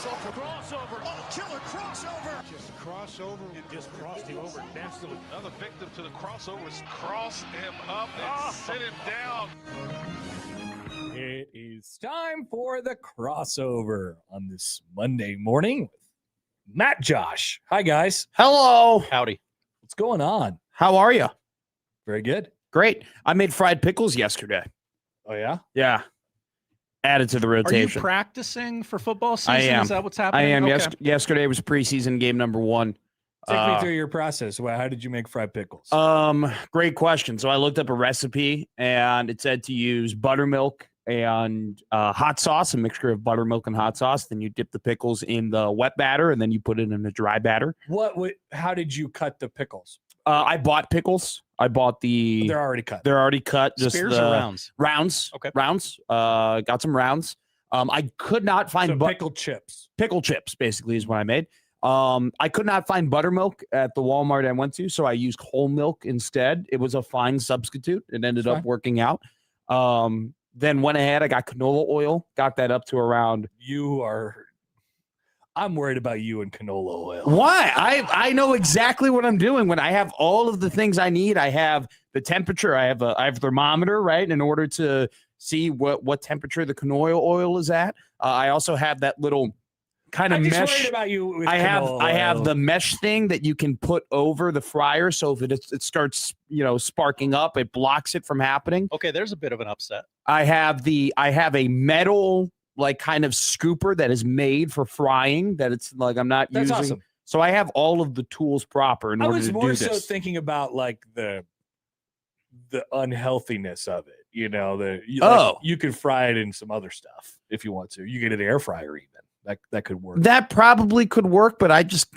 Crossover. Oh, killer crossover. Just crossover. It just crossed him over. Danced to another victim to the crossovers. Cross him up and sit him down. It is time for the crossover on this Monday morning with Matt Josh. Hi, guys. Hello. Howdy. What's going on? How are you? Very good. Great. I made fried pickles yesterday. Oh, yeah? Yeah. Added to the rotation. Are you practicing for football season? I am. Is that what's happening? I am. Okay. Yesterday was preseason game number 1. Take me through your process. How did you make fried pickles? Great question. So I looked up a recipe and it said to use buttermilk and hot sauce, a mixture of buttermilk and hot sauce. Then you dip the pickles in the wet batter and then you put it in the dry batter. How did you cut the pickles? I bought pickles. I bought the. They're already cut. They're already cut. Just Spears the or rounds? Rounds. Okay. Rounds. Got some rounds. I could not find pickled chips. Pickle chips, basically, is what I made. I could not find buttermilk at the Walmart I went to, so I used whole milk instead. It was a fine substitute. It ended up working out. Then went ahead. I got canola oil. Got that up to around. I'm worried about you and canola oil. Why? I know exactly what I'm doing when I have all of the things I need. I have the temperature. I have a thermometer, right, in order to see what temperature the canola oil is at. I also have that little kind of I'm just mesh. worried about you with I canola have oil. the mesh thing that you can put over the fryer, so if it starts sparking up, it blocks it from happening. Okay, there's a bit of an upset. I have a metal like kind of scooper that is made for frying that it's like I'm not That's using. awesome. So I have all of the tools proper in order to do this. I was more so thinking about like the unhealthiness of it. You could fry it in some other stuff if you want to. You get an air fryer even. That could work. That probably could work, but I just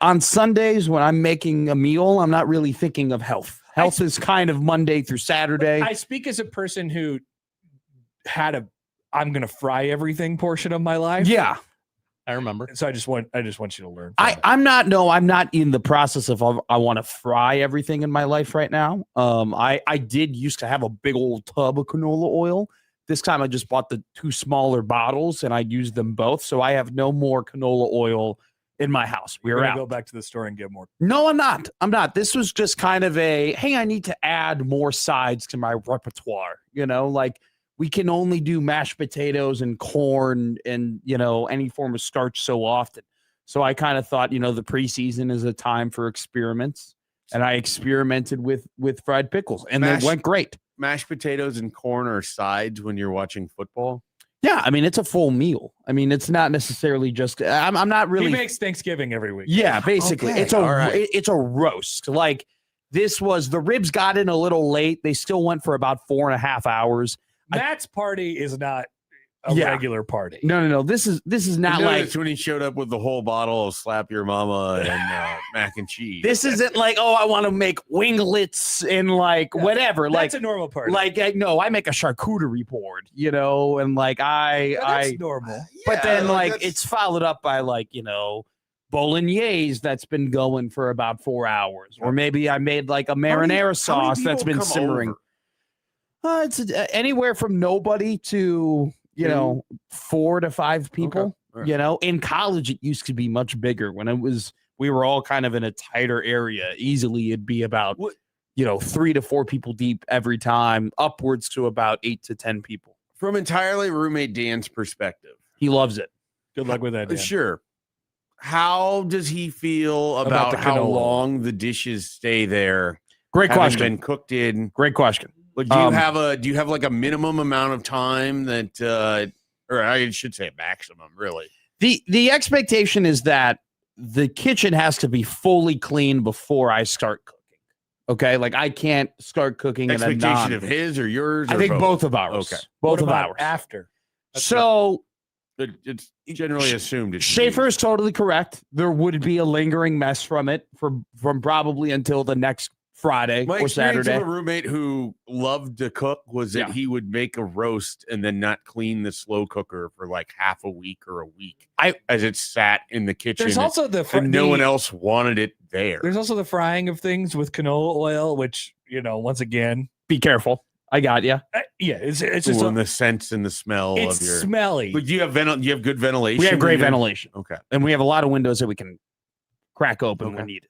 on Sundays when I'm making a meal, I'm not really thinking of health. Health is kind of Monday through Saturday. I speak as a person who had I'm going to fry everything portion of my life. Yeah. I remember. So I just want you to learn. I'm not in the process of I want to fry everything in my life right now. I did used to have a big old tub of canola oil. This time I just bought the 2 smaller bottles and I used them both. So I have no more canola oil in my house. We're out. Go back to the store and get more. No, I'm not. This was just kind of hey, I need to add more sides to my repertoire. Like we can only do mashed potatoes and corn and, any form of starch so often. So I kind of thought, the preseason is a time for experiments. And I experimented with fried pickles and they went great. Mashed potatoes and corn are sides when you're watching football. Yeah, I mean, it's a full meal. I mean, it's not necessarily just. I'm not really. He makes Thanksgiving every week. Yeah, basically, okay. It's a roast. Like the ribs got in a little late. They still went for about 4.5 hours. Matt's party is not a regular party. No. This is not like when he showed up with the whole bottle of Slap Your Mama and mac and cheese. This isn't like, I want to make winglets and whatever. That's a normal party. No, I make a charcuterie board, and that's normal. But then it's followed up by bolognese that's been going for about 4 hours, or maybe I made like a marinara sauce that's been simmering. It's anywhere from nobody to 4 to 5 people. Okay. Right. In college it used to be much bigger. When we were all kind of in a tighter area. Easily it'd be about 3 to 4 people deep every time, upwards to about 8 to 10 people. From entirely roommate Dan's perspective, he loves it. Good luck with that, Dan. Sure. How does he feel about how long the dishes stay there? Great question. Been cooked in. Great question. Like, do you have like a minimum amount of time that, or I should say a maximum, really? The expectation is that the kitchen has to be fully clean before I start cooking. Okay, like I can't start cooking. Expectation of his or yours? I think both of ours. Okay, both of ours. After. It's generally assumed. Schaefer is totally correct. There would be a lingering mess from it from probably until the next Friday My or experience Saturday. of a roommate who loved to cook was that he would make a roast and then not clean the slow cooker for like half a week or a week as it sat in the kitchen. There's also and no one else wanted it there. There's also the frying of things with canola oil, which, once again, be careful. I got you. Yeah, it's just and the sense and the smell it's of your. smelly. But do you have you have good ventilation? We have great in your- ventilation. Okay. And we have a lot of windows that we can crack open when needed.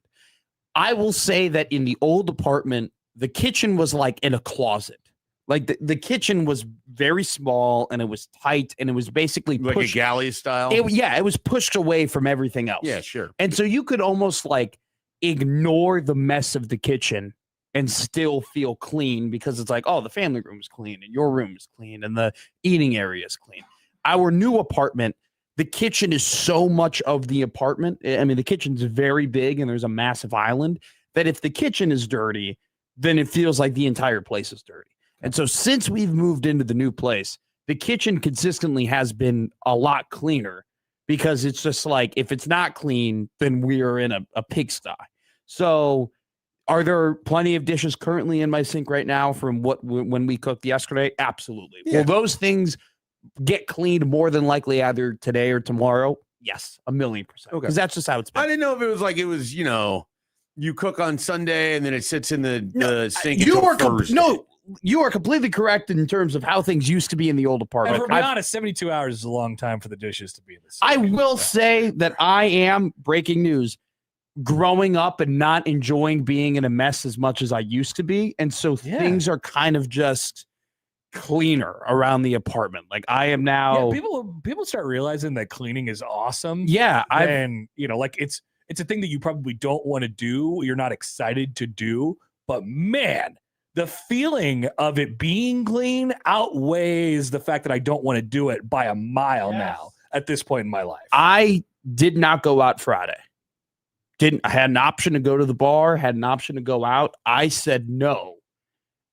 I will say that in the old apartment, the kitchen was like in a closet. Like the kitchen was very small and it was tight and it was basically Like pushed, a galley style? it was pushed away from everything else. Yeah, sure. And so you could almost like ignore the mess of the kitchen and still feel clean because it's like, oh, the family room is clean and your room is clean and the eating area is clean. Our new apartment, the kitchen is so much of the apartment. I mean, the kitchen's very big and there's a massive island that if the kitchen is dirty, then it feels like the entire place is dirty. And so since we've moved into the new place, the kitchen consistently has been a lot cleaner because it's just like, if it's not clean, then we are in a pigsty. So are there plenty of dishes currently in my sink right now from when we cooked yesterday? Absolutely. Yeah. Will those things get cleaned more than likely either today or tomorrow? Yes, 1,000,000%. Okay. Because that's just how it's been. I didn't know if it was like it was, you cook on Sunday and then it sits in the sink. You until are Thursday. you are completely correct in terms of how things used to be in the old And apartment. for be honest, 72 hours is a long time for the dishes to be in the sink. I will say that I am, breaking news, growing up and not enjoying being in a mess as much as I used to be. And so things are kind of just cleaner around the apartment. Like I am now. Yeah, people start realizing that cleaning is awesome. Yeah. And like it's a thing that you probably don't want to do. You're not excited to do, but man, the feeling of it being clean outweighs the fact that I don't want to do it by a mile now at this point in my life. I did not go out Friday. I had an option to go to the bar, had an option to go out. I said no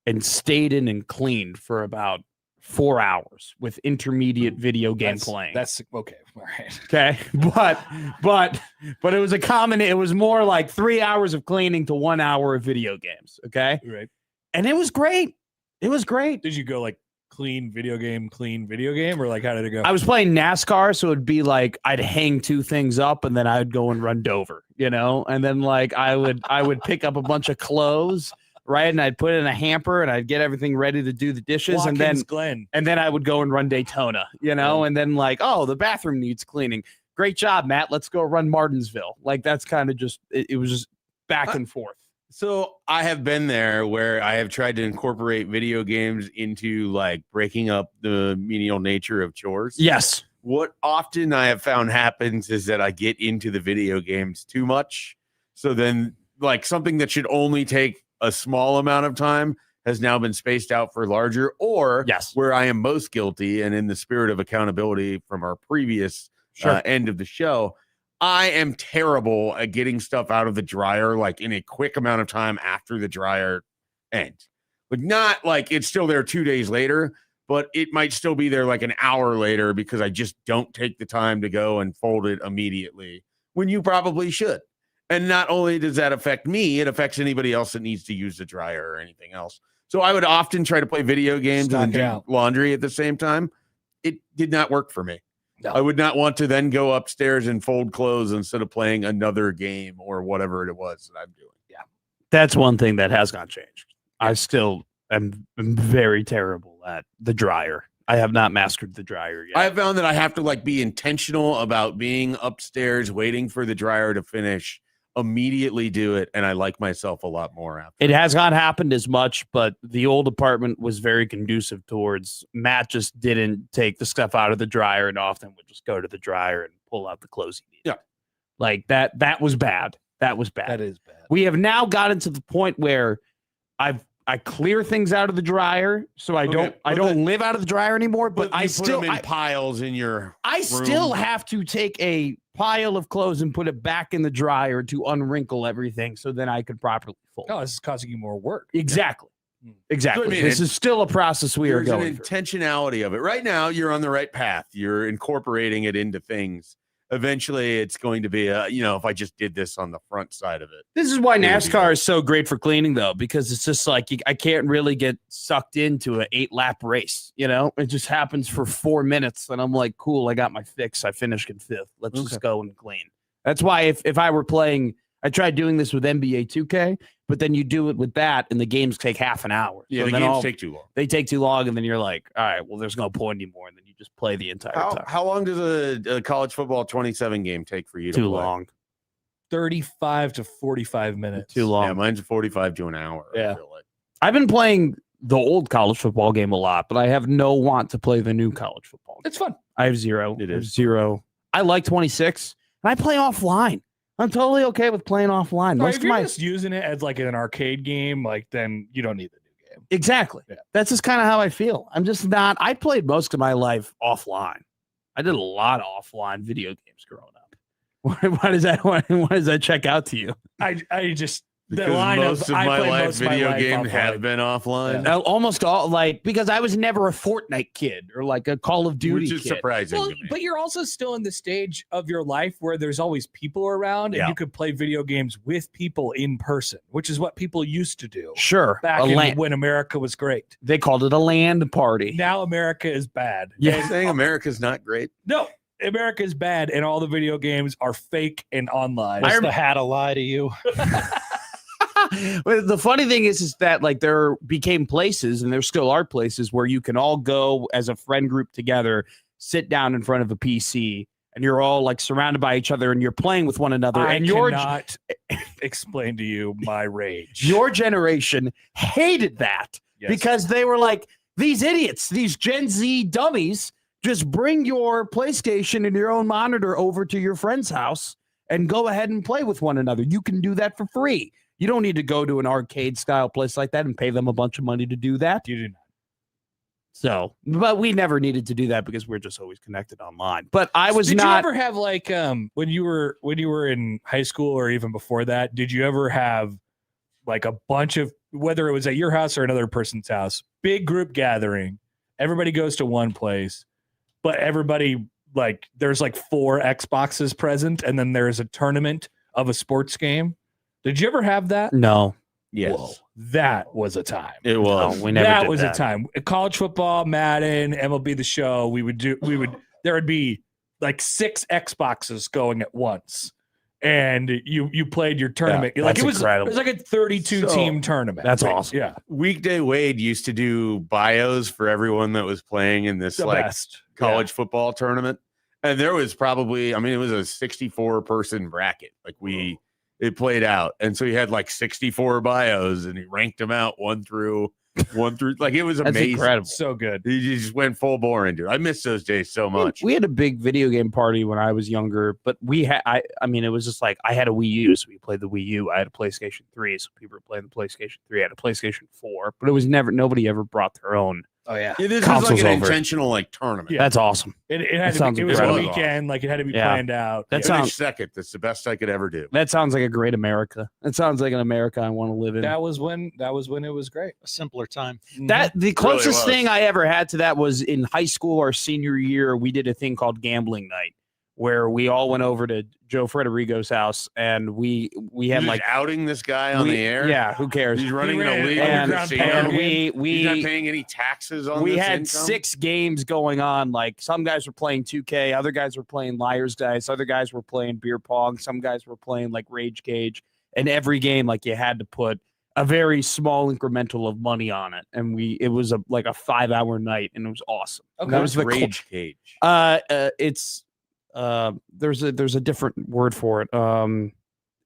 and stayed in and cleaned for about 4 hours with intermediate video game playing. That's okay. All right. Okay. But it was it was more like 3 hours of cleaning to 1 hour of video games. Okay. Right. And it was great. It was great. Did you go like clean video game, or like how did it go? I was playing NASCAR, so it'd be like I'd hang two things up and then I'd go and run Dover, and then like I would pick up a bunch of clothes, right? And I'd put it in a hamper and I'd get everything ready to do the dishes. Watkins and then I would go and run Daytona, and then like, oh, the bathroom needs cleaning. Great job, Matt. Let's go run Martinsville. Like that's kind of just, it was just back and forth. So I have been there where I have tried to incorporate video games into like breaking up the menial nature of chores. Yes. What often I have found happens is that I get into the video games too much. So then like something that should only take a small amount of time has now been spaced out for larger, or where I am most guilty, and in the spirit of accountability from our previous end of the show, I am terrible at getting stuff out of the dryer like in a quick amount of time after the dryer ends. But not like it's still there 2 days later, but it might still be there like an hour later because I just don't take the time to go and fold it immediately when you probably should. And not only does that affect me, it affects anybody else that needs to use the dryer or anything else. So I would often try to play video games and do laundry at the same time. It did not work for me. No. I would not want to then go upstairs and fold clothes instead of playing another game or whatever it was that I'm doing. Yeah. That's one thing that has not changed. I still am very terrible at the dryer. I have not mastered the dryer yet. I have found that I have to like be intentional about being upstairs, waiting for the dryer to finish, immediately do it, and I like myself a lot more after. It has not happened as much, but the old apartment was very conducive towards Matt just didn't take the stuff out of the dryer and often would just go to the dryer and pull out the clothes he needed. Yeah. Like that was bad. That was bad. That is bad. We have now gotten to the point where I clear things out of the dryer, so I don't live out of the dryer anymore, but I still put them in piles in your room. Still have to take a pile of clothes and put it back in the dryer to unwrinkle everything so then I could properly fold. Oh, this is causing you more work. Exactly. Exactly. So, I mean, this is still a process we are going through. Intentionality of it. Right now, you're on the right path. You're incorporating it into things. Eventually, it's going to be, if I just did this on the front side of it. This is why NASCAR is so great for cleaning, though, because it's just like I can't really get sucked into an 8-lap race. It just happens for 4 minutes, and I'm like, cool, I got my fix. I finished in 5th. Let's just go and clean. That's why if I were playing, I tried doing this with NBA 2K. But then you do it with that, and the games take half an hour. Yeah, So the then games take too long. They take too long, and then you're like, all right, well, there's no point anymore, and then you just play the entire time. How long does a college football 27 game take for you to Too play? long. 35 to 45 minutes. Too long. Yeah, mine's 45 to an hour. Yeah. I feel like. I've been playing the old college football game a lot, but I have no want to play the new college football game. It's fun. I have zero. It I have is. zero. I like 26, and I play offline. I'm totally okay with playing offline. Right, Most if of you're my just using it as like an arcade game, like then you don't need the new game. exactly. Yeah. That's just kind of how I feel. I'm just not. I played most of my life offline. I did a lot of offline video games growing up. Why does that check out to you? I just Because the line most of I my play life, most of my video life games offline. have been offline, Almost all because I was never a Fortnite kid or like a Call of Duty which is kid. surprising Well, to me. but you're also still in the stage of your life where there's always people around, and Yeah. you could play video games with people in person, which is what people used to do Sure, back when America was great. they called it a land party. Now America is bad. Yeah. You're saying America's not great? No, America is bad, and all the video games are fake and online. Was the hat a lie to you? But the funny thing is that like there became places, and there still are places where you can all go as a friend group together, sit down in front of a PC, and you're all like surrounded by each other, and you're playing with one another. I And your cannot explain to you my rage. your generation hated that Yes. because they were like, these idiots, these Gen Z dummies, just bring your PlayStation and your own monitor over to your friend's house and go ahead and play with one another. You can do that for free. You don't need to go to an arcade style place like that and pay them a bunch of money to do that. You do not. So, but we never needed to do that because we're just always connected online. But I was Did not. you ever have like when you were in high school or even before that? Did you ever have like a bunch of, whether it was at your house or another person's house, big group gathering? Everybody goes to one place, but everybody like there's like 4 Xboxes present, and then there's a tournament of a sports game. Did you ever have that? No. Yes, Whoa, that was a time. it was. No, we never That did was that. a time. College football, Madden, MLB The Show. There would be like 6 Xboxes going at once, and you played your tournament. Yeah, like that's it was incredible. like a 32 team tournament. That's Right. awesome. Yeah, Weekday Wade used to do bios for everyone that was playing in this the like best college football tournament, and there was probably, I mean, it was a 64 person bracket. Like it played out, and so he had like 64 bios, and he ranked them out one through like it was That's amazing. incredible. So good. He just went full bore into it. I miss those days so much. We had a big video game party when I was younger, but we had, I mean, it was just like I had a Wii U, so we played the Wii U. I had a PlayStation 3, so people were playing the PlayStation 3. I had a PlayStation 4, but it was nobody ever brought their own. Oh yeah. Yeah, this was Console's like an over. intentional like tournament. Yeah. That's awesome. It That had to sounds be, it was a incredible. weekend. Like it had to be Yeah. planned out. That Finished sounds second. That's the best I could ever do. that sounds like a great America. That sounds like an America I want to live in. That was when it was great. A simpler time. That the closest was. thing I ever had to that was in high school, our senior year. We did a thing called gambling night, where we all went over to Joe Frederico's house, and we You're had just like outing this guy on we- the air. Yeah, who cares? He's running He an ran an illegal underground casino. power And game. He's not we paying any taxes on we this had income? 6 games going on. Like some guys were playing 2K, other guys were playing Liar's Dice, other guys were playing beer pong, some guys were playing like Rage Cage, and every game like you had to put a very small incremental of money on it, and it was like a 5-hour night, and it was awesome. Okay. That was the Rage Cage. it's there's a different word for it.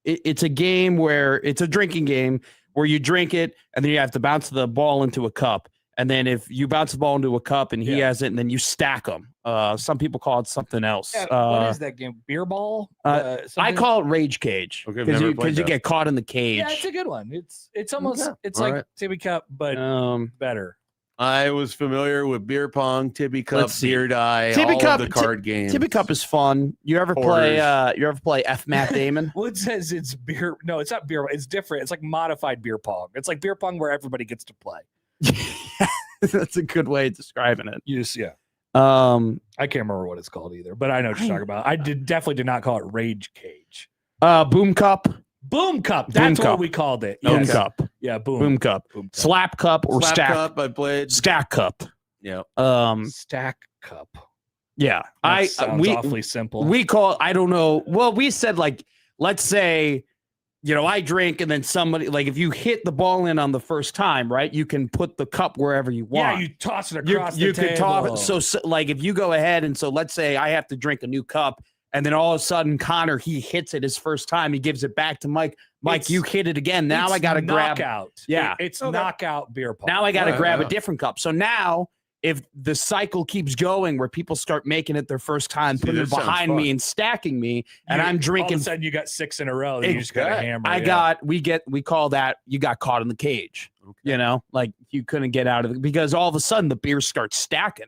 It's a game where it's a drinking game where you drink it and then you have to bounce the ball into a cup. And then if you bounce the ball into a cup and he has it, and then you stack them. Some people call it something else. What is that game? Beer ball? I Something? call it Rage Cage Okay, I've because never you played that. get caught in the cage. Yeah, it's a good one. It's almost Okay. it's All like right. Timmy Cup, but better. I was familiar with beer pong, Tibby Cup, Let's see. beer die, Tibby all Cup- of the card games. Tibby Cup is fun. You ever play F. Matt Damon? Well, it says it's beer. No, it's not beer. It's different. It's like modified beer pong. It's like beer pong where everybody gets to play. That's a good way of describing it. You just, yeah. I I can't remember what it's called either, but I know what you're talking about. I definitely did not call it Rage Cage. Boom Cup. Boom Cup. That's Boom what Cup. we called it. Boom Yes. Cup. Yeah, boom. Boom Cup. Boom Cup. Slap Cup or Slap Stack Cup, I played. Stack Cup. Yeah. Stack Cup. Yeah. That sounds awfully simple. we call, I don't know. Well, we said like, let's say I drink and then somebody, like if you hit the ball in on the first time, right, you can put the cup wherever you want. Yeah, you toss it across the you table. could toss it. So like if you go ahead and so let's say I have to drink a new cup and then all of a sudden Connor, he hits it his first time. He gives it back to Mike. Mike, you hit it again. Now I got to grab. Knockout. Yeah. It's knockout beer pong. Now I got to grab a different cup. So now if the cycle keeps going where people start making it their first time, putting it behind me and stacking me, and I'm drinking. All of a sudden you got 6 in a row. Then you just got a hammer. We call that you got caught in the cage. Okay. Like you couldn't get out of it because all of a sudden the beer starts stacking.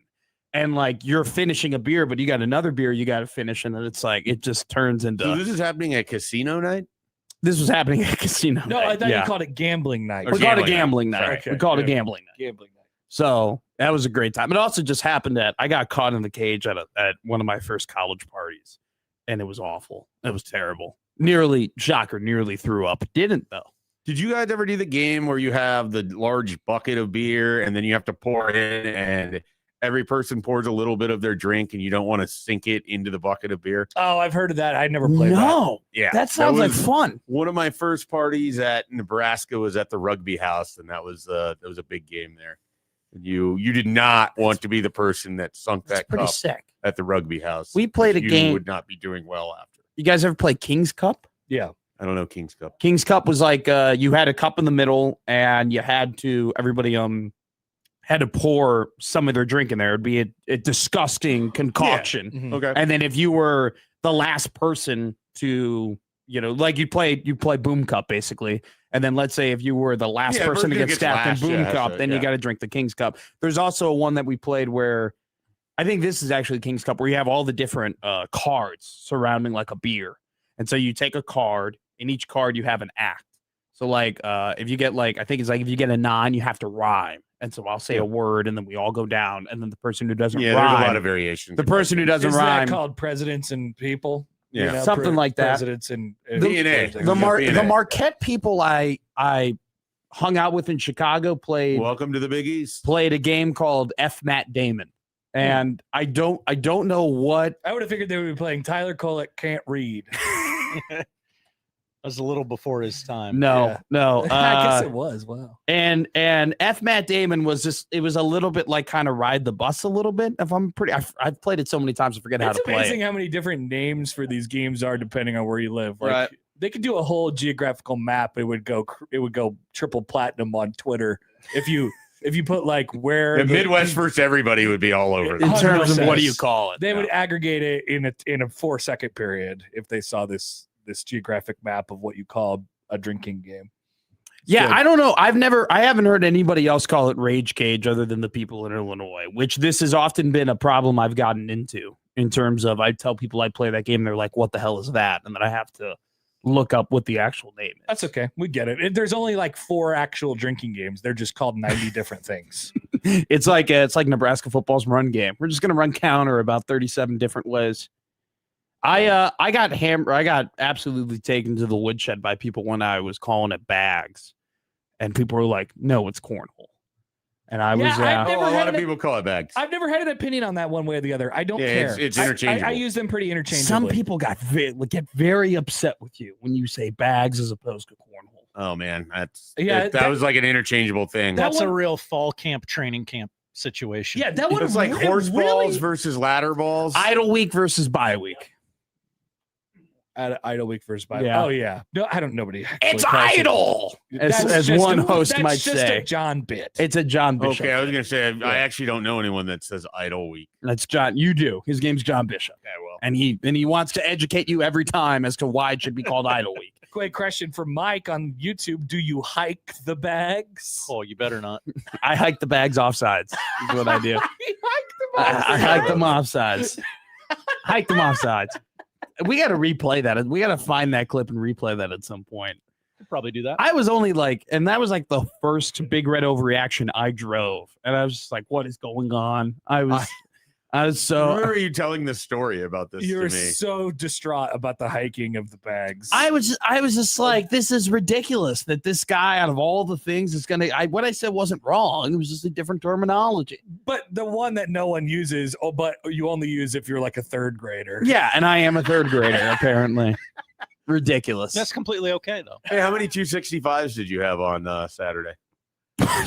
And like you're finishing a beer, but you got another beer you got to finish, and then it's like it just turns into. So this is happening at casino night. This was happening at casino. No, night. I thought you called it gambling night. We called it gambling night. Okay. We called it gambling night. Gambling night. So that was a great time. It also just happened that I got caught in the cage at one of my first college parties, and it was awful. It was terrible. Nearly threw up. Didn't though. Did you guys ever do the game where you have the large bucket of beer and then you have to pour in and every person pours a little bit of their drink and you don't want to sink it into the bucket of beer? Oh, I've heard of that. I never played that. No. Yeah. That sounds like fun. One of my first parties at Nebraska was at the rugby house, and that was a big game there. And you did not want to be the person that sunk that Pretty cup sick. at the rugby house. We played a you game. would not be doing well after. You guys ever play King's Cup? Yeah. I don't know King's Cup. King's Cup was like you had a cup in the middle and you had to everybody had to pour some of their drink in there. It'd be a disgusting concoction. Mhm. Okay. And then if you were the last person to, like you play Boom Cup basically. And then let's say if you were the last person to get stacked in Boom Cup, then you got to drink the King's Cup. There's also one that we played where I think this is actually King's Cup where you have all the different cards surrounding like a beer. And so you take a card. In each card, you have an act. So, like, if you get, I think it's like if you get a 9, you have to rhyme. And so I'll say a word, and then we all go down. And then the person who doesn't rhyme. There's a lot of variations. The person who doesn't Isn't rhyme. that called Presidents and People? Yeah. Something like that. Presidents and DNA. The Marquette people I hung out with in Chicago played Welcome to the Big East. Played a game called F. Matt Damon. And I don't know what. I would have figured they would be playing Tyler Kolek Can't Read. That was a little before his time. No. I guess it was. Wow. And F. Matt Damon was just, it was a little bit like kind of ride the bus a little bit. I've played it so many times I forget how to play it. It's amazing how many different names for these games are depending on where you live. Like, Right. They could do a whole geographical map. It would go triple platinum on Twitter if you put like where The Midwest versus everybody would be all over. In terms of 100%. what do you call it? They would aggregate it in a 4-second period if they saw this geographic map of what you call a drinking game. Yeah, Good. I don't know. I haven't heard anybody else call it Rage Cage other than the people in Illinois, which this has often been a problem I've gotten into in terms of I tell people I play that game, they're like, what the hell is that? And then I have to look up what the actual name is. That's okay. We get it. There's only like 4 actual drinking games. They're just called 90 different things. It's like Nebraska football's run game. We're just going to run counter about 37 different ways. I got absolutely taken to the woodshed by people when I was calling it bags, and people were like, "No, it's cornhole." And I was I've never a had lot of an- people call it bags. I've never had an opinion on that one way or the other. I don't care. It's I interchangeable. use them pretty interchangeably. some people get very upset with you when you say bags as opposed to cornhole. Oh man, Yeah, that was like an interchangeable thing. That's a real fall camp, training camp situation. Yeah, that one It's like horse balls versus ladder balls. Idle week versus bye week. Idle week versus bye. Yeah. Oh yeah. No, I don't. Nobody. actually It's calls it- idle, That's as just one host that's might just say. a John bit. It's a John Bishop. Okay, I was gonna say I actually don't know anyone that says idle week. That's John. You do. His name's John Bishop. Okay, well, And he wants to educate you every time as to why it should be called Idle Week. Quick question for Mike on YouTube: do you hike the bags? Oh, you better not. I hike the bags offsides. Is what I do. You hike I hike them offsides. Hike them offsides. We got to replay that. We got to find that clip and replay that at some point. Could probably do that. I was only like, and that was like the first Big Red overreaction I drove, and I was just like, "What is going on?" I was I so. remember you telling the story about this You to were me. so distraught about the hiking of the bags. I was just like, this is ridiculous that this guy, out of all the things, is gonna. What I said wasn't wrong. It was just a different terminology. But the one that no one uses, but you only use if you're like a third grader. Yeah, and I am a third grader apparently. Ridiculous. That's completely okay, though. Hey, how many 265s did you have on Saturday?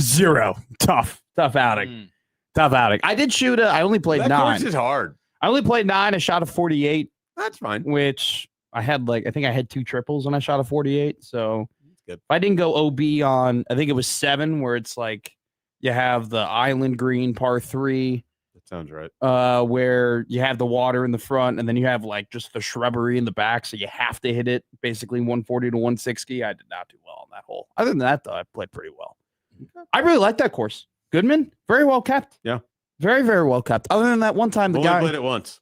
0. Tough outing. Tough outing. I did shoot I only played That 9. course is hard. I only played 9. I shot a 48, That's fine. which I had I think I had 2 triples and I shot a 48. So good. If I didn't go OB on, I think it was 7, where it's like you have the island green par 3. That sounds right. Where you have the water in the front and then you have like just the shrubbery in the back. So you have to hit it basically 140 to 160. I did not do well on that hole. Other than that, though, I played pretty well. I really like that course. Goodman, very well kept. Yeah. Very, very well kept. Other than that one time, Only played it once.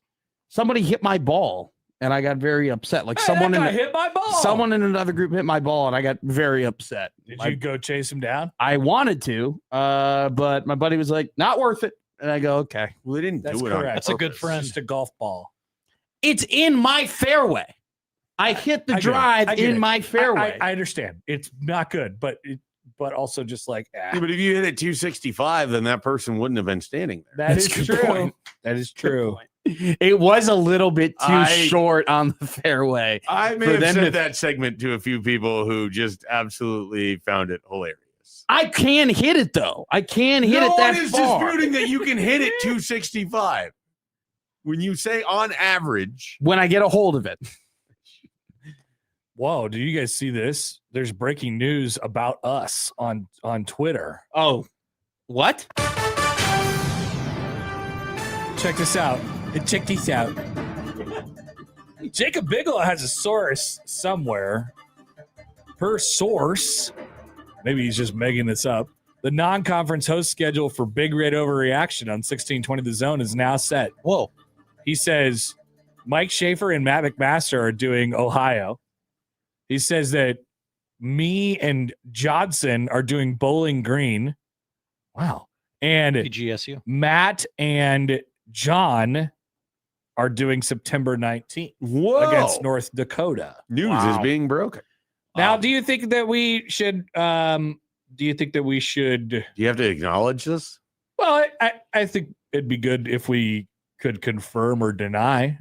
somebody hit my ball and I got very upset. Like Hey, someone that guy hit my ball. someone in another group hit my ball and I got very upset. Did you go chase him down? I wanted to, but my buddy was like, not worth it. And I go, okay. Well, they didn't That's do it on correct. That's a good purpose. friend. It's just a golf ball. It's in my fairway. I hit the I get it. drive I get in it. my fairway. I understand. It's not good, but also just like Yeah, but if you hit it 265, then that person wouldn't have been standing there. that That's is a good true. point. That is true. It was a little bit too I- short on the fairway. I may For have them said to- that segment to a few people who just absolutely found it hilarious. I can hit it though. I can hit no it that one is far. disputing that you can hit it 265. When you say on average, When I get a hold of it. Whoa, do you guys see this? There's breaking news about us on Twitter. Oh, what? Check this out. Check this out. Jacob Bigelow has a source somewhere. Per source, maybe he's just making this up. The non-conference host schedule for Big Red Overreaction on 1620 The Zone is now set. Whoa. He says Mike Schaefer and Matt McMaster are doing Ohio. He says that me and Jodson are doing Bowling Green. Wow. And PGSU. Matt and John are doing September 19th whoa, against North Dakota. news is being broken. Now, do you think that we should do you you have to acknowledge this? well, I think it'd be good if we could confirm or deny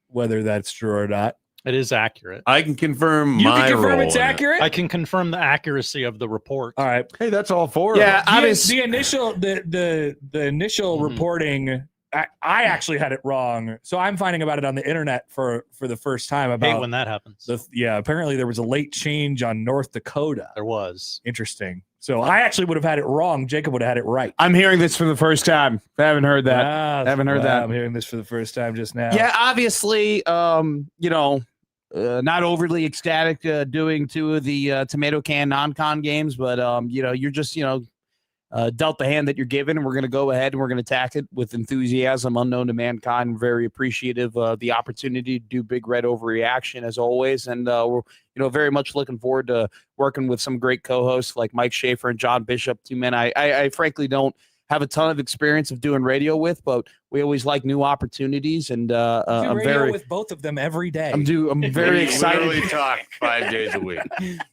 whether that's true or not. It is accurate. I can confirm You my can confirm role it's in it. accurate? I can confirm the accuracy of the report. All right. Hey, that's all four of Yeah, us. obviously. The initial Mhm. reporting, I actually had it wrong. So I'm finding about it on the internet for the first time Hate about when that happens. apparently there was a late change on North Dakota. There was. Interesting. So I actually would have had it wrong. Jacob would have had it right. I'm hearing this for the first time. I haven't heard that. Haven't heard that. I'm hearing this for the first time just now. Yeah, obviously, not overly ecstatic doing 2 of the tomato can non-con games, but you're just dealt the hand that you're given, and we're going to go ahead and we're going to attack it with enthusiasm unknown to mankind. We're very appreciative of the opportunity to do Big Red Overreaction as always, and we're very much looking forward to working with some great co-hosts like Mike Schaefer and John Bishop, 2 men I frankly don't have a ton of experience of doing radio with, but we always like new opportunities, and I'm very with both of them every day. I'm very We excited. literally talk 5 days a week.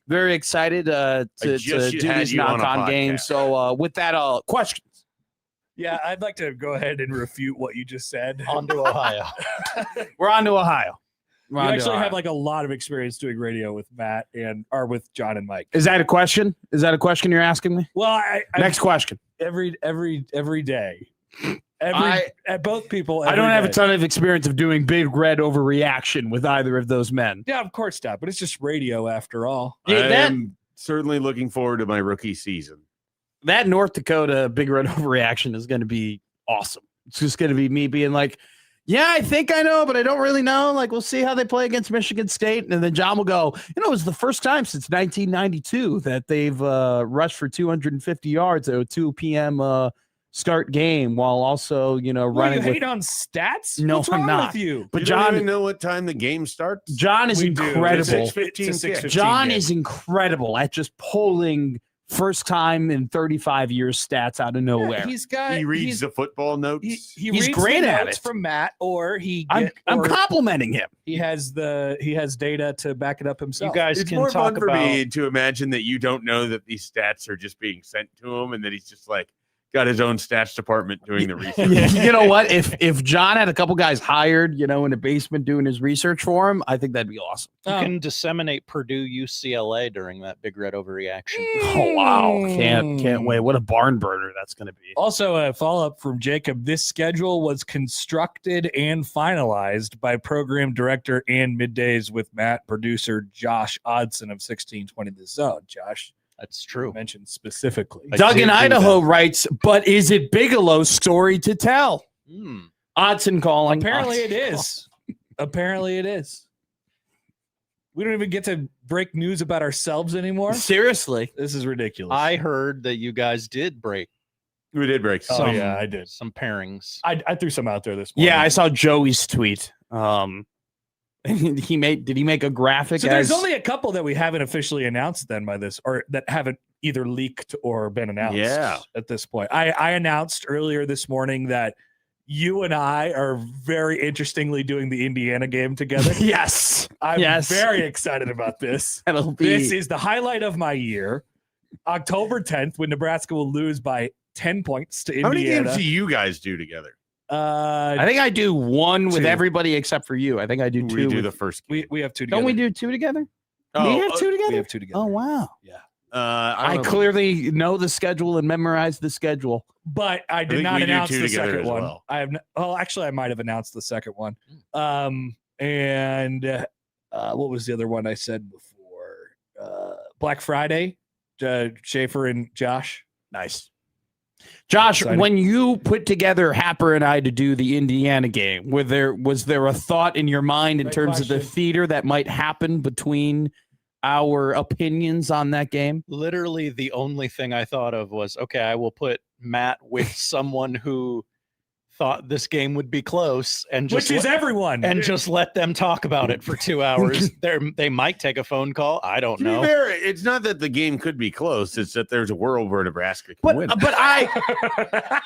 Very excited to just do had these you on a non-con games. podcast. So with that, questions. Yeah, I'd like to go ahead and refute what you just said. On to Ohio. We're on to Ohio. You actually have like a lot of experience doing radio with Matt or with John and Mike. Is that a question? Is that a question you're asking me? Well, I Next question. every day. I- At both people. I don't every have a day. ton of experience of doing Big Red Overreaction with either of those men. Yeah, of course not. But it's just radio after all. Yeah, I that- am certainly looking forward to my rookie season. That North Dakota Big Red Overreaction is going to be awesome. It's just going to be me being like, yeah, I think I know, but I don't really know. Like, we'll see how they play against Michigan State. And then John will go, it was the first time since 1992 that they've rushed for 250 yards at a 2 p.m. Start game while also, running you with. hate on stats? No, What's I'm wrong not. with you? But You John, don't even know what time the game starts. John is We do. incredible. It's a 6:15 6:15 kick. John game. is incredible at just pulling first time in 35 years stats out of nowhere. He's got. He reads he's, the football notes. he he's reads great the at notes it. from Matt, or I'm or complimenting him. he has data to back it up You himself. guys It's can more talk fun for about. me to imagine that you don't know that these stats are just being sent to him and that he's just like, got his own stats department doing the research. You know what? If John had a couple guys hired, in the basement doing his research for him, I think that'd be awesome. You can disseminate Purdue UCLA during that Big Red overreaction. Oh wow! Can't wait. What a barn burner that's going to be. Also, a follow-up from Jacob. This schedule was constructed and finalized by program director and Middays with Matt, producer Josh Odson of 1620 The Zone. Josh, That's true. mentioned specifically. Doug in Idaho writes, but is it Bigelow's story to tell? Hmm. Odson calling. Apparently Odson it is. Apparently it is. We don't even get to break news about ourselves anymore. Seriously. This is ridiculous. I heard that you guys did break We did break. Oh, some, yeah, I did. some pairings. I threw some out there this morning. Yeah, I saw Joey's tweet. Did he make a graphic? So there's only a couple that we haven't officially announced then by this, or that haven't either leaked or been announced. Yeah. At this point, I announced earlier this morning that you and I are very interestingly doing the Indiana game together. Yes. I'm Yes. very excited about this. That'll be This is the highlight of my year. October 10th, when Nebraska will lose by 10 points to How many Indiana. games do you guys do together? I think I do one with two. everybody except for you. I think I do two. We do with- the first game. we have two together. Don't we do two together? Oh, we have two together? We have two together. Oh wow. Yeah. I don't know. clearly know the schedule and memorize the schedule. But I did think not we do announce two the together second as one. well. I have. Actually, I might have announced the second one. And what was the other one I said before? Black Friday. Schaefer and Josh. Nice. Josh, Exciting. when you put together Happer and I to do the Indiana game, was there a thought in your mind in Great terms of the question. theater that might happen between our opinions on that game? Literally, the only thing I thought of was, okay, I will put Matt with someone who thought this game would be close, and just Which is everyone. and just let them talk about it for 2 hours. They might take a phone call. I don't To be know. fair, it's not that the game could be close. It's that there's a world where Nebraska can But win. but I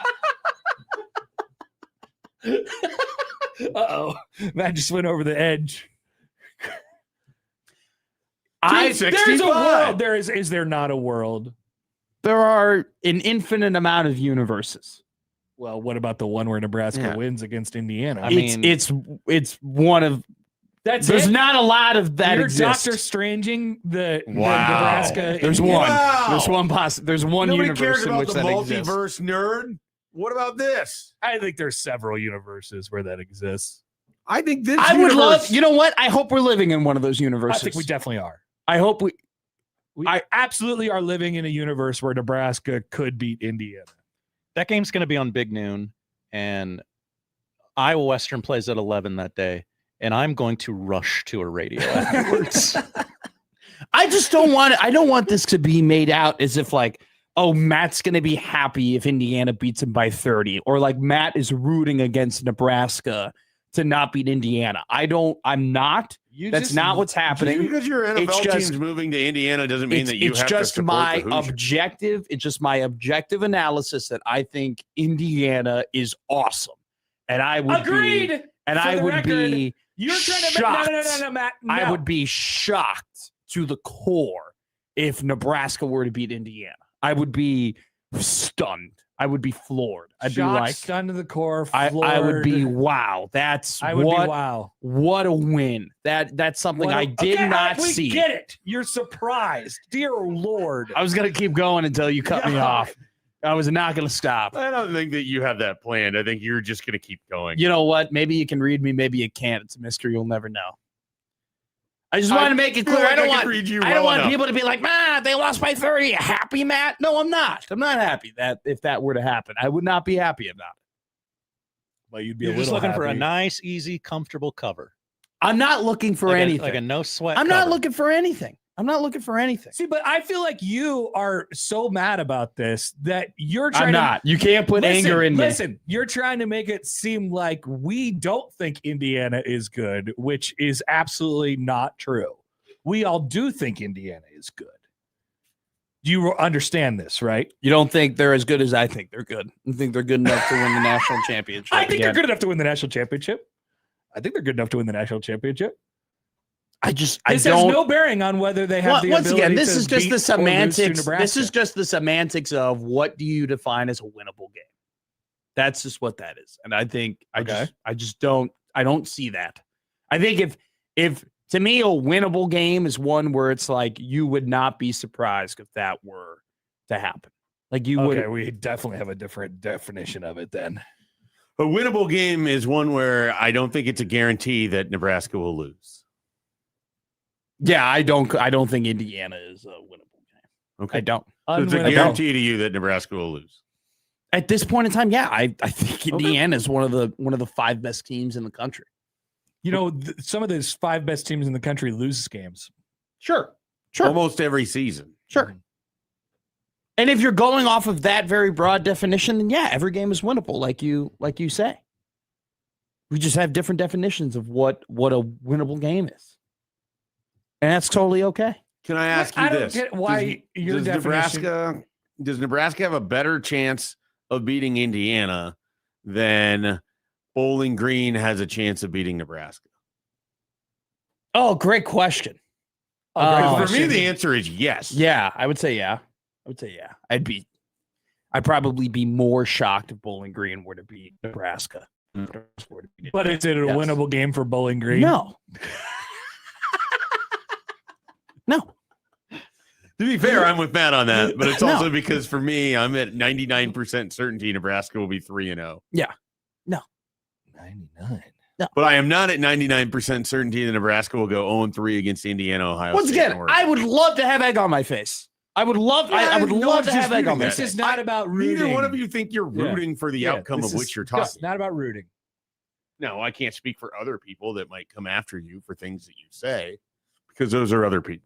Uh-oh. Matt just went over the edge. There's a 65. world. There is there not a world? there are an infinite amount of universes. Well, what about the one where Nebraska Yeah. wins against Indiana? I mean- it's one of That's there's it? not a lot of that You're exists. Doctor Stranging the Wow. Nebraska. There's Indiana. one. Wow. There's one Nobody universe cares in about which the that exists. multiverse, nerd. What about this? I think there's several universes where that exists. I think this. I would universe- love. You know what? I hope we're living in one of those I universes. think we definitely are. I hope we. We absolutely are living in a universe where Nebraska could beat Indiana. That game's going to be on Big Noon, and Iowa Western plays at 11 that day, and I'm going to rush to a radio afterwards. I just don't want it. I don't want this to be made out as if like, oh, Matt's going to be happy if Indiana beats him by 30, or like Matt is rooting against Nebraska to not beat Indiana. I'm not. That's not what's Just happening. because your NFL It's just- team's moving to Indiana doesn't mean It's, that you it's have just to support my the Hoosiers. objective. It's just my objective analysis that I think Indiana is awesome, and I would Agreed. be, and For I the would record, be You're trying to shocked. no, Matt. No. I would be shocked to the core if Nebraska were to beat Indiana. I would be stunned. I would be floored. I'd be Shocked, like, stunned to the core. I would be floored. wow. That's I would what be wow. what a win. That's something What a- I did okay, not we see. Get it? You're surprised, dear Lord. I was gonna keep going until you cut me Yeah. off. I was not gonna stop. I don't think that you have that planned. I think you're just going to keep going. You know what? Maybe you can read me. Maybe you can't. It's a mystery. You'll never know. I just want to make it feel clear. like I don't can want. read you I don't well want enough. people to be like, "Man, they lost by 30. You happy, Matt?" No, I'm not. I'm not happy that if that were to happen, I would not be happy about it. But you'd be You're a just little looking for a happy. nice, easy, comfortable cover. I'm not looking for Like anything. like a no sweat. I'm not cover. looking for anything. I'm not looking for anything. See, but I feel like you are so mad about this that you're trying I'm not. You can't put anger in me. Listen, you're trying to make it seem like we don't think Indiana is good, which is absolutely not true. We all do think Indiana is good. You understand this, right? You don't think they're as good as I think they're good. You think they're good enough to win the national championship? I think they're again. good enough to win the national championship. I think they're good enough to win the national championship. This has no bearing on whether they have the once ability again, this to is just beat the or lose to semantics. Nebraska. This is just the semantics of what do you define as a winnable game. That's just what that is. And I think I don't see that. I think if to me a winnable game is one where it's like you would not be surprised if that were to happen. Like you would. Okay, we definitely have a different definition of it then. A winnable game is one where I don't think it's a guarantee that Nebraska will lose. Yeah, I don't think Indiana is a winnable game. Okay. I don't. So it's a guarantee to you that Nebraska will lose. At this point in time, yeah, I think Indiana is one of the 5 best teams in the country. You know, some of those 5 best teams in the country lose games. Sure. Almost every season. Sure. And if you're going off of that very broad definition, then yeah, every game is winnable, like you say. We just have different definitions of what a winnable game is. And that's totally okay. Can I ask you I don't this? get why your definition. Does Nebraska have a better chance of beating Indiana than Bowling Green has a chance of beating Nebraska? Oh, great question. For me, the answer is yes. Yeah, I would say yeah. I'd probably be more shocked if Bowling Green were to beat Nebraska. But is it a winnable game for Bowling Green? No. No. To be fair, I'm with Matt on that, but it's also because for me, I'm at 99% certainty Nebraska will be 3-0. Yeah. No. 99. But I am not at 99% certainty that Nebraska will go 0-3 against Indiana, Ohio Once State. again, I would love to have egg on my face. I would love to have egg on my face. This is not about rooting. Neither one of you think you're rooting for the outcome of which you're talking. It's not about rooting. No, I can't speak for other people that might come after you for things that you say, because those are other people.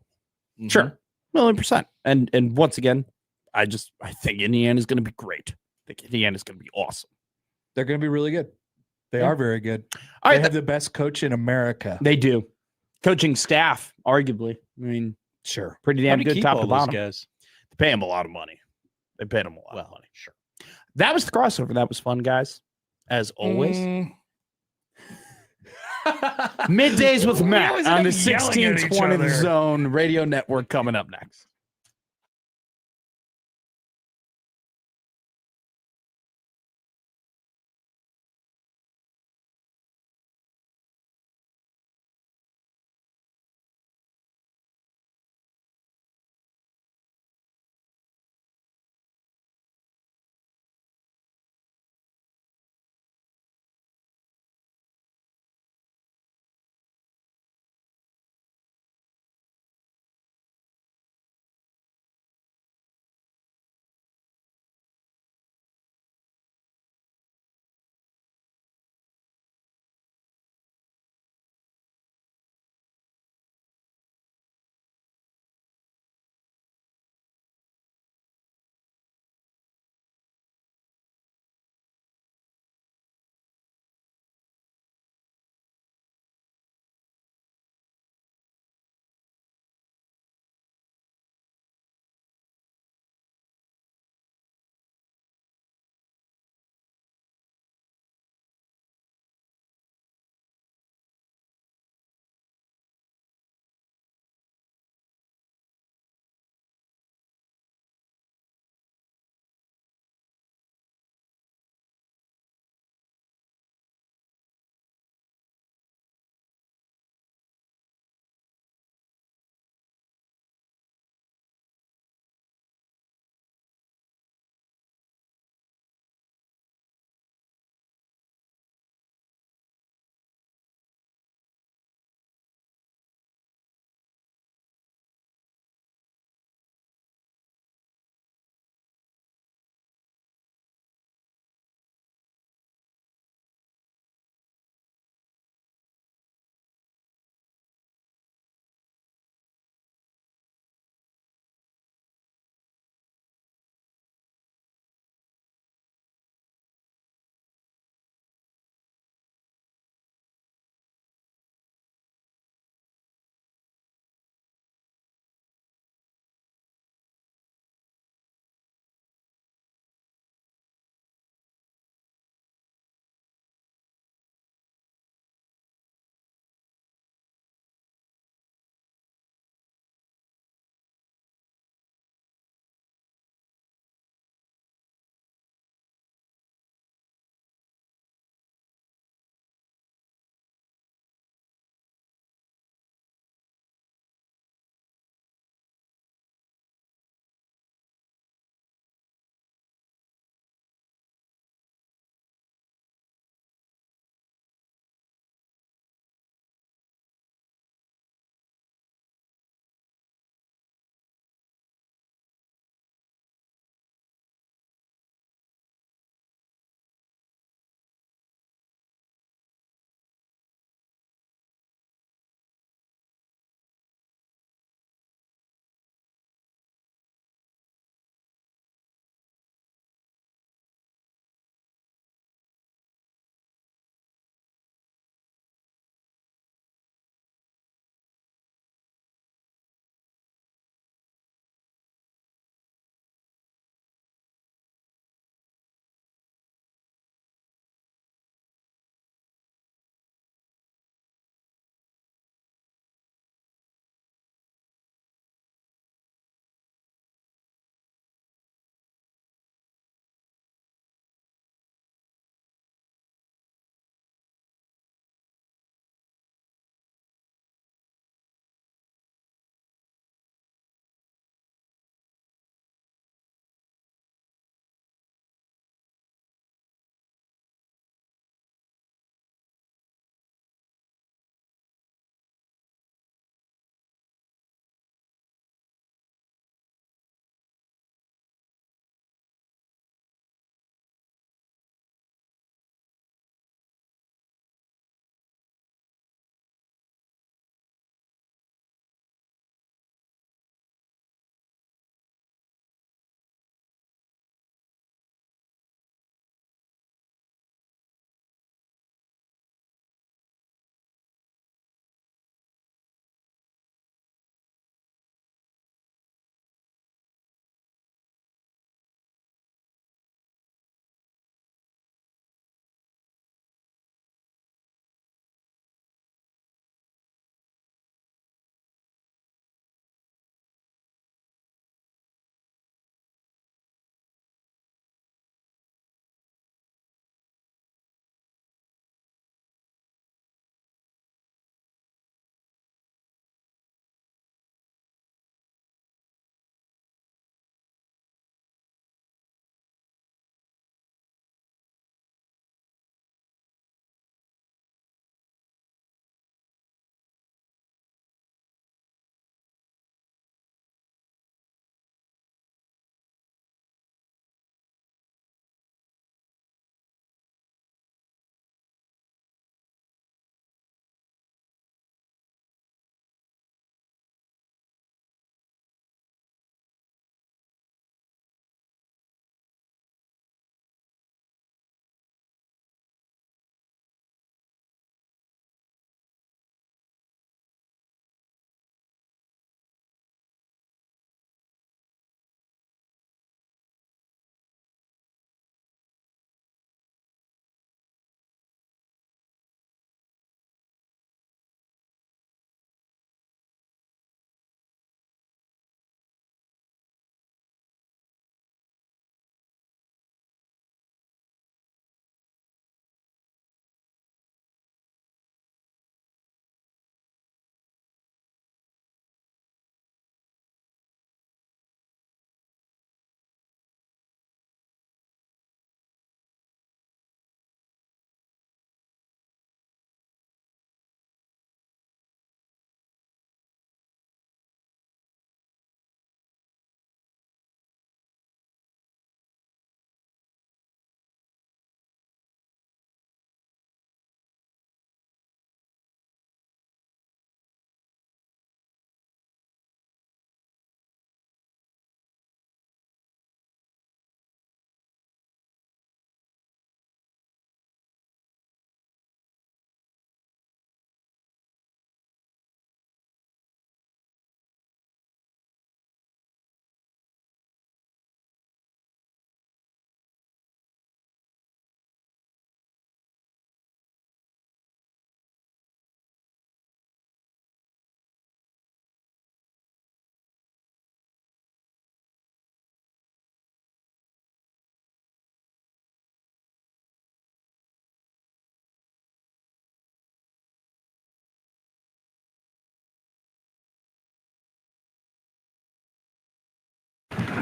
Sure. 1,000,000%. And once again, I think Indiana's going to be great. I think Indiana's going to be awesome. They're going to be really good. They are very good. All right, they have the best coach in America. They do. Coaching staff, arguably. I mean, sure. Pretty damn good top to bottom. Guys. They pay them a lot of money. They paid them a lot of money. Sure. That was the crossover. That was fun, guys. As always. Middays with Matt on the 1620 Zone Radio Network coming up next.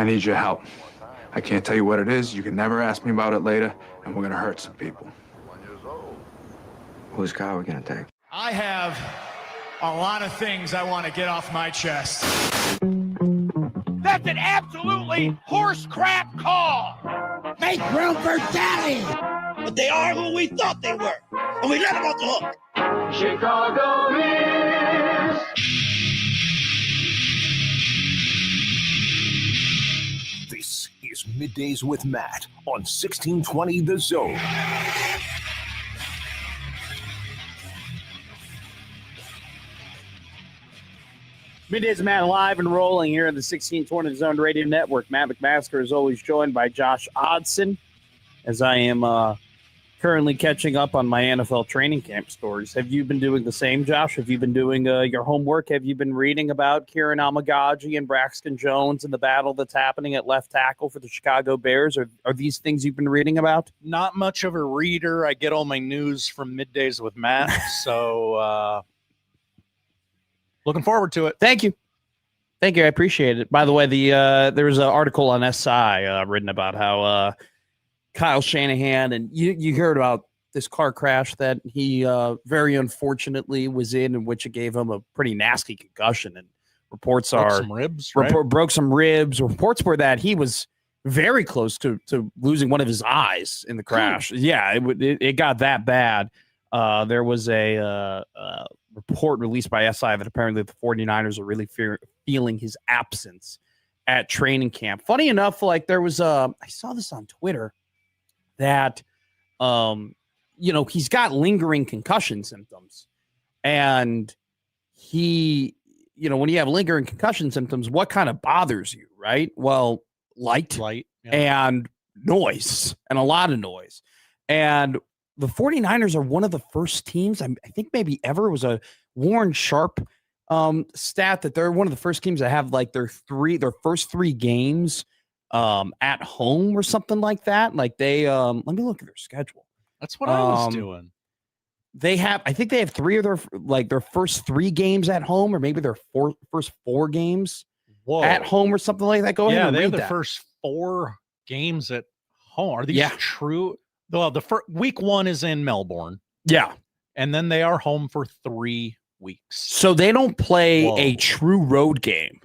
I need your help. I can't tell you what it is. You can never ask me about it later, and we're gonna hurt some people. Whose car are we gonna take? I have a lot of things I want to get off my chest. That's an absolutely horse crap call. Make room for Daddy. But they are who we thought they were, and we let them off the hook. Chicago is. This is Middays with Matt on 1620 The Zone. Middays with Matt live and rolling here in the 1620 The Zone Radio Network. Matt McMaster is always joined by Josh Odson, as I am currently catching up on my NFL training camp stories. Have you been doing the same, Josh? Have you been doing your homework? Have you been reading about Kieran Amagaji and Braxton Jones and the battle that's happening at left tackle for the Chicago Bears? Are these things you've been reading about? Not much of a reader. I get all my news from Middays with Matt. So looking forward to it. Thank you. Thank you. I appreciate it. By the way, there was an article on SI written about how Kyle Shanahan, and you heard about this car crash that he very unfortunately was in which it gave him a pretty nasty concussion. And reports Broke are some ribs, right? broke some ribs. Reports were that he was very close to losing one of his eyes in the crash. Yeah, it got that bad. There was a report released by SI that apparently the 49ers are really feeling his absence at training camp. Funny enough, like there was I saw this on Twitter that he's got lingering concussion symptoms, and he, when you have lingering concussion symptoms, what kind of bothers you, right? Well, light yeah. and noise, and a lot of noise. And the 49ers are one of the first teams, I think maybe ever, it was a Warren Sharp stat that they're one of the first teams that have like their first three games at home or something like that. Like they let me look at their schedule. That's what I was doing. I think they have three of their first three games at home, or maybe their first four games at home or something like that. Go ahead and they read have the that. first four games at home. Are these true? Well, the first week one is in Melbourne. Yeah. And then they are home for 3 weeks. So they don't play a true road game.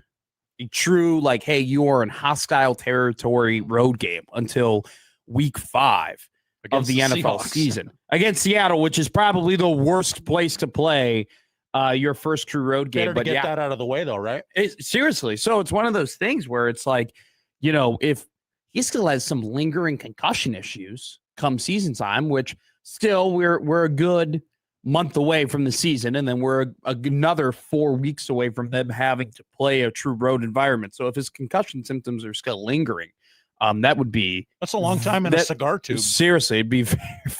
A true, like, hey, you are in hostile territory road game until week 5 of the NFL season against Seattle, which is probably the worst place to play your first true road game. Better to get that out of the way, though, right? Seriously. So it's one of those things where it's like, if he still has some lingering concussion issues come season time, which still we're a good month away from the season, and then we're another 4 weeks away from them having to play a true road environment. So if his concussion symptoms are still lingering, that's a long time in a cigar tube. Seriously, it'd be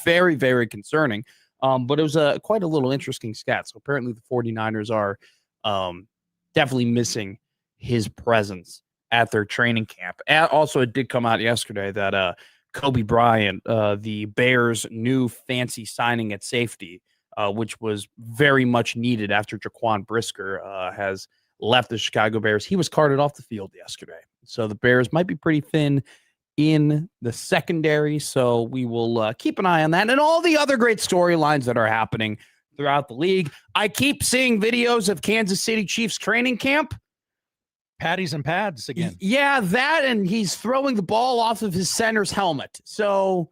very, very concerning. But it was quite a little interesting stat. So apparently the 49ers are definitely missing his presence at their training camp. Also, it did come out yesterday that Kobe Bryant, the Bears' new fancy signing at safety, which was very much needed after Jaquan Brisker has left the Chicago Bears. He was carted off the field yesterday. So the Bears might be pretty thin in the secondary. So we will keep an eye on that and all the other great storylines that are happening throughout the league. I keep seeing videos of Kansas City Chiefs training camp. Patties and pads again. Yeah, that, and he's throwing the ball off of his center's helmet. So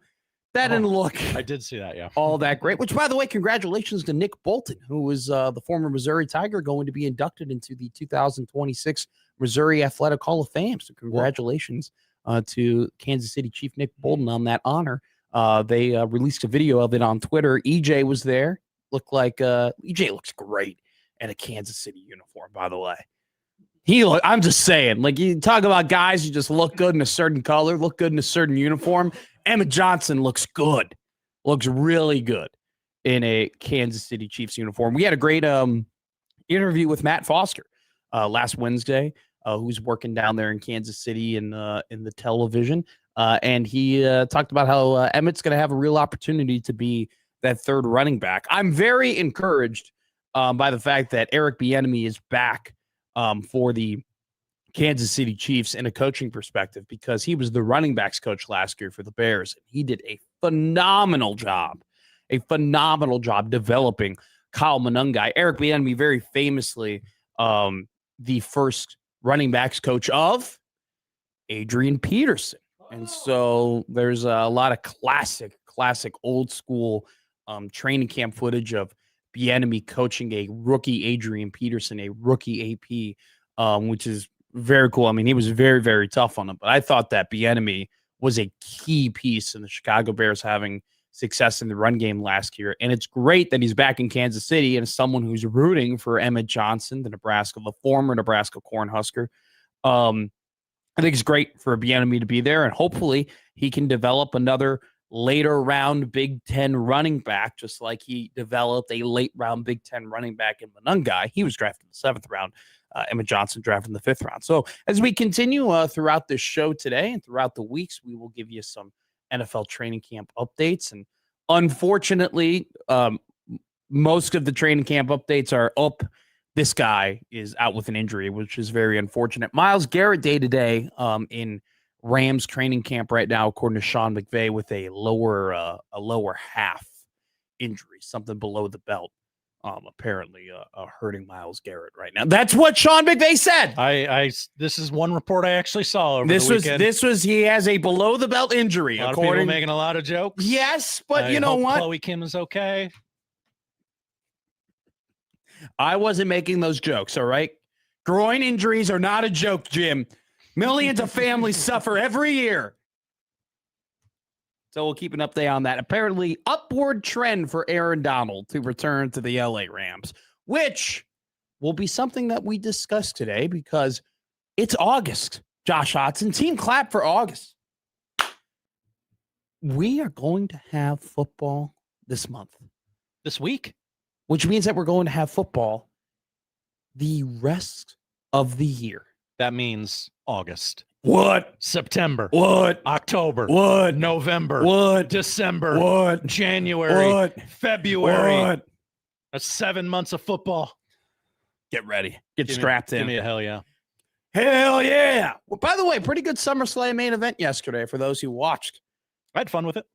that didn't look I did see that, yeah. all that great, which, by the way, congratulations to Nick Bolton, who was the former Missouri Tiger, going to be inducted into the 2026 Missouri Athletic Hall of Fame. So congratulations to Kansas City Chief Nick Bolton on that honor. They released a video of it on Twitter. EJ was there. Looked like EJ looks great in a Kansas City uniform, by the way. I'm just saying, like, you talk about guys who just look good in a certain color, look good in a certain uniform. Emmett Johnson looks good, looks really good in a Kansas City Chiefs uniform. We had a great interview with Matt Foster last Wednesday, who's working down there in Kansas City in the television. And he talked about how Emmett's going to have a real opportunity to be that third running back. I'm very encouraged by the fact that Eric Bieniemy is back for the Kansas City Chiefs in a coaching perspective because he was the running backs coach last year for the Bears. He did a phenomenal job developing Kyle Monangai. Eric Bieniemy very famously the first running backs coach of Adrian Peterson. And so there's a lot of classic old school training camp footage of Bieniemy coaching a rookie Adrian Peterson, a rookie AP, which is very cool. I mean, he was very, very tough on him, but I thought that Bieniemy was a key piece in the Chicago Bears having success in the run game last year. And it's great that he's back in Kansas City and as someone who's rooting for Emmett Johnson, the former Nebraska Cornhusker. I think it's great for Bieniemy to be there, and hopefully he can develop another later round Big Ten running back, just like he developed a late round Big Ten running back in Monangai. He was drafted in the 7th round. Emmett Johnson drafted in the 5th round. So as we continue throughout this show today and throughout the weeks, we will give you some NFL training camp updates. And unfortunately, most of the training camp updates are up. This guy is out with an injury, which is very unfortunate. Myles Garrett day-to-day in Rams training camp right now, according to Sean McVay, with a lower half injury, something below the belt. Apparently hurting Myles Garrett right now. That's what Sean McVay said. This is one report I actually saw over the weekend. This was he has a below the belt injury. A lot of people making a lot of jokes. Yes, but you know what? Chloe Kim is okay. I wasn't making those jokes, all right? Groin injuries are not a joke, Jim. Millions of families suffer every year. So we'll keep an update on that. Apparently, upward trend for Aaron Donald to return to the LA Rams, which will be something that we discuss today because it's August. Josh Hodson, team clap for August. We are going to have football this month. This week. Which means that we're going to have football the rest of the year. That means August. What? September. What? October. What? November. What? December. What? January. What? February. What? That's 7 months of football. Get ready. Get strapped in. Give me a hell yeah. Hell yeah. Well, by the way, pretty good SummerSlam main event yesterday for those who watched. I had fun with it.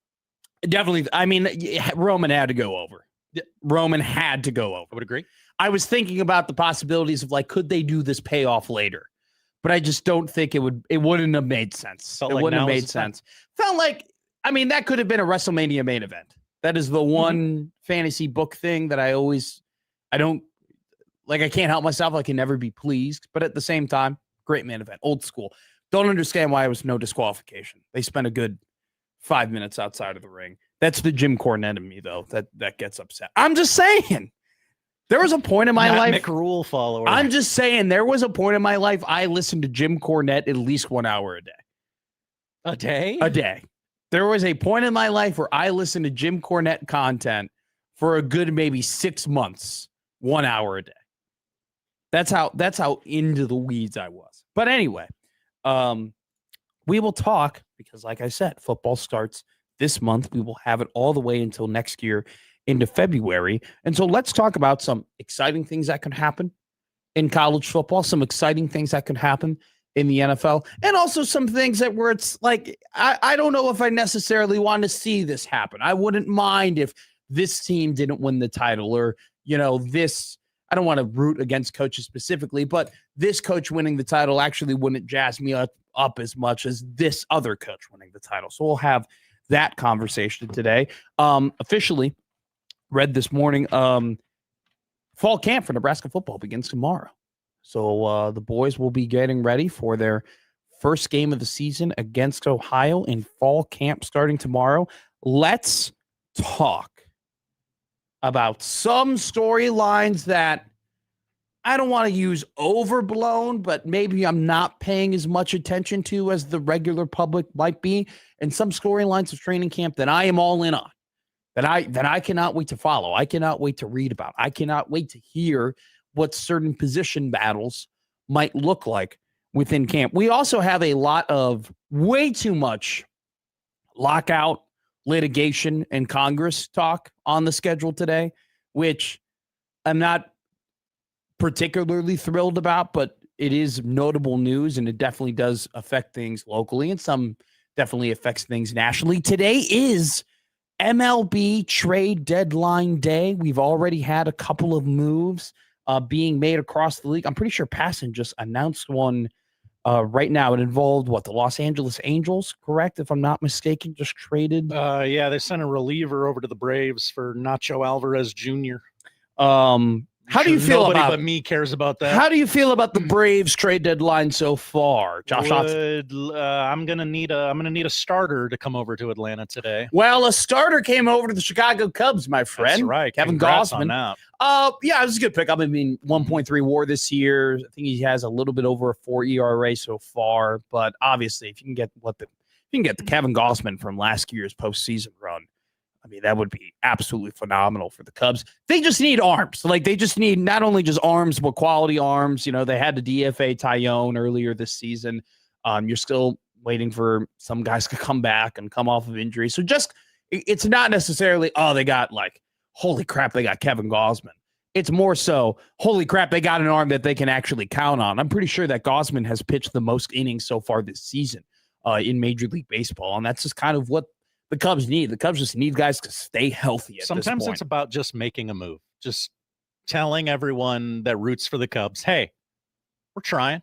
Definitely. I mean, Roman had to go over. Roman had to go over. I would agree. I was thinking about the possibilities of could they do this payoff later? But I just don't think it wouldn't have made sense. Felt it like wouldn't have now made is the time. sense. Felt like, I mean, that could have been a WrestleMania main event. That is the one fantasy book thing that I can't help myself. I can never be pleased. But at the same time, great main event. Old school. Don't understand why it was no disqualification. They spent a good 5 minutes outside of the ring. That's the Jim Cornette in me, though, that gets upset. I'm just saying. There was a point in my life. McRule follower. I'm just saying there was a point in my life I listened to Jim Cornette at least 1 hour a day. A day? A day. There was a point in my life where I listened to Jim Cornette content for a good maybe 6 months, 1 hour a day. That's how into the weeds I was. But anyway, we will talk because, like I said, football starts this month. We will have it all the way until next year into February. And so let's talk about some exciting things that can happen in college football, some exciting things that can happen in the NFL, and also some things that where it's like, I don't know if I necessarily want to see this happen. I wouldn't mind if this team didn't win the title or, this, I don't want to root against coaches specifically, but this coach winning the title actually wouldn't jazz me up as much as this other coach winning the title. So we'll have that conversation today. Officially read this morning, fall camp for Nebraska football begins tomorrow. So the boys will be getting ready for their first game of the season against Ohio in fall camp starting tomorrow. Let's talk about some storylines that I don't want to use overblown, but maybe I'm not paying as much attention to as the regular public might be, and some storylines of training camp that I am all in on, that I cannot wait to follow. I cannot wait to read about. I cannot wait to hear what certain position battles might look like within camp. We also have a lot of way too much lockout, litigation, and Congress talk on the schedule today, which I'm not particularly thrilled about, but it is notable news, and it definitely does affect things locally, and some definitely affects things nationally. Today is MLB Trade Deadline Day. We've already had a couple of moves being made across the league. I'm pretty sure Passon just announced one right now. It involved the Los Angeles Angels, correct? If I'm not mistaken, just traded. Yeah, they sent a reliever over to the Braves for Nacho Alvarez Jr. How do you feel nobody about but me cares about that? How do you feel about the Braves trade deadline so far, Josh Johnson? I'm gonna need a starter to come over to Atlanta today. Well, a starter came over to the Chicago Cubs, my friend. That's right, Kevin Congrats Gausman. on that. Yeah, it was a good pickup. I mean, 1.3 WAR this year. I think he has a little bit over a 4 ERA so far. But obviously, if you can get the Kevin Gausman from last year's postseason run, I mean, that would be absolutely phenomenal for the Cubs. They just need arms. Like, they just need not only just arms, but quality arms. You know, they had the DFA Tyone earlier this season. You're still waiting for some guys to come back and come off of injury. So it's not necessarily, they got holy crap, they got Kevin Gausman. It's more so, holy crap, they got an arm that they can actually count on. I'm pretty sure that Gausman has pitched the most innings so far this season in Major League Baseball. And that's just kind of what the Cubs need. The Cubs just need guys to stay healthy at Sometimes this point. it's about just making a move, just telling everyone that roots for the Cubs, hey, we're trying.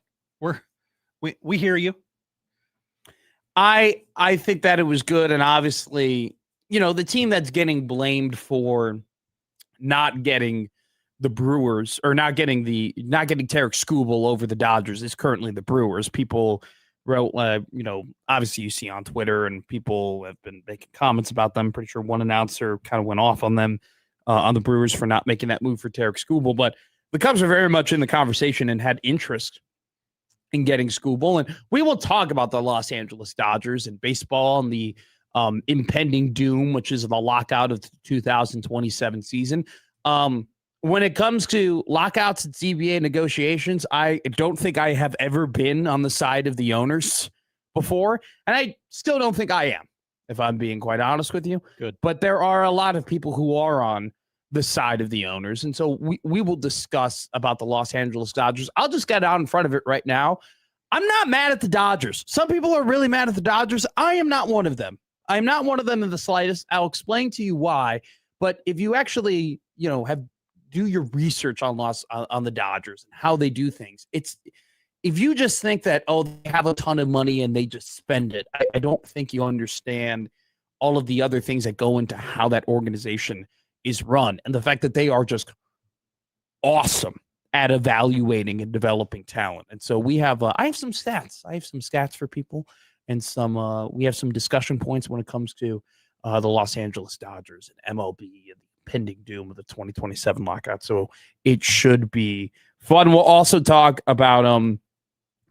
We hear you. I think that it was good, and obviously, the team that's getting blamed for not getting the Brewers or not getting Tarek Skubal over the Dodgers is currently the Brewers. People wrote, obviously you see on Twitter, and people have been making comments about them. I'm pretty sure one announcer kind of went off on them, on the Brewers for not making that move for Tarek Skubal. But the Cubs are very much in the conversation and had interest in getting Skubal. And we will talk about the Los Angeles Dodgers and baseball and the impending doom, which is the lockout of the 2027 season. When it comes to lockouts and CBA negotiations, I don't think I have ever been on the side of the owners before, and I still don't think I am, if I'm being quite honest with you. Good. But there are a lot of people who are on the side of the owners, and so we will discuss about the Los Angeles Dodgers. I'll just get out in front of it right now. I'm not mad at the Dodgers. Some people are really mad at the Dodgers. I am not one of them. I'm not one of them in the slightest. I'll explain to you why. But if you actually, do your research on the Dodgers and how they do things, if you just think that, they have a ton of money and they just spend it, I don't think you understand all of the other things that go into how that organization is run, and the fact that they are just awesome at evaluating and developing talent. And so I have some stats. I have some stats for people, and we have some discussion points when it comes to the Los Angeles Dodgers and MLB and the pending doom of the 2027 lockout. So it should be fun. We'll also talk about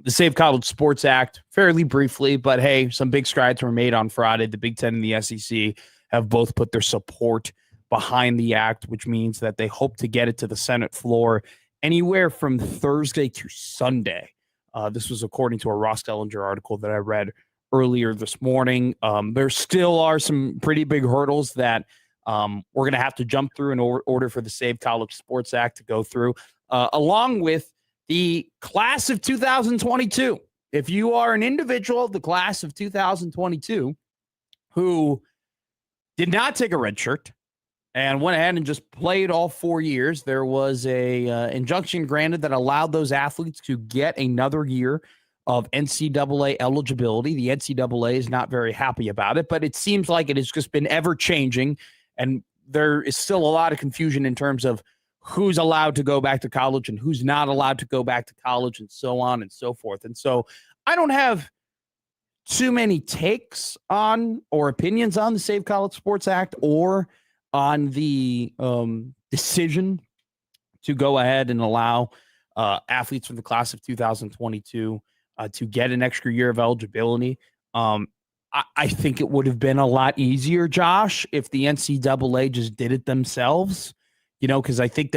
the Save College Sports Act fairly briefly, but hey, some big strides were made on Friday. The Big Ten and the SEC have both put their support behind the act, which means that they hope to get it to the Senate floor anywhere from Thursday to Sunday. This was according to a Ross Dellinger article that I read earlier this morning. There still are some pretty big hurdles that we're going to have to jump through in order for the Save College Sports Act to go through, along with the class of 2022. If you are an individual of the class of 2022 who did not take a red shirt and went ahead and just played all 4 years, there was a injunction granted that allowed those athletes to get another year of NCAA eligibility. The NCAA is not very happy about it, but it seems like it has just been ever changing, and there is still a lot of confusion in terms of who's allowed to go back to college and who's not allowed to go back to college, and so on and so forth. And so I don't have too many takes on or opinions on the Save College Sports Act or on the decision to go ahead and allow athletes from the class of 2022 to get an extra year of eligibility. I think it would have been a lot easier, Josh, if the NCAA just did it themselves, because I think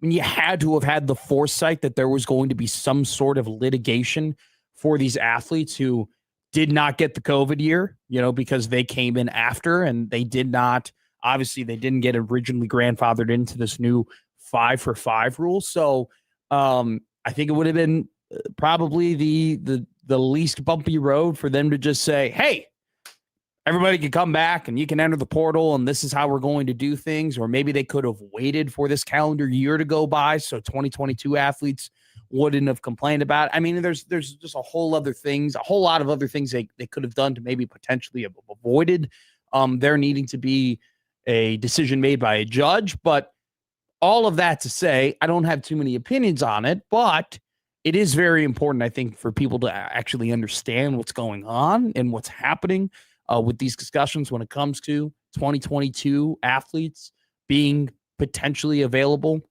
you had to have had the foresight that there was going to be some sort of litigation for these athletes who did not get the COVID year, because they came in after, and they did not, obviously they didn't get originally grandfathered into this new 5-for-5 rule. So I think it would have been probably the least bumpy road for them to just say, hey, everybody can come back and you can enter the portal and this is how we're going to do things. Or maybe they could have waited for this calendar year to go by so 2022 athletes wouldn't have complained about it. I mean, there's just a whole lot of other things they could have done to maybe potentially have avoided there needing to be a decision made by a judge. But all of that to say, I don't have too many opinions on it, but it is very important, I think, for people to actually understand what's going on and what's happening with these discussions when it comes to 2022 athletes being potentially available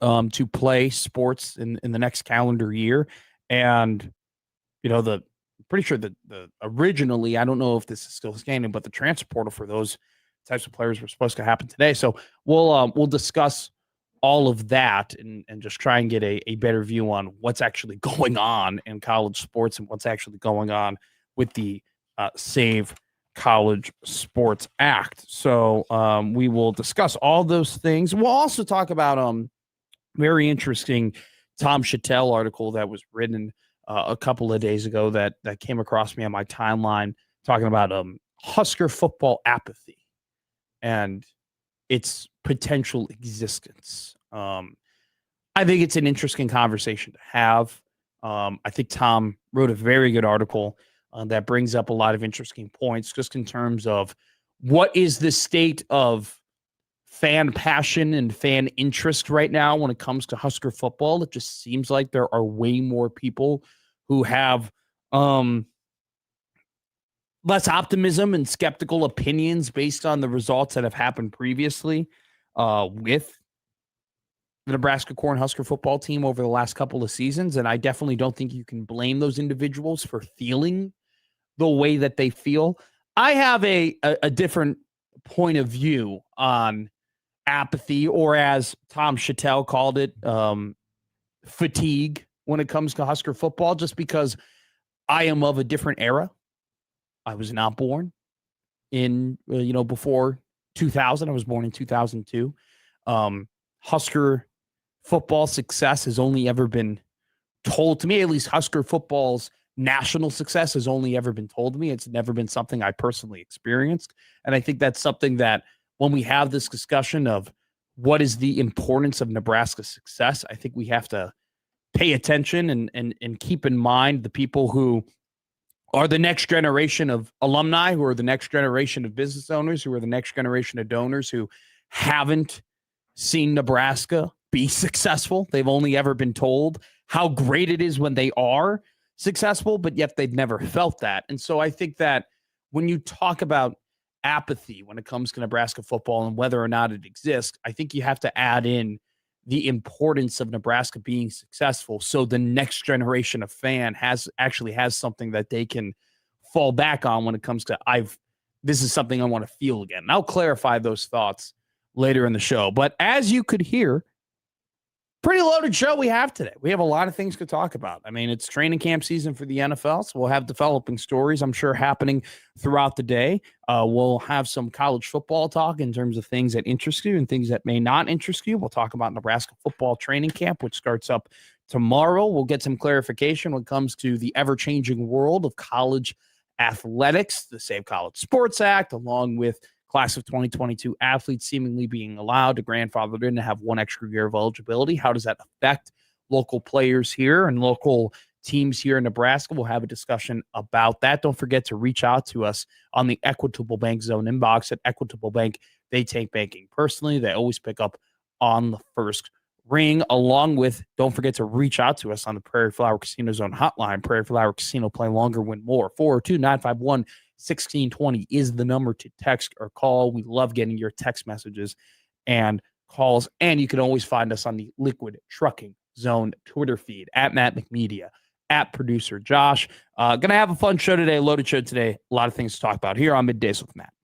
to play sports in the next calendar year. And, pretty sure that the originally, I don't know if this is still standing, but the transfer portal for those types of players were supposed to happen today. So we'll discuss all of that and just try and get a better view on what's actually going on in college sports and what's actually going on with the Save College Sports Act. So we will discuss all those things. We'll also talk about very interesting Tom Chattel article that was written a couple of days ago that came across me on my timeline talking about Husker football apathy and its potential existence. I think it's an interesting conversation to have. I think Tom wrote a very good article that brings up a lot of interesting points just in terms of what is the state of fan passion and fan interest right now when it comes to Husker football. It just seems like there are way more people who have less optimism and skeptical opinions based on the results that have happened previously with the Nebraska Cornhusker football team over the last couple of seasons. And I definitely don't think you can blame those individuals for feeling the way that they feel. I have a different point of view on apathy, or as Tom Chattel called it, fatigue when it comes to Husker football, just because I am of a different era. I was not born in, before 2000. I was born in 2002. Husker football success has only ever been told to me, at least Husker football's national success has only ever been told to me. It's never been something I personally experienced. And I think that's something that when we have this discussion of what is the importance of Nebraska's success, I think we have to pay attention and keep in mind the people who are the next generation of alumni, who are the next generation of business owners, who are the next generation of donors who haven't seen Nebraska be successful. They've only ever been told how great it is when they are successful, but yet they've never felt that. And so I think that when you talk about apathy when it comes to Nebraska football and whether or not it exists, I think you have to add in the importance of Nebraska being successful so the next generation of fan has something that they can fall back on when it comes to this is something I want to feel again. And I'll clarify those thoughts later in the show. But as you could hear, pretty loaded show we have today. We have a lot of things to talk about. I mean, it's training camp season for the NFL, so we'll have developing stories, I'm sure, happening throughout the day. We'll have some college football talk in terms of things that interest you and things that may not interest you. We'll talk about Nebraska football training camp, which starts up tomorrow. We'll get some clarification when it comes to the ever-changing world of college athletics, the Save College Sports Act, along with class of 2022 athletes seemingly being allowed to grandfather in to have one extra year of eligibility. How does that affect local players here and local teams here in Nebraska? We'll have a discussion about that. Don't forget to reach out to us on the Equitable Bank Zone inbox at Equitable Bank. They take banking personally. They always pick up on the first ring, along with, don't forget to reach out to us on the Prairie Flower Casino Zone hotline. Prairie Flower Casino, play longer, win more. 402-951-1620 is the number to text or call. We love getting your text messages and calls. And you can always find us on the Liquid Trucking Zone Twitter feed at Matt McMedia, at Producer Josh. Gonna have a fun show today, loaded show today. A lot of things to talk about here on Middays with Matt.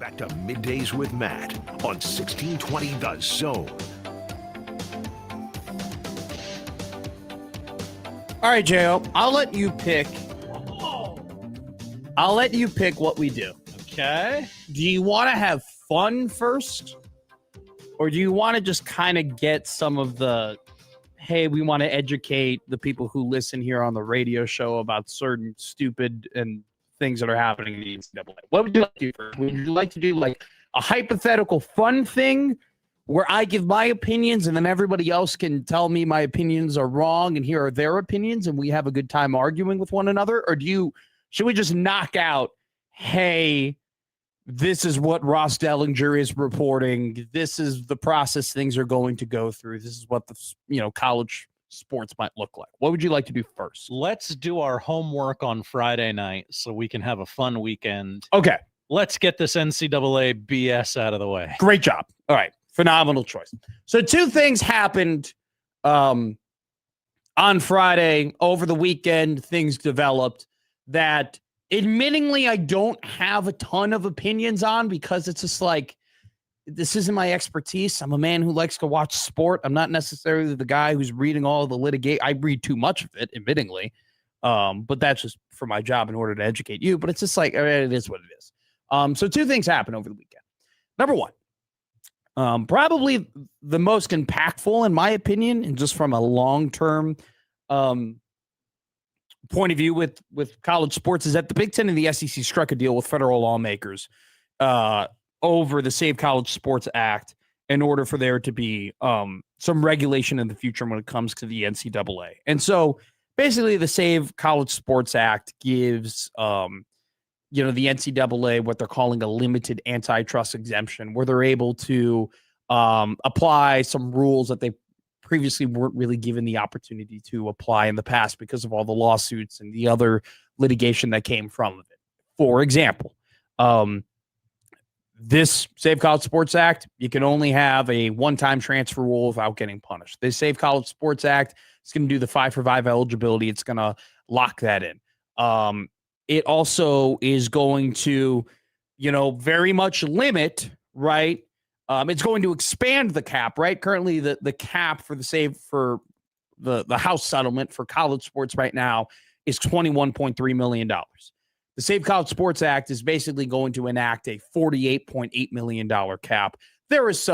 Back to Middays with Matt on 1620 The Zone. All right, Jo, I'll let you pick. I'll let you pick what we do. Okay. Do you want to have fun first? Or do you want to just kind of get some of the, hey, we want to educate the people who listen here on the radio show about certain stupid and things that are happening in the NCAA? What would you like to do first? Would you like to do like a hypothetical fun thing where I give my opinions and then everybody else can tell me my opinions are wrong and here are their opinions and we have a good time arguing with one another? Or should we just knock out, hey, this is what Ross Dellinger is reporting. This is the process things are going to go through. This is what the college sports might look like. What would you like to do first? Let's do our homework on Friday night so we can have a fun weekend. Okay. Let's get this NCAA BS out of the way. Great job. All right. Phenomenal choice. So 2 things happened on Friday. Over the weekend, things developed that admittingly I don't have a ton of opinions on because it's just like, this isn't my expertise. I'm a man who likes to watch sport. I'm not necessarily the guy who's reading all the litigation. I read too much of it, admittingly. But that's just for my job in order to educate you. But it's just like, it is what it is. So 2 things happened over the weekend. Number 1, probably the most impactful, in my opinion, and just from a long-term point of view with college sports, is that the Big Ten and the SEC struck a deal with federal lawmakers over the Save College Sports Act in order for there to be some regulation in the future when it comes to the NCAA. And so basically the Save College Sports Act gives the NCAA what they're calling a limited antitrust exemption, where they're able to apply some rules that they previously weren't really given the opportunity to apply in the past because of all the lawsuits and the other litigation that came from it. For example, this Save College Sports Act, you can only have a one-time transfer rule without getting punished. This Save College Sports Act is going to do the 5-for-5 eligibility. It's going to lock that in. It also is going to, very much limit, right? It's going to expand the cap, right? Currently, the cap for the House settlement for college sports right now is $21.3 million. The Save College Sports Act is basically going to enact a $48.8 million cap. There is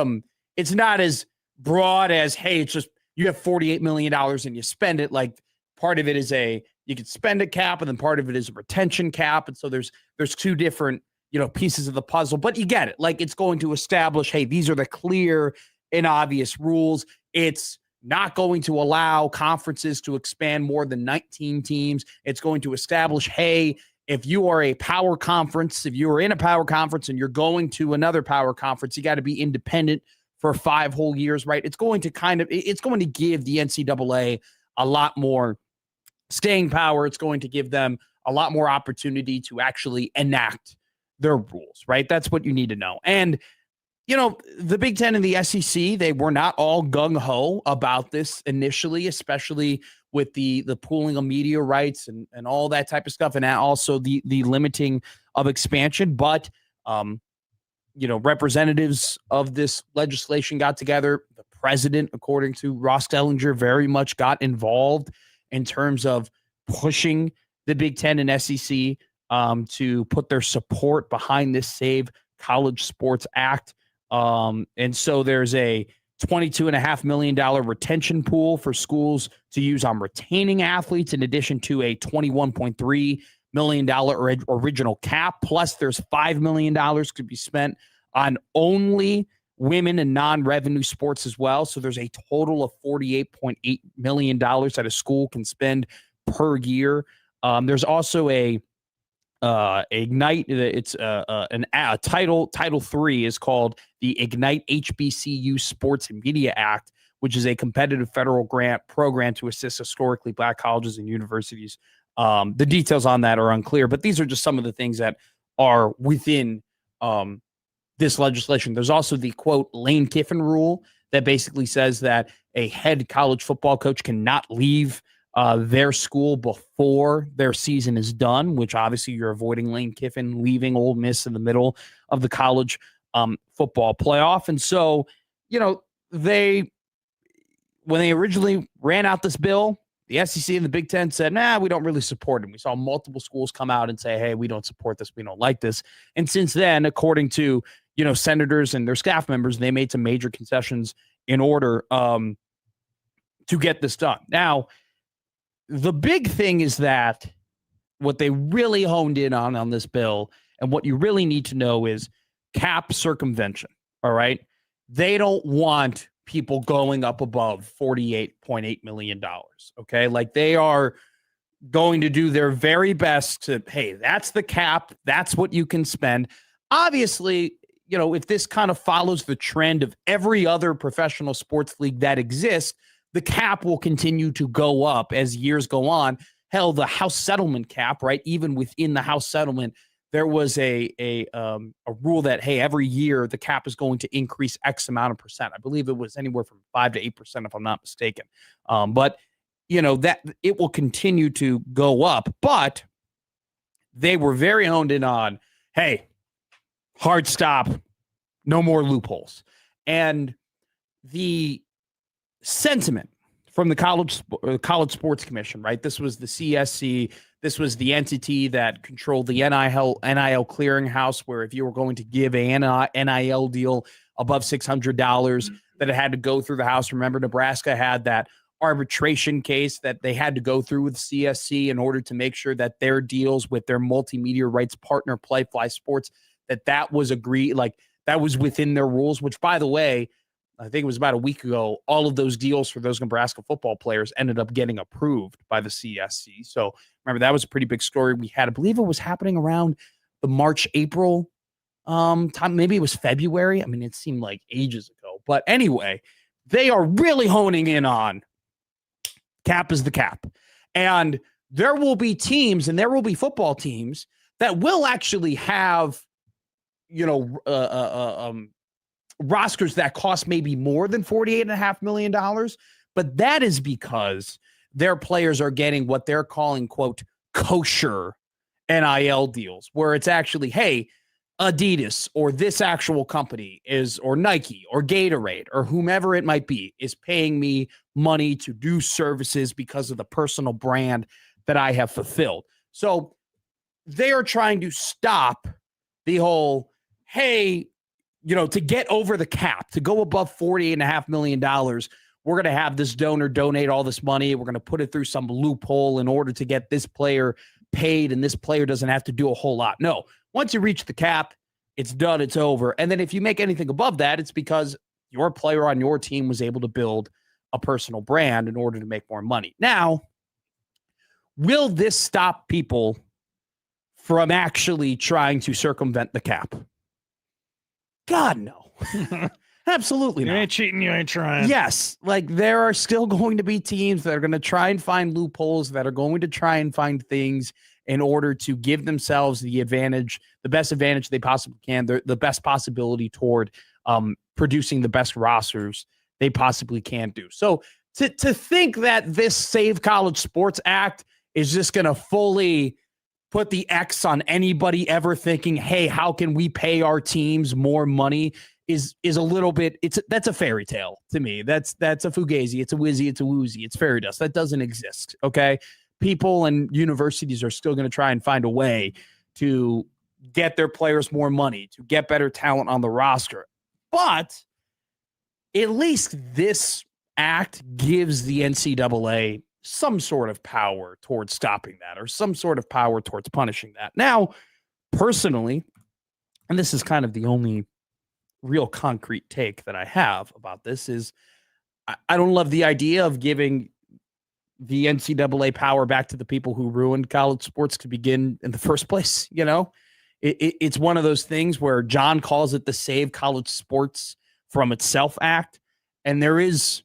it's not as broad as, hey, it's just you have $48 million and you spend it. Like part of it is you can spend a cap and then part of it is a retention cap. And so there's 2 different, pieces of the puzzle, but you get it. Like it's going to establish, hey, these are the clear and obvious rules. It's not going to allow conferences to expand more than 19 teams. It's going to establish, hey, if you are a power conference, if you are in a power conference and you're going to another power conference, you got to be independent for 5 whole years, right? It's going to give the NCAA a lot more staying power. It's going to give them a lot more opportunity to actually enact their rules, right? That's what you need to know. And, the Big Ten and the SEC, they were not all gung-ho about this initially, especially with the pooling of media rights and all that type of stuff, and also the limiting of expansion. But, representatives of this legislation got together. The president, according to Ross Dellinger, very much got involved in terms of pushing the Big Ten and SEC to put their support behind this Save College Sports Act. And so there's a $22.5 million retention pool for schools to use on retaining athletes, in addition to a $21.3 million original cap. Plus, there's $5 million could be spent on only women and non-revenue sports as well. So there's a total of $48.8 million that a school can spend per year. There's also a Ignite. It's Title 3 is called the Ignite HBCU Sports and Media Act, which is a competitive federal grant program to assist historically Black colleges and universities. The details on that are unclear, but these are just some of the things that are within this legislation. There's also the, quote, Lane Kiffin rule that basically says that a head college football coach cannot leave their school before their season is done, which obviously you're avoiding Lane Kiffin leaving Ole Miss in the middle of the college football playoff. And so, when they originally ran out this bill, the SEC and the Big Ten said, nah, we don't really support it. We saw multiple schools come out and say, hey, we don't support this. We don't like this. And since then, according to, senators and their staff members, they made some major concessions in order to get this done. Now, the big thing is that what they really honed in on this bill, and what you really need to know, is cap circumvention. All right. They don't want people going up above $48.8 million. Okay. Like, they are going to do their very best to, hey, that's the cap. That's what you can spend. Obviously, if this kind of follows the trend of every other professional sports league that exists, the cap will continue to go up as years go on. Hell, the House settlement cap, right? Even within the House settlement, there was a rule that, hey, every year the cap is going to increase X amount of percent. I believe it was anywhere from 5 to 8%, if I'm not mistaken. But that it will continue to go up. But they were very honed in on, hey, hard stop, no more loopholes. And the sentiment from the College Sports Commission, right? This was the CSC. This was the entity that controlled the NIL clearinghouse, where if you were going to give an NIL deal above $600, that it had to go through the House. Remember, Nebraska had that arbitration case that they had to go through with CSC in order to make sure that their deals with their multimedia rights partner, Playfly Sports, that was agreed, like that was within their rules, which, by the way, I think it was about a week ago, all of those deals for those Nebraska football players ended up getting approved by the CSC. So remember, that was a pretty big story we had. I believe it was happening around the March, April time. Maybe it was February. I mean, it seemed like ages ago. But anyway, they are really honing in on cap is the cap. And there will be teams, and there will be football teams that will actually have, rosters that cost maybe more than $48.5 million. But that is because their players are getting what they're calling, quote, kosher NIL deals, where it's actually, hey, Adidas or this actual company or Nike or Gatorade or whomever it might be is paying me money to do services because of the personal brand that I have fulfilled. So they are trying to stop the whole, hey, to get over the cap, to go above $48.5 million, we're going to have this donor donate all this money. We're going to put it through some loophole in order to get this player paid, and this player doesn't have to do a whole lot. No, once you reach the cap, it's done, it's over. And then if you make anything above that, it's because your player on your team was able to build a personal brand in order to make more money. Now, will this stop people from actually trying to circumvent the cap? God, no. Absolutely not. You ain't cheating, you ain't trying. Yes. Like, there are still going to be teams that are going to try and find loopholes, that are going to try and find things in order to give themselves the advantage, the best advantage they possibly can, the best possibility toward producing the best rosters they possibly can do. So to think that this Save College Sports Act is just going to fully put the X on anybody ever thinking, hey, how can we pay our teams more money is a little bit, that's a fairy tale to me. That's a fugazi, it's a whizzy, it's a woozy, it's fairy dust. That doesn't exist. Okay. People and universities are still going to try and find a way to get their players more money, to get better talent on the roster. But at least this act gives the NCAA some sort of power towards stopping that, or some sort of power towards punishing that. Now, personally, and this is kind of the only real concrete take that I have about this, is I don't love the idea of giving the NCAA power back to the people who ruined college sports to begin in the first place. It's one of those things where John calls it the Save College Sports from Itself Act. And there is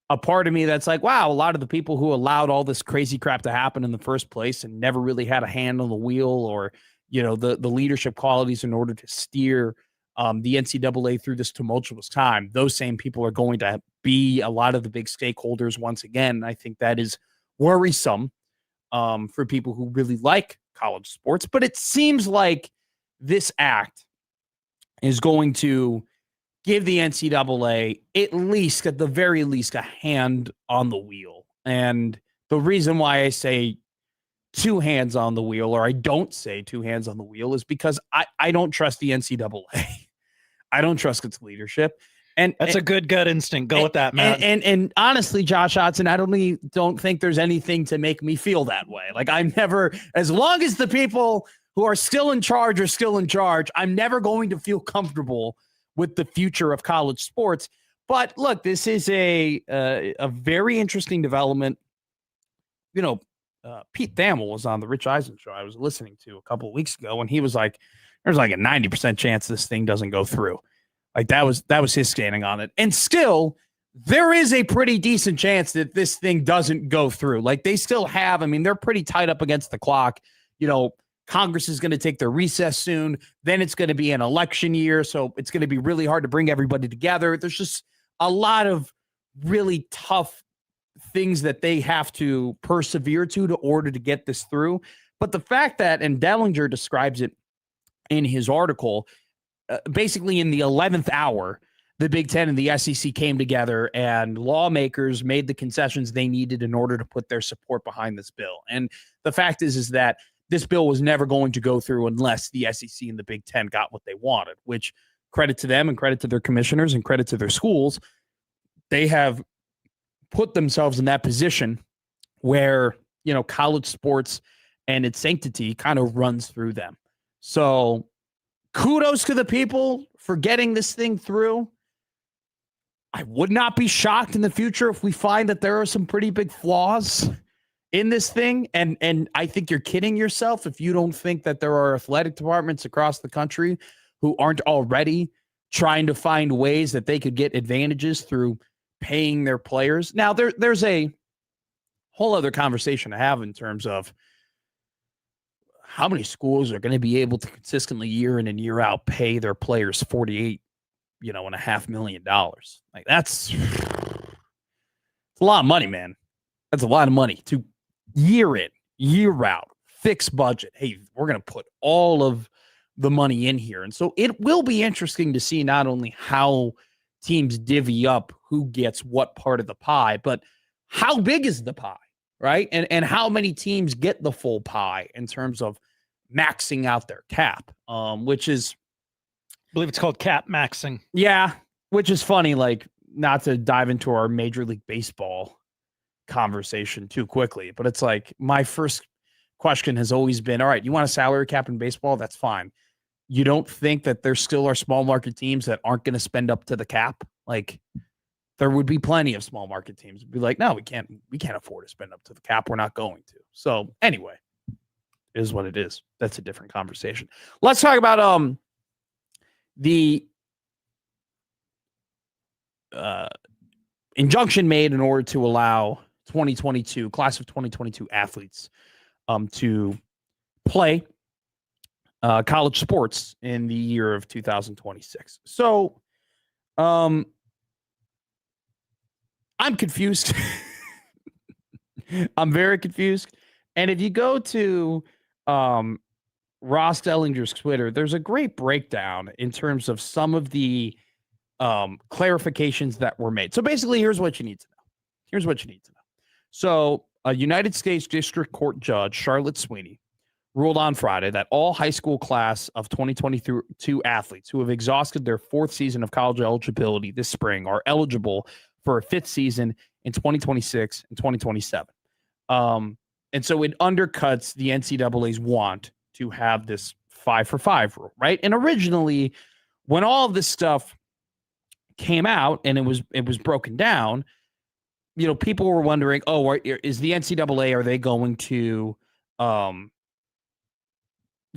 a part of me that's like, wow, a lot of the people who allowed all this crazy crap to happen in the first place and never really had a hand on the wheel, or, the leadership qualities in order to steer the NCAA through this tumultuous time, those same people are going to be a lot of the big stakeholders once again. I think that is worrisome for people who really like college sports. But it seems like this act is going to give the NCAA at the very least, a hand on the wheel. And the reason why I say two hands on the wheel, or I don't say two hands on the wheel, is because I don't trust the NCAA. I don't trust its leadership. And that's a good gut instinct. Go with that, man. And honestly, Josh Hodson, I don't think there's anything to make me feel that way. Like, I'm never, as long as the people who are still in charge are still in charge, I'm never going to feel comfortable with the future of college sports. But look, this is a very interesting development. You know, Pete Thamel was on the Rich Eisen show I was listening to a couple of weeks ago, and he was like, there's like a 90% chance this thing doesn't go through. Like, that was his standing on it. And still, there is a pretty decent chance that this thing doesn't go through. Like, they still have, I mean, they're pretty tight up against the clock. You know, Congress is going to take their recess soon. Then it's going to be an election year. So it's going to be really hard to bring everybody together. There's just a lot of really tough things that they have to persevere to order to get this through. But the fact that, and Dellinger describes it in his article, basically in the 11th hour, the Big Ten and the SEC came together and lawmakers made the concessions they needed in order to put their support behind this bill. And the fact is that this bill was never going to go through unless the SEC and the Big Ten got what they wanted, which, credit to them and credit to their commissioners and credit to their schools. They have put themselves in that position where, you know, college sports and its sanctity kind of runs through them. So kudos to the people for getting this thing through. I would not be shocked in the future if we find that there are some pretty big flaws in this thing. And I think you're kidding yourself if you don't think that there are athletic departments across the country who aren't already trying to find ways that they could get advantages through paying their players. Now, there's a whole other conversation to have in terms of how many schools are going to be able to consistently year in and year out pay their players $48.5 million. Like, it's a lot of money, man. That's a lot of money to year in, year out, fixed budget. Hey, we're going to put all of the money in here. And so it will be interesting to see not only how teams divvy up who gets what part of the pie, but how big is the pie, right? And how many teams get the full pie in terms of maxing out their cap, which is, I believe it's called cap maxing. Yeah, which is funny, like, not to dive into our Major League Baseball conversation too quickly, but it's like, my first question has always been, all right, you want a salary cap in baseball? That's fine. You don't think that there still are small market teams that aren't going to spend up to the cap? Like, there would be plenty of small market teams would be like, no, we can't afford to spend up to the cap. We're not going to. So anyway, it is what it is. That's a different conversation. Let's talk about the injunction made in order to allow class of 2022 athletes to play college sports in the year of 2026. So I'm confused. I'm very confused. And if you go to Ross Dellinger's Twitter, there's a great breakdown in terms of some of the clarifications that were made. So basically, here's what you need to know. So a United States District Court judge, Charlotte Sweeney, ruled on Friday that all high school class of 2022 athletes who have exhausted their fourth season of college eligibility this spring are eligible for a fifth season in 2026 and 2027. And so it undercuts the NCAA's want to have this 5-for-5 rule, right? And originally, when all of this stuff came out and it was broken down, you know, people were wondering, is the NCAA, are they going to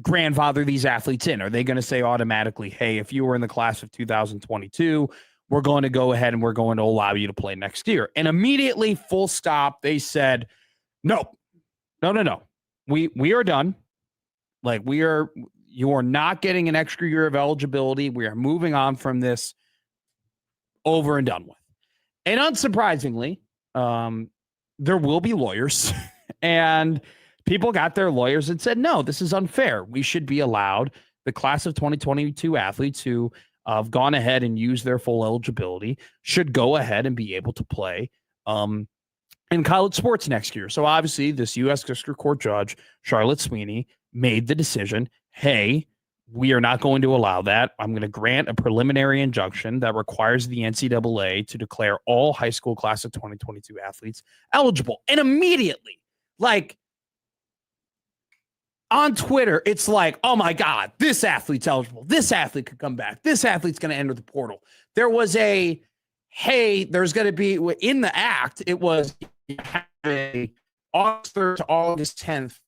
grandfather these athletes in? Are they going to say automatically, hey, if you were in the class of 2022, we're going to go ahead and we're going to allow you to play next year? And immediately, full stop, they said, no. We are done. Like, you are not getting an extra year of eligibility. We are moving on from this, over and done with. And unsurprisingly, there will be lawyers, and people got their lawyers and said, no, this is unfair. We should be allowed the class of 2022 athletes who have gone ahead and used their full eligibility should go ahead and be able to play in college sports next year. So obviously this U.S. District Court judge, Charlotte Sweeney, made the decision, hey, we are not going to allow that. I'm going to grant a preliminary injunction that requires the NCAA to declare all high school class of 2022 athletes eligible. And immediately, like on Twitter, it's like, oh my God, this athlete's eligible. This athlete could come back. This athlete's going to enter the portal. There was a, hey, there's going to be in the act, it was a August 3rd to August 10th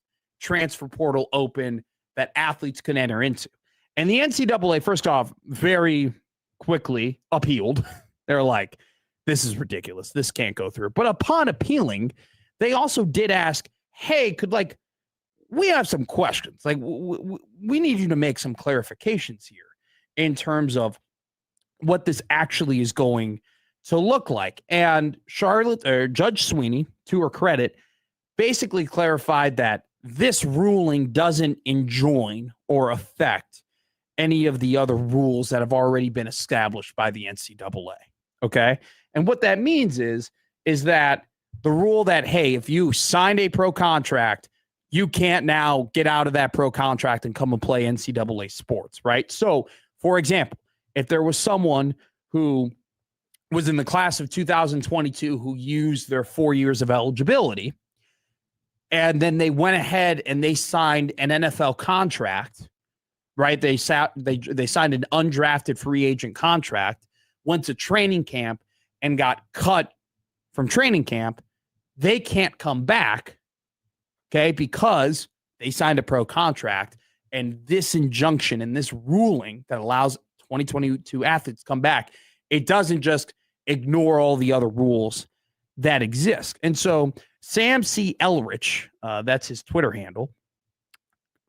transfer portal open that athletes can enter into. And the NCAA, first off, very quickly appealed. They're like, this is ridiculous. This can't go through. But upon appealing, they also did ask, hey, we have some questions. Like, we need you to make some clarifications here in terms of what this actually is going to look like. And Judge Sweeney, to her credit, basically clarified that this ruling doesn't enjoin or affect any of the other rules that have already been established by the NCAA. Okay. And what that means is that the rule that, hey, if you signed a pro contract, you can't now get out of that pro contract and come and play NCAA sports, right? So, for example, if there was someone who was in the class of 2022 who used their 4 years of eligibility, and then they went ahead and they signed an NFL contract, right? They signed an undrafted free agent contract, went to training camp and got cut from training camp. They can't come back, okay, because they signed a pro contract. And this injunction and this ruling that allows 2022 athletes to come back, it doesn't just ignore all the other rules that exist. And so Sam C. Elrich, that's his Twitter handle,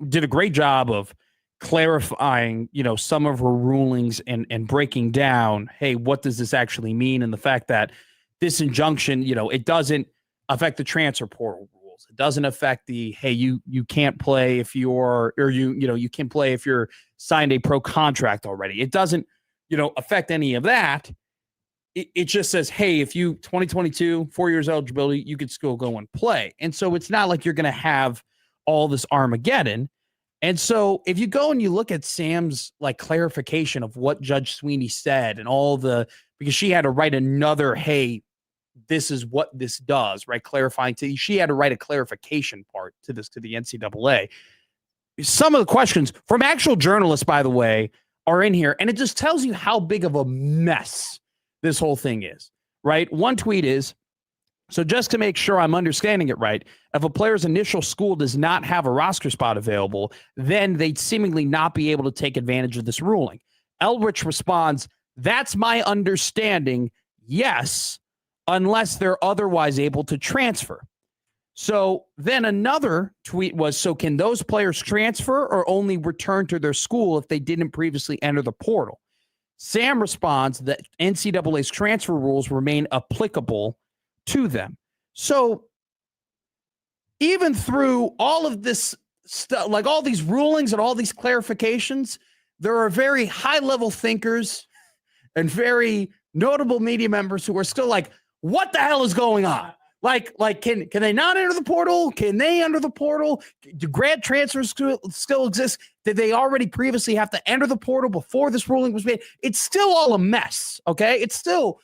did a great job of clarifying, some of her rulings and breaking down, hey, what does this actually mean? And the fact that this injunction, it doesn't affect the transfer portal rules. It doesn't affect the, hey, you can't play if you're, or you can play if you're signed a pro contract already. It doesn't, affect any of that. It just says, hey, if you 2022, 4 years eligibility, you could still go and play. And so it's not like you're going to have all this Armageddon. And so if you go and you look at Sam's clarification of what Judge Sweeney said and because she had to write another, hey, this is what this does, right? Clarifying she had to write a clarification part to the NCAA. Some of the questions from actual journalists, by the way, are in here. And it just tells you how big of a mess this whole thing is, right? One tweet is, so just to make sure I'm understanding it right, if a player's initial school does not have a roster spot available, then they'd seemingly not be able to take advantage of this ruling. Elrich responds, that's my understanding, yes, unless they're otherwise able to transfer. So then another tweet was, so can those players transfer or only return to their school if they didn't previously enter the portal? Sam responds that NCAA's transfer rules remain applicable to them. So even through all of this stuff, all these rulings and all these clarifications, there are very high-level thinkers and very notable media members who are still like, what the hell is going on? Can they not enter the portal? Can they enter the portal? Do grad transfers still exist? Did they already previously have to enter the portal before this ruling was made? It's still all a mess, okay? It's still,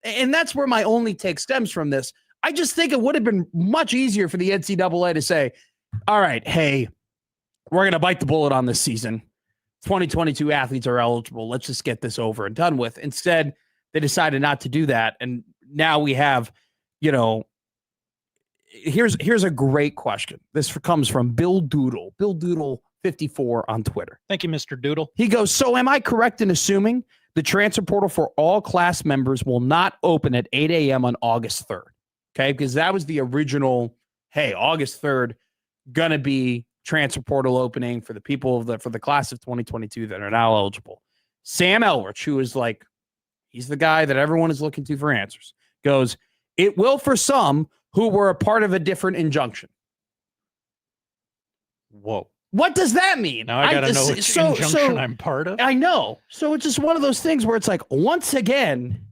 and that's where my only take stems from this. I just think it would have been much easier for the NCAA to say, all right, hey, we're going to bite the bullet on this season. 2022 athletes are eligible. Let's just get this over and done with. Instead, they decided not to do that. And now we have, here's a great question. This comes from Bill Doodle. Bill Doodle 54 on Twitter. Thank you, Mr. Doodle. He goes, so am I correct in assuming the transfer portal for all class members will not open at 8 a.m. on August 3rd? Okay, because that was the original, hey, August 3rd, gonna be transfer portal opening for the people for the class of 2022 that are now eligible. Sam Elrich, who is he's the guy that everyone is looking to for answers, goes, it will for some, who were a part of a different injunction. Whoa. What does that mean? Now I got to know which injunction I'm part of. I know. So it's just one of those things where it's like, once again,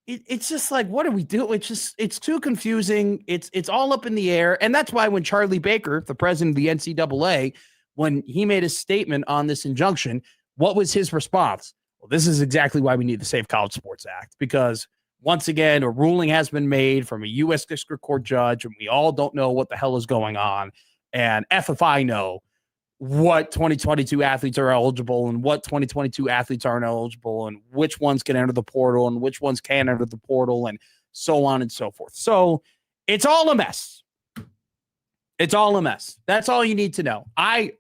it's just like, what do we do? It's too confusing. It's all up in the air. And that's why when Charlie Baker, the president of the NCAA, when he made a statement on this injunction, what was his response? Well, this is exactly why we need the Safe College Sports Act, because once again, a ruling has been made from a U.S. District Court judge, and we all don't know what the hell is going on. And if I know what 2022 athletes are eligible and what 2022 athletes aren't eligible and which ones can enter the portal and which ones can't enter the portal and so on and so forth. So it's all a mess. It's all a mess. That's all you need to know. I'm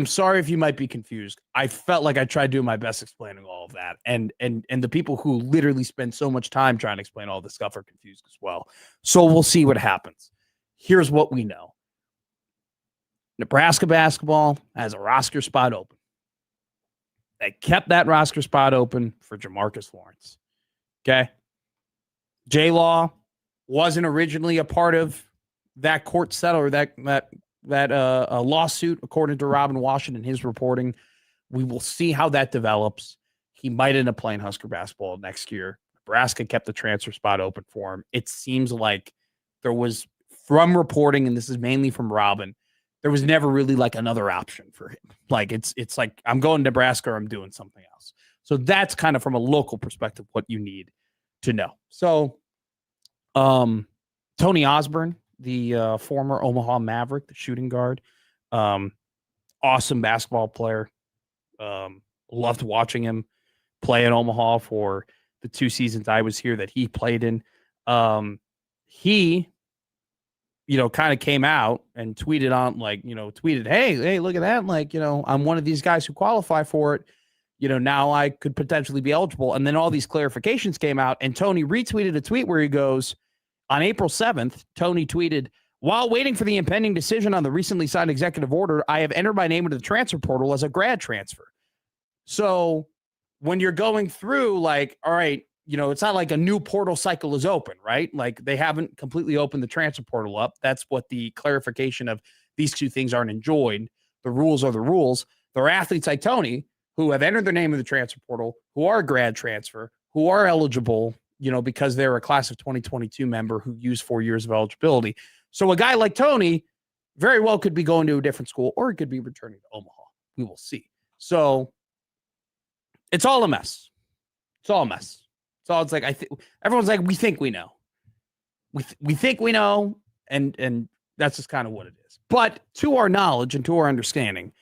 sorry if you might be confused. I felt like I tried doing my best explaining all of that. And the people who literally spend so much time trying to explain all this stuff are confused as well. So we'll see what happens. Here's what we know. Nebraska basketball has a roster spot open. They kept that roster spot open for Jamarcus Lawrence. Okay. J-Law wasn't originally a part of that court settle or that lawsuit, according to Robin Washut and his reporting. We will see how that develops. He might end up playing Husker basketball next year. Nebraska kept the transfer spot open for him. It seems like there was, from reporting, and this is mainly from Robin, there was never really like another option for him. Like it's like, I'm going to Nebraska or I'm doing something else. So that's kind of from a local perspective what you need to know. So Tony Osborne, the former Omaha Maverick, the shooting guard, awesome basketball player. Loved watching him play in Omaha for the 2 seasons I was here that he played in. He kind of came out and tweeted on, hey, look at that. I'm one of these guys who qualify for it. Now I could potentially be eligible. And then all these clarifications came out, and Tony retweeted a tweet where he goes, on April 7th, Tony tweeted, while waiting for the impending decision on the recently signed executive order, I have entered my name into the transfer portal as a grad transfer. So when you're going through, like, all right, it's not like a new portal cycle is open, right? Like, they haven't completely opened the transfer portal up. That's what the clarification of these two things aren't enjoined. The rules are the rules. There are athletes like Tony who have entered their name in the transfer portal, who are a grad transfer, who are eligible, because they're a class of 2022 member who used 4 years of eligibility. So a guy like Tony very well could be going to a different school, or he could be returning to Omaha. We will see. So it's all a mess. It's all a mess. So it's like, everyone's like, we think we know. We think we know, and that's just kind of what it is. But to our knowledge and to our understanding,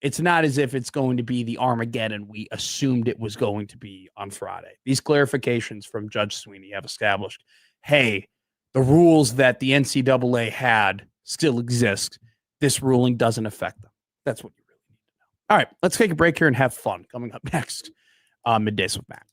it's not as if it's going to be the Armageddon we assumed it was going to be on Friday. These clarifications from Judge Sweeney have established, hey, the rules that the NCAA had still exist. This ruling doesn't affect them. That's what you really need to know. All right, let's take a break here and have fun. Coming up next, Middays with Matt.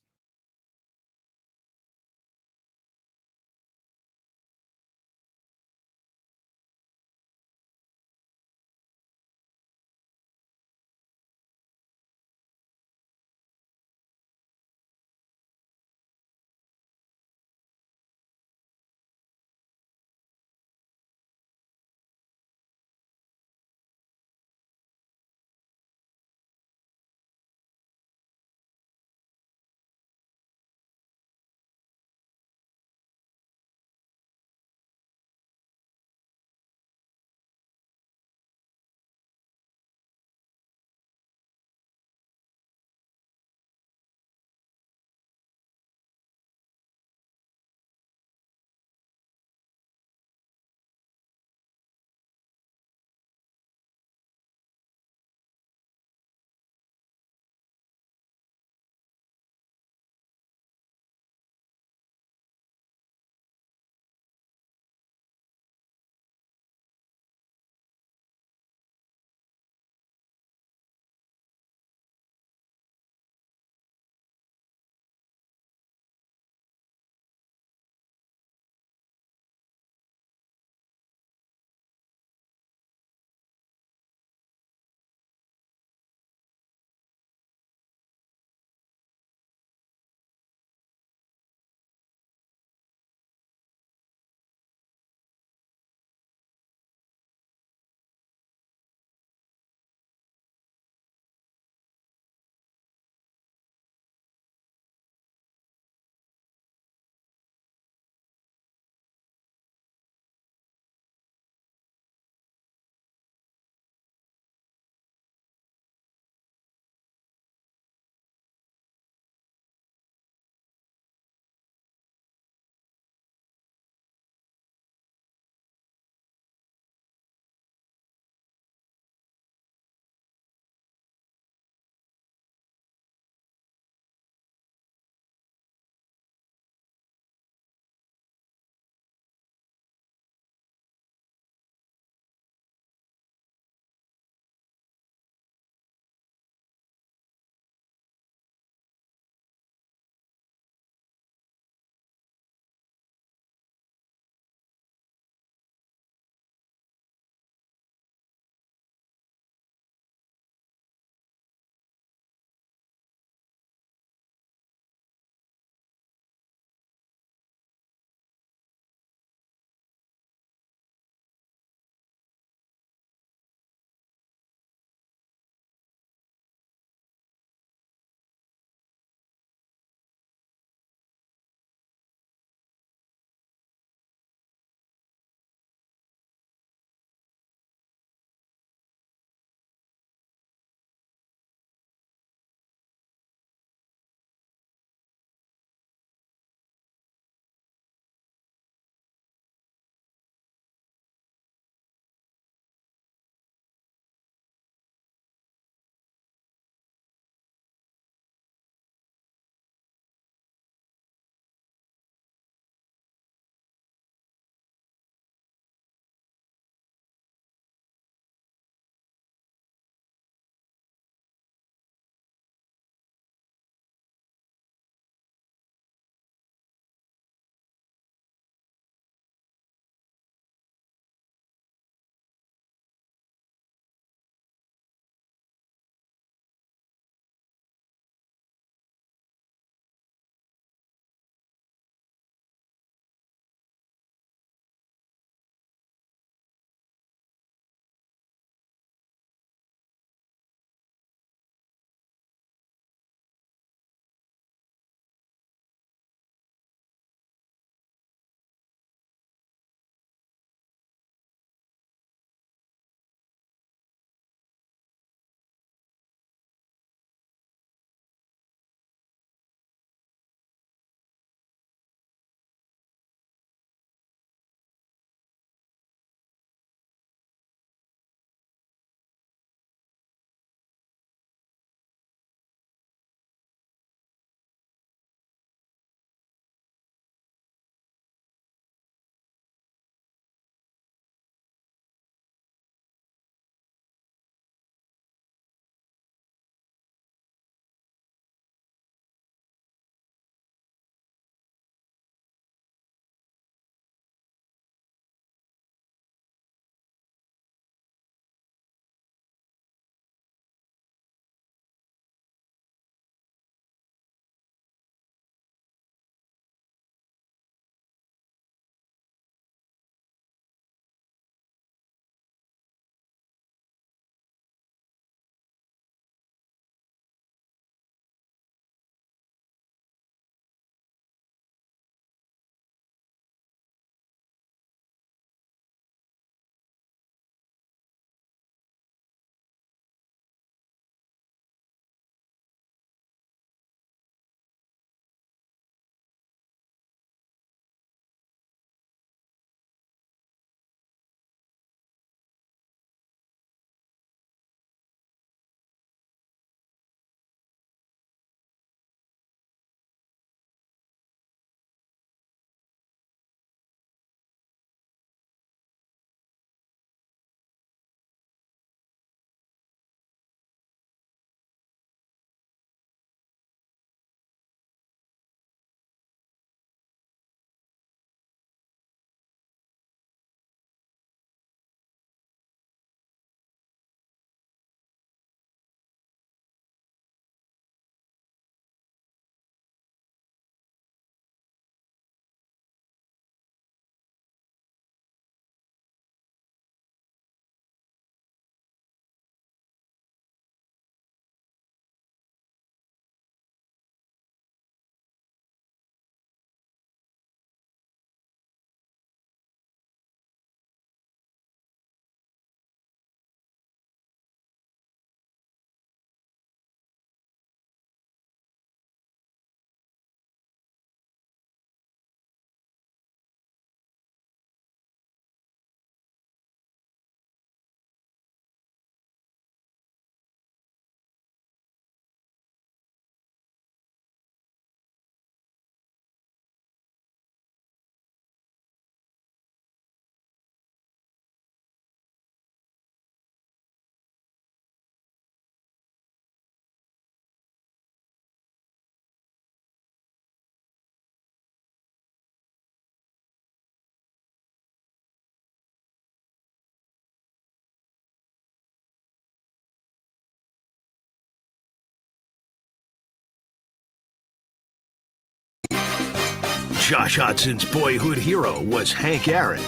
Josh Hudson's boyhood hero was Hank Aaron.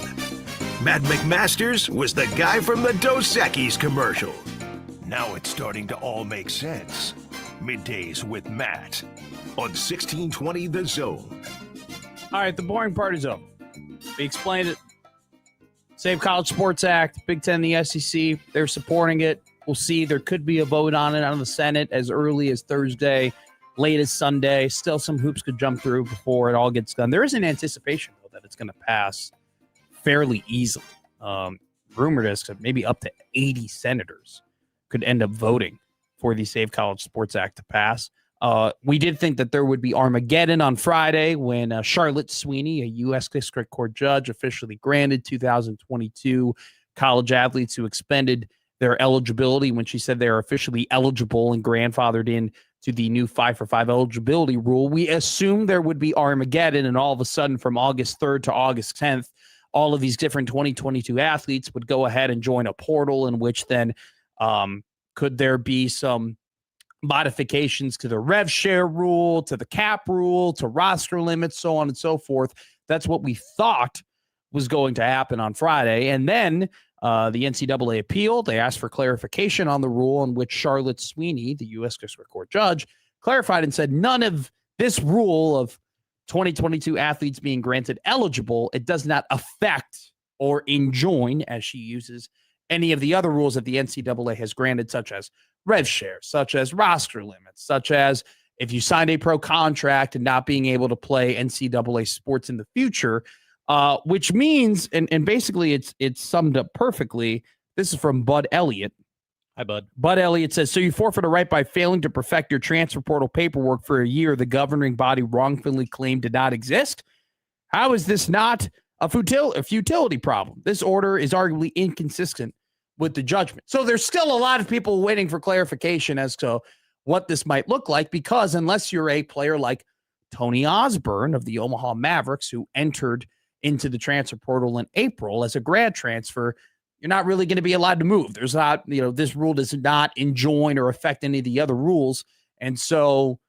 Matt McMasters was the guy from the Dos Equis commercial. Now it's starting to all make sense. Middays with Matt on 1620 The Zone. All right, the boring part is over. We explained it. Save College Sports Act, Big Ten, the SEC, they're supporting it. We'll see. There could be a vote on it on the Senate as early as Thursday, late as Sunday. Still some hoops could jump through before it all gets done. There is an anticipation, though, that it's going to pass fairly easily. Rumored is that maybe up to 80 senators could end up voting for the Save College Sports Act to pass. We did think that there would be Armageddon on Friday when Charlotte Sweeney, a U.S. District Court judge, officially granted 2022 college athletes who expended their eligibility when she said they are officially eligible and grandfathered in to the new 5-for-5 eligibility rule. We assumed there would be Armageddon, and all of a sudden from August 3rd to August 10th, all of these different 2022 athletes would go ahead and join a portal in which then could there be some modifications to the rev share rule, to the cap rule, to roster limits, so on and so forth. That's what we thought was going to happen on Friday. And then the NCAA appealed. They asked for clarification on the rule in which Charlotte Sweeney, the U.S. District Court judge, clarified and said none of this rule of 2022 athletes being granted eligible, it does not affect or enjoin, as she uses, any of the other rules that the NCAA has granted, such as rev share, such as roster limits, such as if you signed a pro contract and not being able to play NCAA sports in the future, which means, and basically it's summed up perfectly. This is from Bud Elliott. Hi, Bud. Bud Elliott says, so you forfeit a right by failing to perfect your transfer portal paperwork for a year the governing body wrongfully claimed did not exist? How is this not a futility problem? This order is arguably inconsistent with the judgment. So there's still a lot of people waiting for clarification as to what this might look like, because unless you're a player like Tony Osborne of the Omaha Mavericks, who entered into the transfer portal in April as a grad transfer, you're not really going to be allowed to move. There's not, this rule does not enjoin or affect any of the other rules. And so,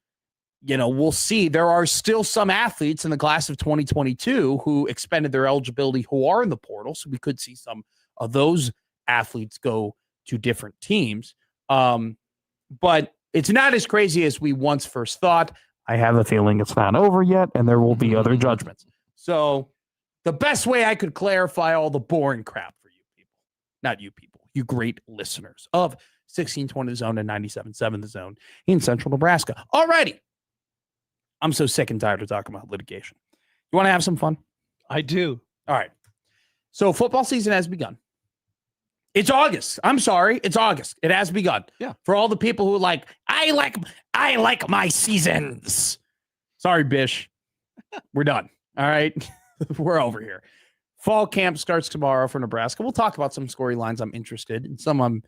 we'll see. There are still some athletes in the class of 2022 who expended their eligibility who are in the portal. So we could see some of those athletes go to different teams. But it's not as crazy as we once first thought. I have a feeling it's not over yet, and there will be other judgments. So the best way I could clarify all the boring crap for you people, not you people, you great listeners of 1620 The Zone and 97.7 The Zone in Central Nebraska. Alrighty. I'm so sick and tired of talking about litigation. You want to have some fun? I do. All right. So football season has begun. It's August. I'm sorry. It's August. It has begun. Yeah. For all the people who I like my seasons. Sorry, Bish. We're done. All right. We're over here. Fall camp starts tomorrow for Nebraska. We'll talk about some storylines I'm interested in, some I'm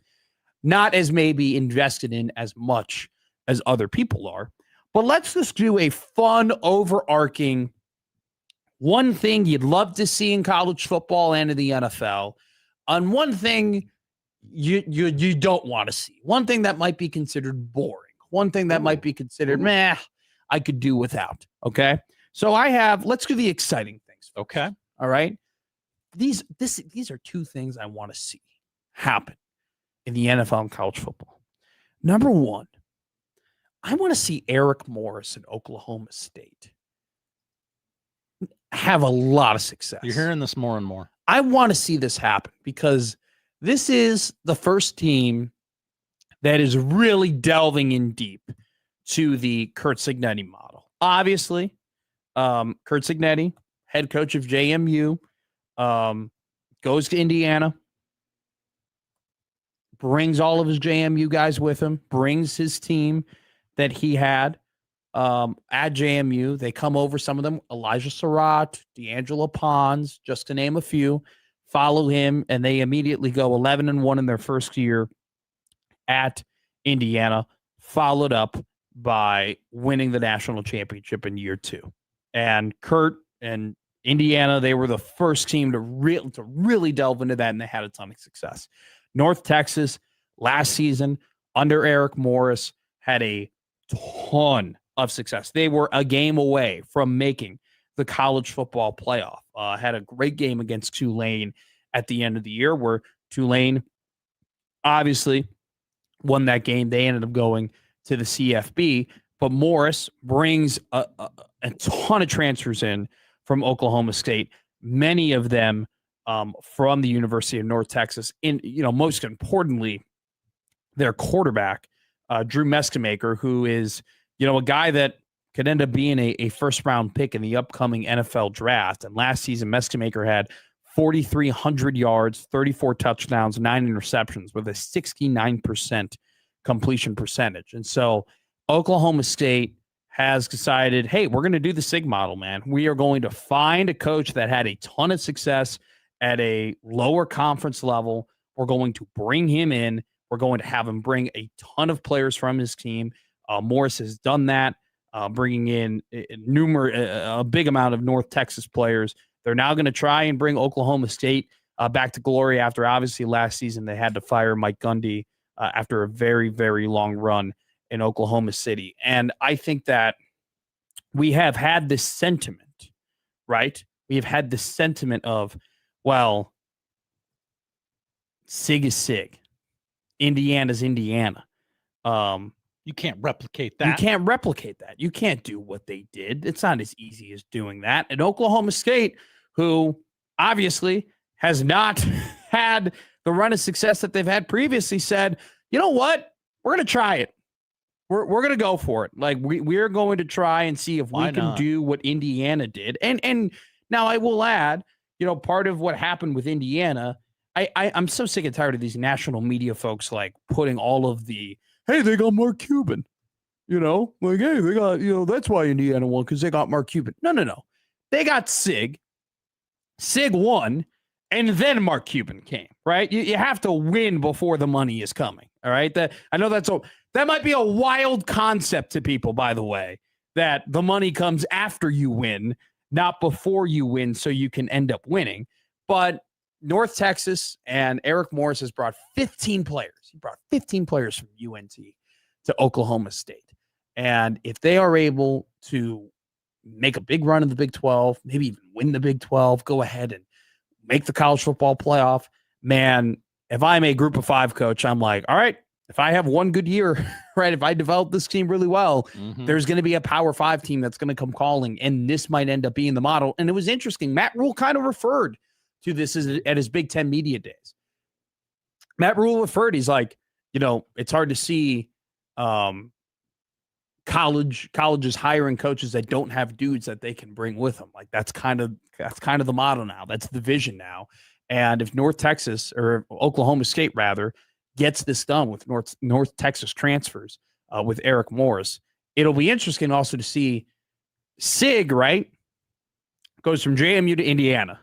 not as maybe invested in as much as other people are. But let's just do a fun, overarching one thing you'd love to see in college football and in the NFL, on one thing you don't want to see, one thing that might be considered boring, one thing that might be considered, I could do without. Okay. So let's do the exciting things. Okay. All right. These are two things I want to see happen in the NFL and college football. Number one, I want to see Eric Morris in Oklahoma State have a lot of success. You're hearing this more and more. I want to see this happen because this is the first team that is really delving in deep to the Curt Cignetti model. Obviously, Curt Cignetti, head coach of JMU, goes to Indiana, brings all of his JMU guys with him, brings his team that he had at JMU. They come over, some of them, Elijah Surratt, D'Angelo Pons, just to name a few, follow him, and they immediately go 11-1 in their first year at Indiana, followed up by winning the national championship in year two. And Curt and Indiana, they were the first team to really delve into that, and they had a ton of success. North Texas, last season, under Eric Morris, had a ton of success. They were a game away from making the college football playoff. Had a great game against Tulane at the end of the year, where Tulane obviously won that game. They ended up going to the CFB, but Morris brings a ton of transfers in from Oklahoma State, many of them from the University of North Texas. Most importantly, their quarterback, Drew Meskemaker, who is, a guy that could end up being a first-round pick in the upcoming NFL draft. And last season, Meskemaker had 4,300 yards, 34 touchdowns, 9 interceptions with a 69% completion percentage. And so Oklahoma State has decided, hey, we're going to do the SIG model, man. We are going to find a coach that had a ton of success at a lower conference level. We're going to bring him in. We're going to have him bring a ton of players from his team. Morris has done that, bringing in a big amount of North Texas players. They're now going to try and bring Oklahoma State back to glory after, obviously, last season they had to fire Mike Gundy after a very, very long run in Oklahoma City. And I think that we have had this sentiment, right? We have had this sentiment of, well, SIG is SIG. Indiana's Indiana. You can't replicate that. You can't replicate that. You can't do what they did. It's not as easy as doing that. And Oklahoma State, who obviously has not had the run of success that they've had previously, said, you know what? We're going to try it. We're going to go for it. Like we're going to try and see if we can do what Indiana did. And now I will add, part of what happened with Indiana, I'm so sick and tired of these national media folks like putting all of the, hey, they got Mark Cuban, like, hey, they got, that's why Indiana won, because they got Mark Cuban. No. They got SIG. SIG won, and then Mark Cuban came, right? You have to win before the money is coming, all right? I know that might be a wild concept to people, by the way, that the money comes after you win, not before you win, so you can end up winning. But North Texas and Eric Morris has brought 15 players. He brought 15 players from UNT to Oklahoma State. And if they are able to make a big run in the Big 12, maybe even win the Big 12, go ahead and make the college football playoff, man, if I'm a group of 5 coach, I'm like, all right, if I have one good year, right, if I develop this team really well, there's going to be a Power 5 team that's going to come calling, and this might end up being the model. And it was interesting. Matt Rule kind of referred to this at his Big Ten media days. Matt Rule referred, he's like, it's hard to see colleges hiring coaches that don't have dudes that they can bring with them. Like that's kind of the model now. That's the vision now. And if North Texas or Oklahoma State rather gets this done with North Texas transfers with Eric Morris, it'll be interesting also to see SIG, right, goes from JMU to Indiana.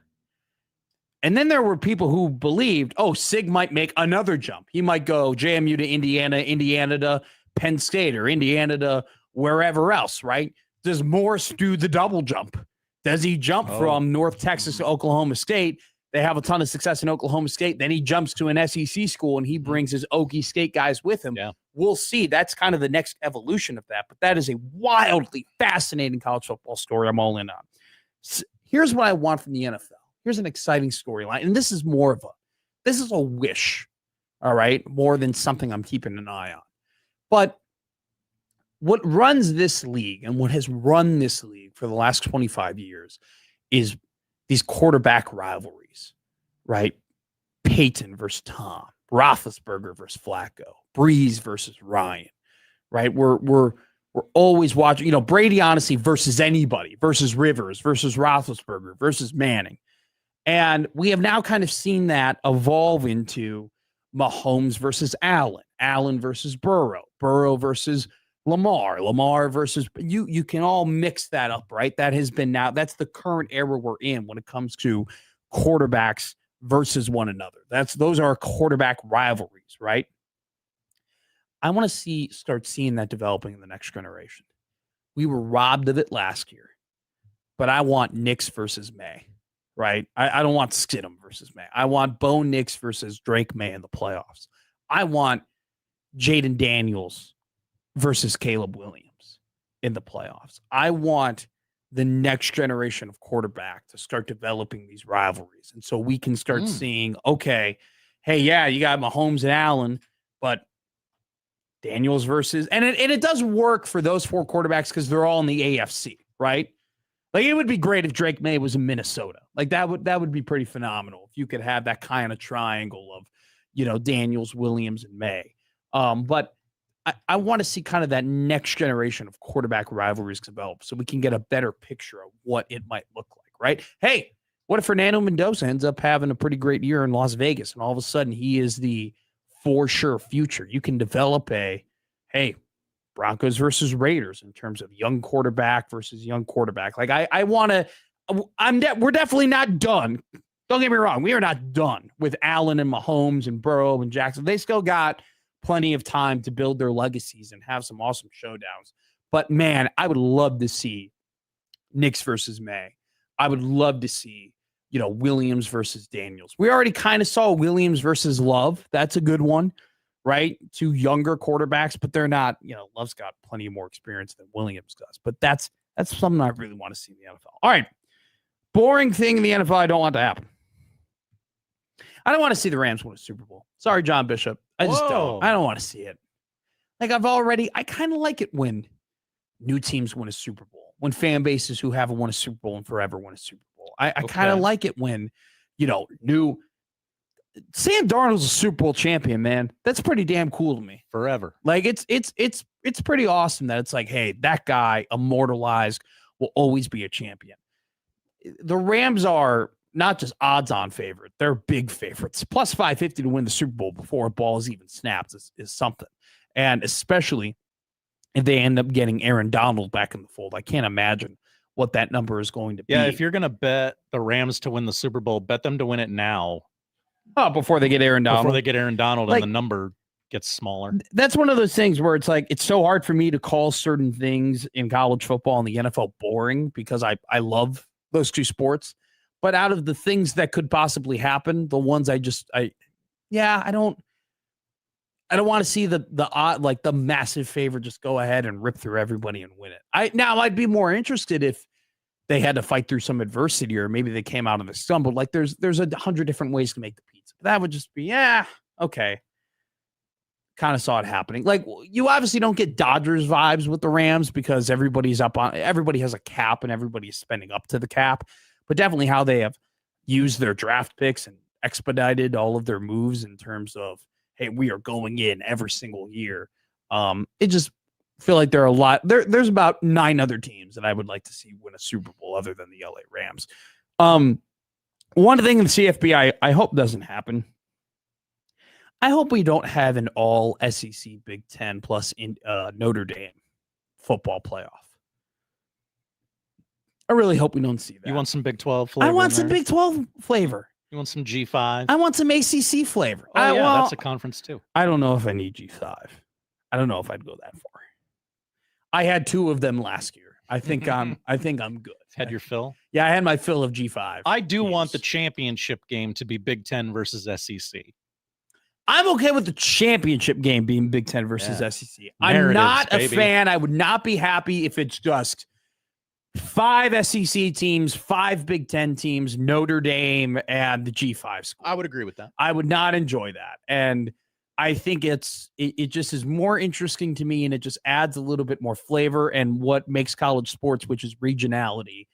And then there were people who believed, SIG might make another jump. He might go JMU to Indiana, Indiana to Penn State, or Indiana to wherever else, right? Does Morris do the double jump? Does he jump from North Texas to Oklahoma State? They have a ton of success in Oklahoma State. Then he jumps to an SEC school and he brings his Okie State guys with him. Yeah. We'll see. That's kind of the next evolution of that. But that is a wildly fascinating college football story I'm all in on. Here's what I want from the NFL. Here's an exciting storyline. And this is a wish, all right, more than something I'm keeping an eye on. But what runs this league and what has run this league for the last 25 years is these quarterback rivalries, right? Peyton versus Tom, Roethlisberger versus Flacco, Breeze versus Ryan, right? We're always watching, Brady honestly versus anybody, versus Rivers, versus Roethlisberger, versus Manning. And we have now kind of seen that evolve into Mahomes versus Allen, Allen versus Burrow, Burrow versus Lamar, Lamar versus you can all mix that up, right? That has been that's the current era we're in when it comes to quarterbacks versus one another. Those are quarterback rivalries, right? I want to start seeing that developing in the next generation. We were robbed of it last year, but I want Nix versus May, right? I don't want Stidham versus May. I want Bo Nix versus Drake May in the playoffs. I want Jaden Daniels versus Caleb Williams in the playoffs. I want the next generation of quarterback to start developing these rivalries. And so we can start seeing, okay, hey, yeah, you got Mahomes and Allen, but Daniels versus, and it does work for those 4 quarterbacks because they're all in the AFC, right? Like, it would be great if Drake May was in Minnesota. Like, that would be pretty phenomenal if you could have that kind of triangle of, Daniels, Williams, and May. But I want to see kind of that next generation of quarterback rivalries develop so we can get a better picture of what it might look like, right? Hey, what if Fernando Mendoza ends up having a pretty great year in Las Vegas and all of a sudden he is the for sure future? You can develop Broncos versus Raiders in terms of young quarterback versus young quarterback. Like, I want to, we're definitely not done. Don't get me wrong. We are not done with Allen and Mahomes and Burrow and Jackson. They still got plenty of time to build their legacies and have some awesome showdowns. But man, I would love to see Knicks versus May. I would love to see, Williams versus Daniels. We already kind of saw Williams versus Love. That's a good one, right? 2 younger quarterbacks, but they're not, Love's got plenty more experience than Williams does. But that's something I really want to see in the NFL. All right. Boring thing in the NFL I don't want to happen. I don't want to see the Rams win a Super Bowl. Sorry, John Bishop. I just don't. I don't want to see it. Like, I kind of like it when new teams win a Super Bowl, when fan bases who haven't won a Super Bowl in forever win a Super Bowl. I kind of like it when, new Sam Darnold's a Super Bowl champion, man. That's pretty damn cool to me. Forever. Like, it's pretty awesome that it's like, hey, that guy immortalized will always be a champion. The Rams are not just odds-on favorite, they're big favorites. Plus 550 to win the Super Bowl before a ball is even snapped is something. And especially if they end up getting Aaron Donald back in the fold. I can't imagine what that number is going to be. Yeah, if you're going to bet the Rams to win the Super Bowl, bet them to win it now. Oh, before they get Aaron Donald. Before they get Aaron Donald, and the number gets smaller. That's one of those things where it's like, it's so hard for me to call certain things in college football and the NFL boring because I love those 2 sports. But out of the things that could possibly happen, the ones I don't want to see the odd, like the massive favor just go ahead and rip through everybody and win it. I'd be more interested if they had to fight through some adversity or maybe they came out of the stumble. Like there's 100 different ways to make the pizza. But that would just be, okay. Kind of saw it happening. Like, you obviously don't get Dodgers vibes with the Rams because everybody has a cap and everybody is spending up to the cap. But definitely how they have used their draft picks and expedited all of their moves in terms of, hey, we are going in every single year. It just feel like there are a lot. There's about 9 other teams that I would like to see win a Super Bowl other than the LA Rams. One thing in the CFB I hope doesn't happen. I hope we don't have an all SEC Big Ten plus Notre Dame football playoff. I really hope we don't see that. You want some Big 12 flavor? I want some Big 12 flavor. You want some G5? I want some ACC flavor. That's a conference too. I don't know if I need G5. I don't know if I'd go that far. I had 2 of them last year. I think I'm good. Had your fill? Yeah, I had my fill of G5. I do want the championship game to be Big 10 versus SEC. I'm okay with the championship game being Big 10 versus SEC. I'm not a fan. I would not be happy if it's just 5 SEC teams, 5 Big 10 teams, Notre Dame, and the G5 school. I would agree with that. I would not enjoy that. And I think it just is more interesting to me, and it just adds a little bit more flavor and what makes college sports, which is regionality,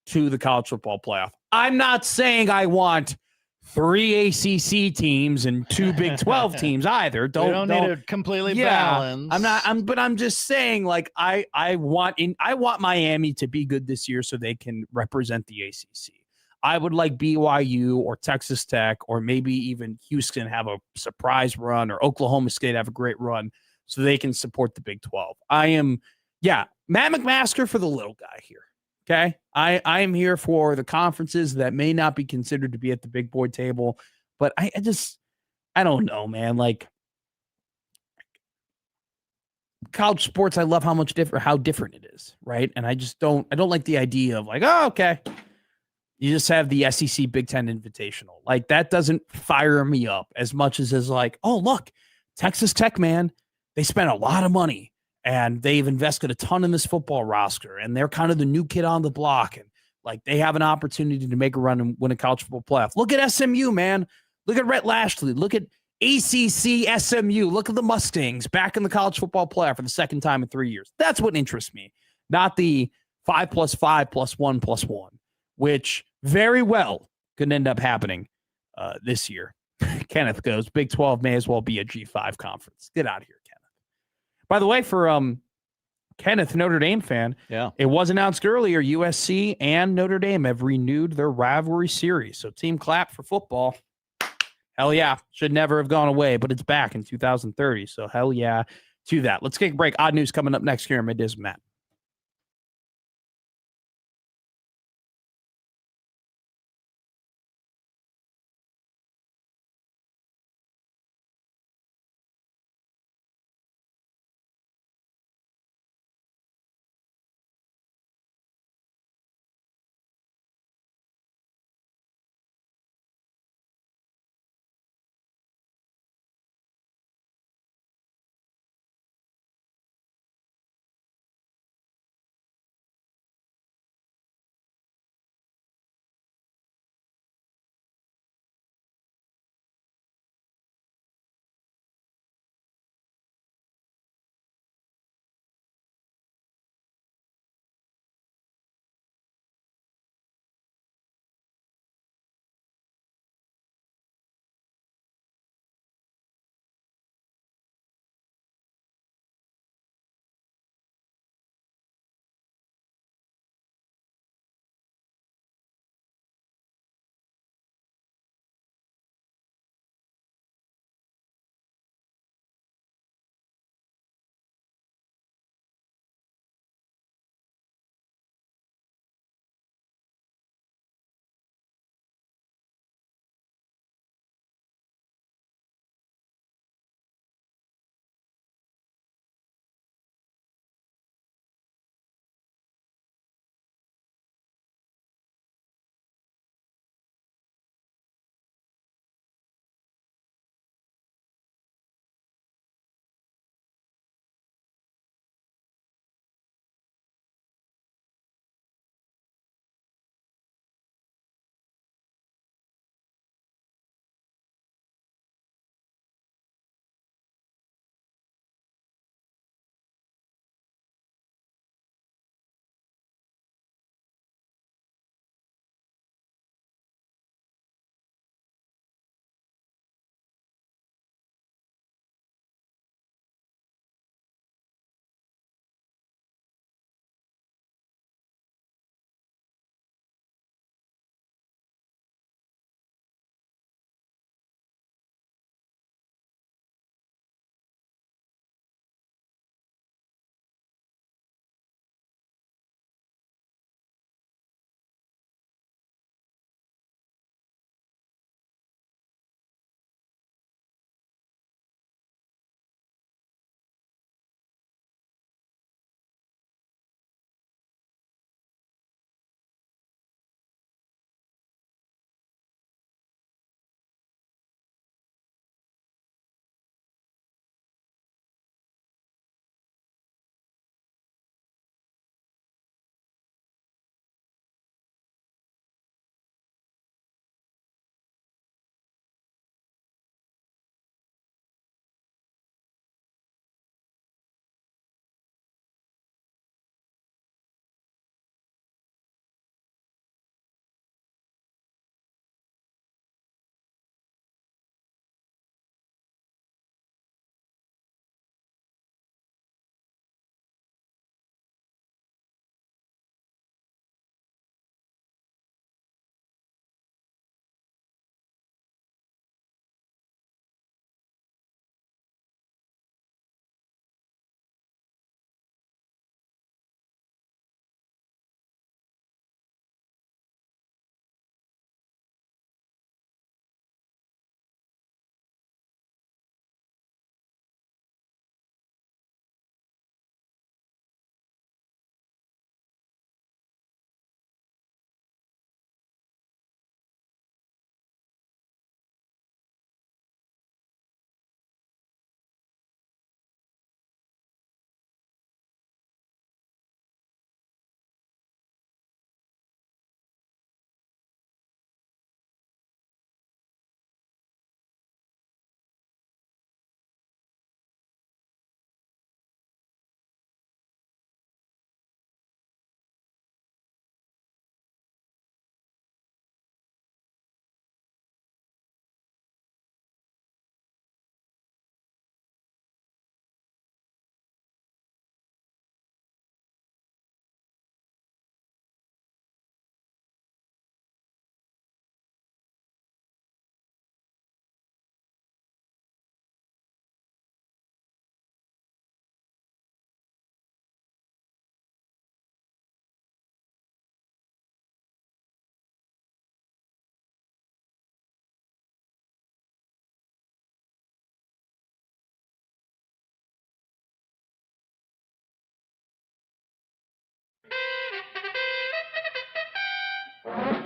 to the college football playoff. I'm not saying I want 3 ACC teams and 2 Big 12 teams either. Don't need to completely balance. I'm just saying, like, I want Miami to be good this year so they can represent the ACC. I would like BYU or Texas Tech or maybe even Houston have a surprise run, or Oklahoma State have a great run so they can support the Big 12. Matt McMaster for the little guy here. Okay. I am here for the conferences that may not be considered to be at the big boy table, but I don't know, man. Like, college sports, I love how different it is. Right. And I don't like the idea of like, oh, okay, you just have the SEC Big Ten Invitational. Like, that doesn't fire me up as much as like, oh, look, Texas Tech, man, they spent a lot of money and they've invested a ton in this football roster, and they're kind of the new kid on the block, and like they have an opportunity to make a run and win a college football playoff. Look at SMU, man. Look at Rhett Lashley. Look at ACC SMU. Look at the Mustangs back in the college football playoff for the second time in 3 years. That's what interests me, not the 5+5 + 1 + 1, which very well could end up happening this year. Kenneth goes, Big 12 may as well be a G5 conference. Get out of here, Kenneth. By the way, for Kenneth, Notre Dame fan, it was announced earlier USC and Notre Dame have renewed their rivalry series. So team clap for football. Hell yeah. Should never have gone away, but it's back in 2030. So hell yeah to that. Let's take a break. Odd news coming up next here on Middays with Matt.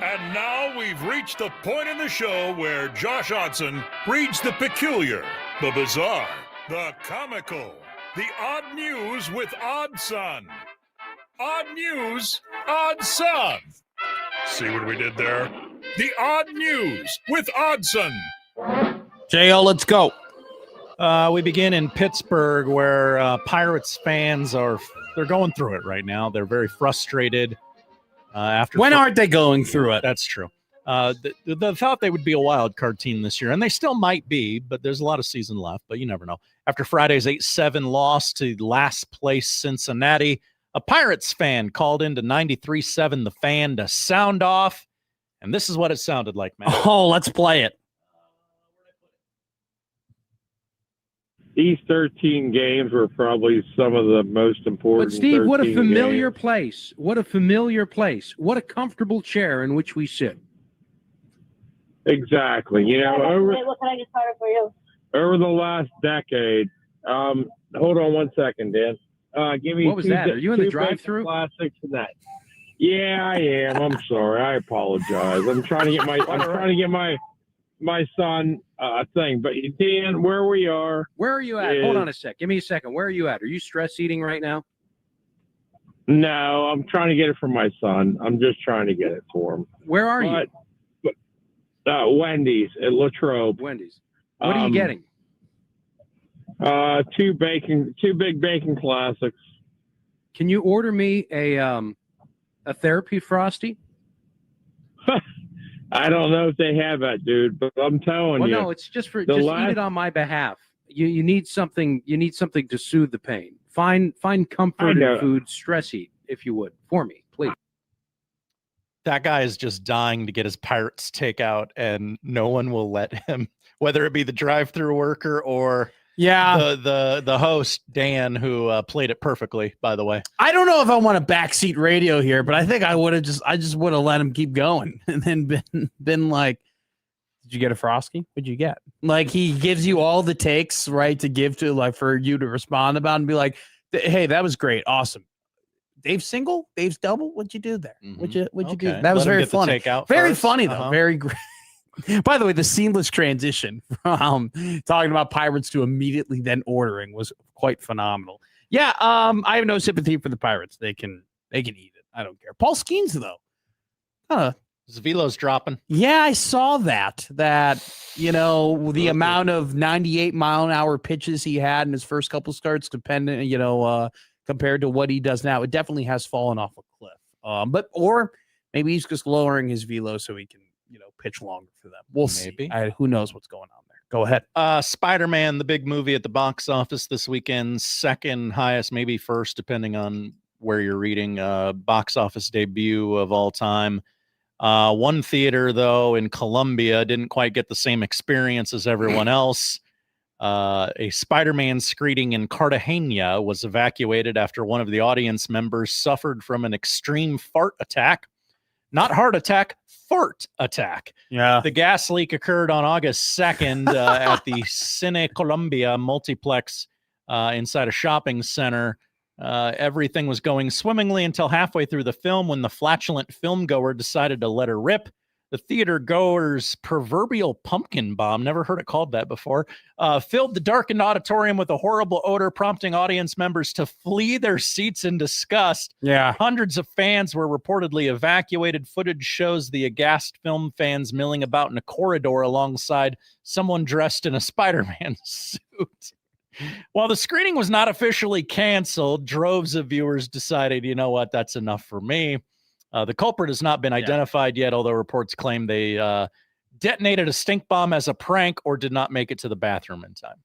And now we've reached the point in the show where Josh Odson reads the peculiar, the bizarre, the comical, the odd news with Odd Son. Odd news, Odd Son. See what we did there? The odd news with Oddson. Jo, let's go. We begin in Pittsburgh, where Pirates fans they're going through it right now. They're very frustrated. When aren't they going through it? That's true. They thought they would be a wild card team this year, and they still might be, but there's a lot of season left, but you never know. After Friday's 8-7 loss to last place Cincinnati, a Pirates fan called into 93.7 The Fan to sound off, and this is what it sounded like, man. Oh, let's play it. These 13 games were probably some of the most important. But Steve, what a familiar games. place. What a familiar place. What a comfortable chair in which we sit. Exactly. You know, What can I get started for you? over the last decade. Hold on one second, Dan. Give me. What was that? Are you in the drive-thru? Classics and that. Yeah, I am. I'm sorry. I apologize. I'm trying to get my son a thing. But Dan, where we are. Where are you at? Hold on a sec. Give me a second. Where are you at? Are you stress eating right now? No, I'm trying to get it for my son. I'm just trying to get it for him. Where are you? Wendy's at Latrobe. Wendy's. What are you getting? Two big bacon classics. Can you order me a therapy frosty? I don't know if they have that, dude, but I'm telling you. Well, no, it's just eat it on my behalf. You need something. You need something to soothe the pain. Find comfort in food. Stress eat, if you would, for me, please. That guy is just dying to get his Pirates takeout, and no one will let him, whether it be the drive-through worker or the host, Dan, who played it perfectly, by the way. I don't know if I want a backseat radio here, but I think I just would have let him keep going and then been like, did you get a Frosty? What'd you get? Like, he gives you all the takes, right, to give to, like, for you to respond about and be like, hey, that was great. Awesome. Dave's single? Dave's double? What'd you do there? What'd you do? That was very funny. Very funny, though. Very great. By the way, the seamless transition from talking about Pirates to immediately then ordering was quite phenomenal. Yeah, I have no sympathy for the Pirates. They can eat it. I don't care. Paul Skeens, though. Zvilo's dropping. Yeah, I saw that. The amount of 98-mile-an-hour pitches he had in his first couple starts, compared to what he does now, it definitely has fallen off a cliff. Or maybe he's just lowering his velo so he can, pitch longer for them. We'll see. Who knows what's going on there? Go ahead. Spider-Man, the big movie at the box office this weekend, second highest, maybe first, depending on where you're reading. Box office debut of all time. One theater, though, in Colombia didn't quite get the same experience as everyone else. A Spider-Man screening in Cartagena was evacuated after one of the audience members suffered from an extreme fart attack. Not heart attack, fart attack. Yeah. The gas leak occurred on August 2nd at the Cine Colombia multiplex inside a shopping center. Everything was going swimmingly until halfway through the film when the flatulent film goer decided to let her rip. The theater goer's proverbial pumpkin bomb, never heard it called that before, filled the darkened auditorium with a horrible odor, prompting audience members to flee their seats in disgust. Yeah. Hundreds of fans were reportedly evacuated. Footage shows the aghast film fans milling about in a corridor alongside someone dressed in a Spider-Man suit. While the screening was not officially canceled, droves of viewers decided, you know what, that's enough for me. The culprit has not been identified yet, although reports claim they detonated a stink bomb as a prank or did not make it to the bathroom in time.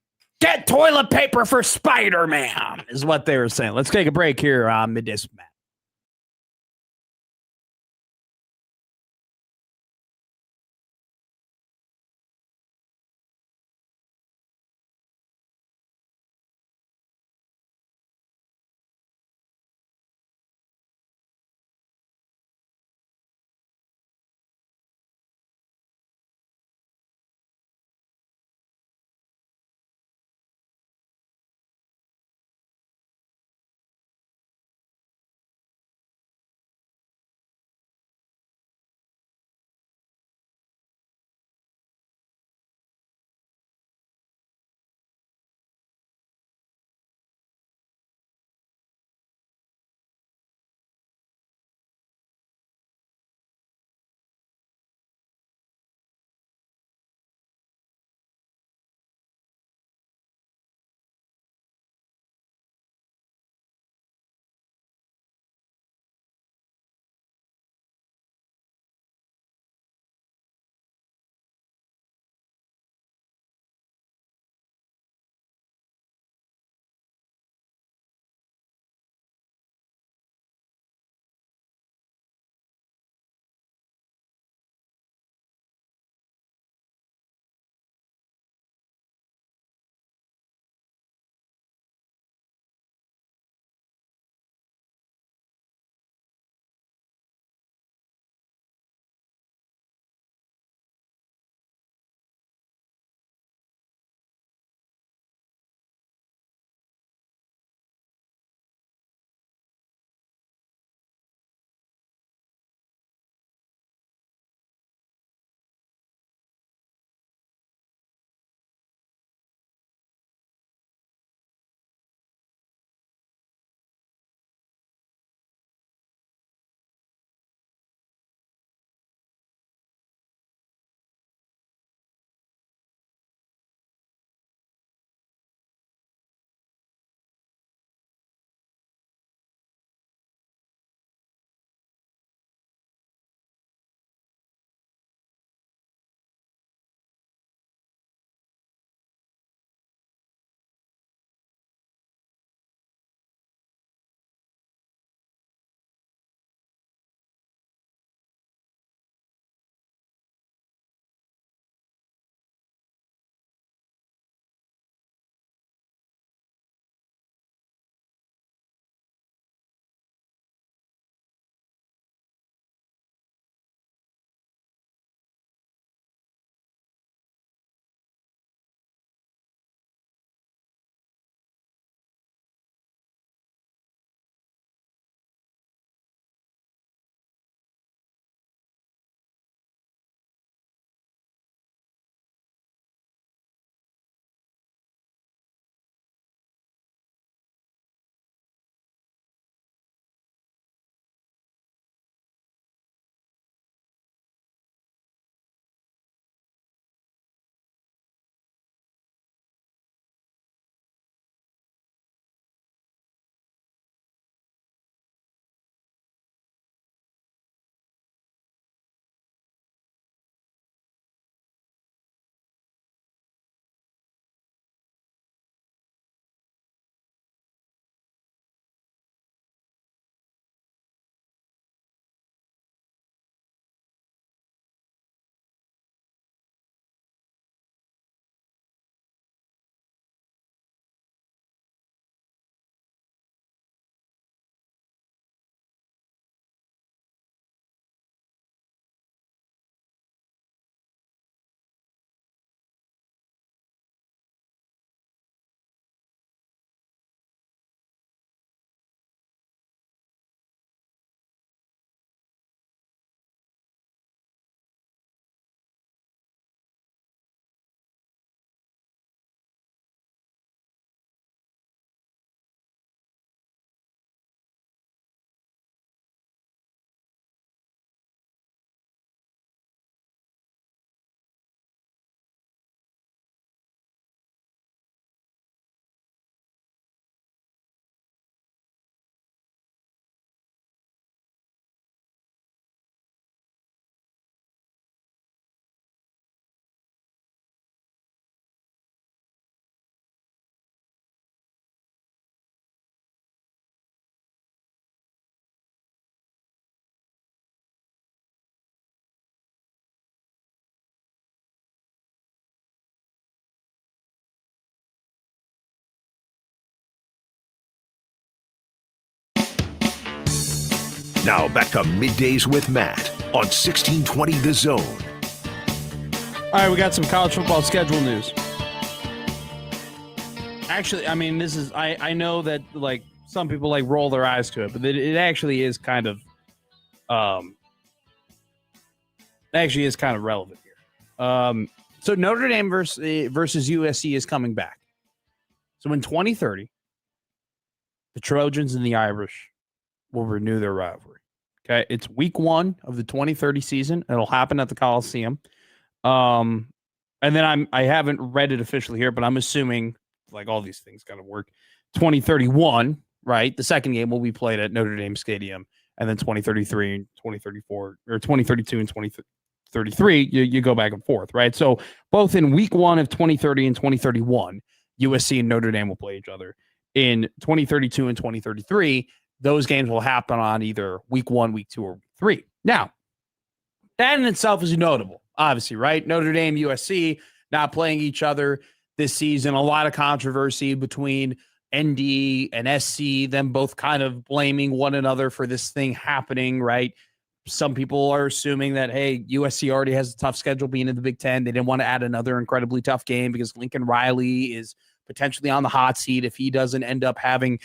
Get toilet paper for Spider-Man is what they were saying. Let's take a break here on Middays with Matt. Now back to Middays with Matt on 1620 The Zone. All right, we got some college football schedule news. Actually, I mean, this is I know that like some people like roll their eyes to it, but it actually is kind of relevant here. So Notre Dame versus USC is coming back. So in 2030, the Trojans and the Irish will renew their rivalry. Okay, it's week 1 of the 2030 season. It'll happen at the Coliseum. And then I haven't read it officially here, but I'm assuming like all these things got to work. 2031, right? The second game will be played at Notre Dame Stadium, and then 2033 and 2034, or 2032 and 2033, you go back and forth, right? So both in week 1 of 2030 and 2031, USC and Notre Dame will play each other. In 2032 and 2033, those games will happen on either week 1, week 2, or week 3. Now, that in itself is notable, obviously, right? Notre Dame, USC not playing each other this season. A lot of controversy between ND and SC, them both kind of blaming one another for this thing happening, right? Some people are assuming that, hey, USC already has a tough schedule being in the Big Ten. They didn't want to add another incredibly tough game because Lincoln Riley is potentially on the hot seat if he doesn't end up having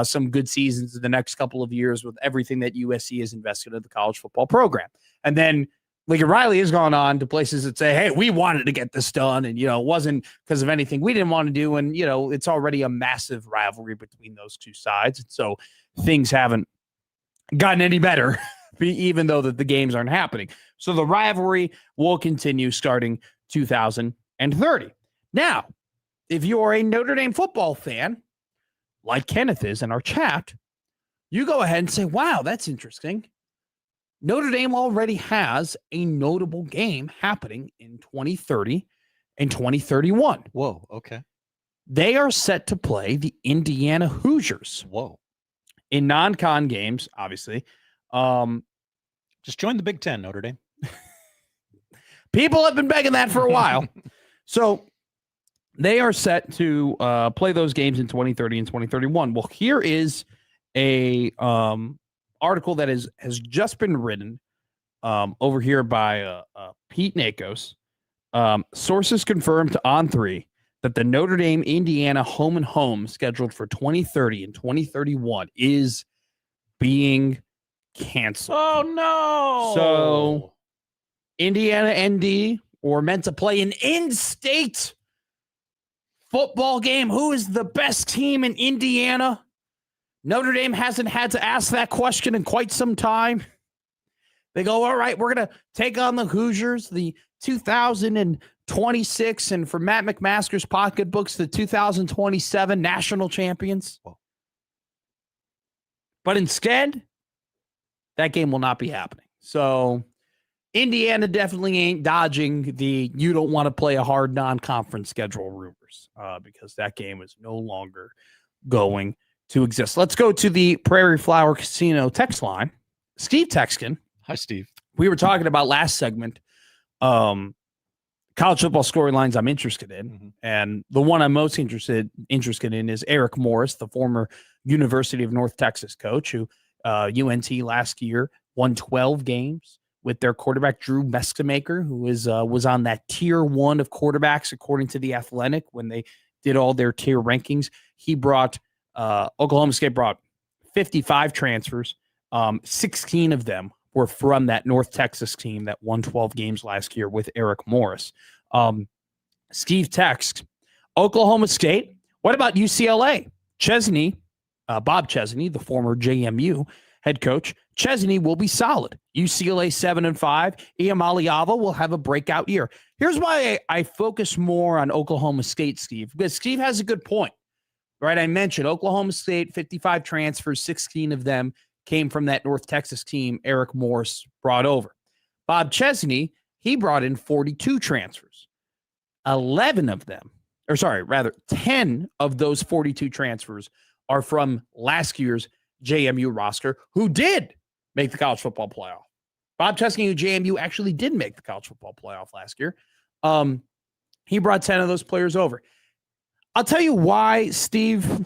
some good seasons in the next couple of years with everything that USC has invested in the college football program. And then Lincoln Riley has gone on to places that say, hey, we wanted to get this done. And, it wasn't because of anything we didn't want to do. And, it's already a massive rivalry between those two sides. And so things haven't gotten any better, even though the games aren't happening. So the rivalry will continue starting 2030. Now, if you are a Notre Dame football fan, like Kenneth is in our chat, you go ahead and say, wow, that's interesting. Notre Dame already has a notable game happening in 2030 and 2031. Whoa, okay. They are set to play the Indiana Hoosiers. Whoa. In non-con games, obviously. Just join the Big Ten, Notre Dame. People have been begging that for a while. So they are set to play those games in 2030 and 2031. Well, here is a article that has just been written over here by Pete Nakos. Sources confirmed to On3 that the Notre Dame Indiana home and home scheduled for 2030 and 2031 is being canceled. Oh no! So Indiana ND were meant to play an in-state football game. Who is the best team in Indiana? Notre Dame hasn't had to ask that question in quite some time. They go, all right, we're going to take on the Hoosiers, the 2026, and for Matt McMaster's pocketbooks, the 2027 national champions. But instead, that game will not be happening. So Indiana definitely ain't dodging the you don't want to play a hard non-conference schedule rumors because that game is no longer going to exist. Let's go to the Prairie Flower Casino text line. Steve Texkin. Hi, Steve. We were talking about last segment college football storylines I'm interested in. Mm-hmm. And the one I'm most interested in is Eric Morris, the former University of North Texas coach who UNT last year won 12 games with their quarterback, Drew Meskemaker, who was on that tier 1 of quarterbacks, according to The Athletic, when they did all their tier rankings. He brought Oklahoma State brought 55 transfers. 16 of them were from that North Texas team that won 12 games last year with Eric Morris. Steve texts, Oklahoma State. What about UCLA? Chesney, Bob Chesney, the former JMU head coach. Chesney will be solid. UCLA 7-5. Iamaleava will have a breakout year. Here's why I focus more on Oklahoma State, Steve, because Steve has a good point. Right, I mentioned Oklahoma State, 55 transfers, 16 of them came from that North Texas team Eric Morris brought over. Bob Chesney, he brought in 42 transfers. 10 of those 42 transfers are from last year's JMU roster, who did make the college football playoff. Bob Chesney, who JMU actually did make the college football playoff last year. He brought 10 of those players over. I'll tell you why, Steve,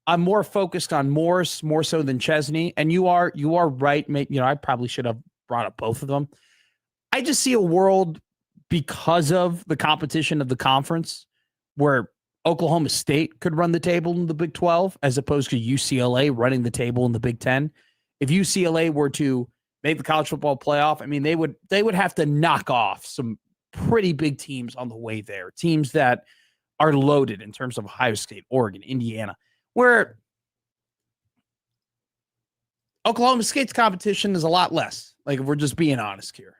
I'm more focused on Morris more so than Chesney. And you are right. I probably should have brought up both of them. I just see a world because of the competition of the conference where Oklahoma State could run the table in the Big 12 as opposed to UCLA running the table in the Big 10. If UCLA were to make the college football playoff, I mean, they would have to knock off some pretty big teams on the way there, teams that are loaded in terms of Ohio State, Oregon, Indiana, where Oklahoma State's competition is a lot less. Like, if we're just being honest here,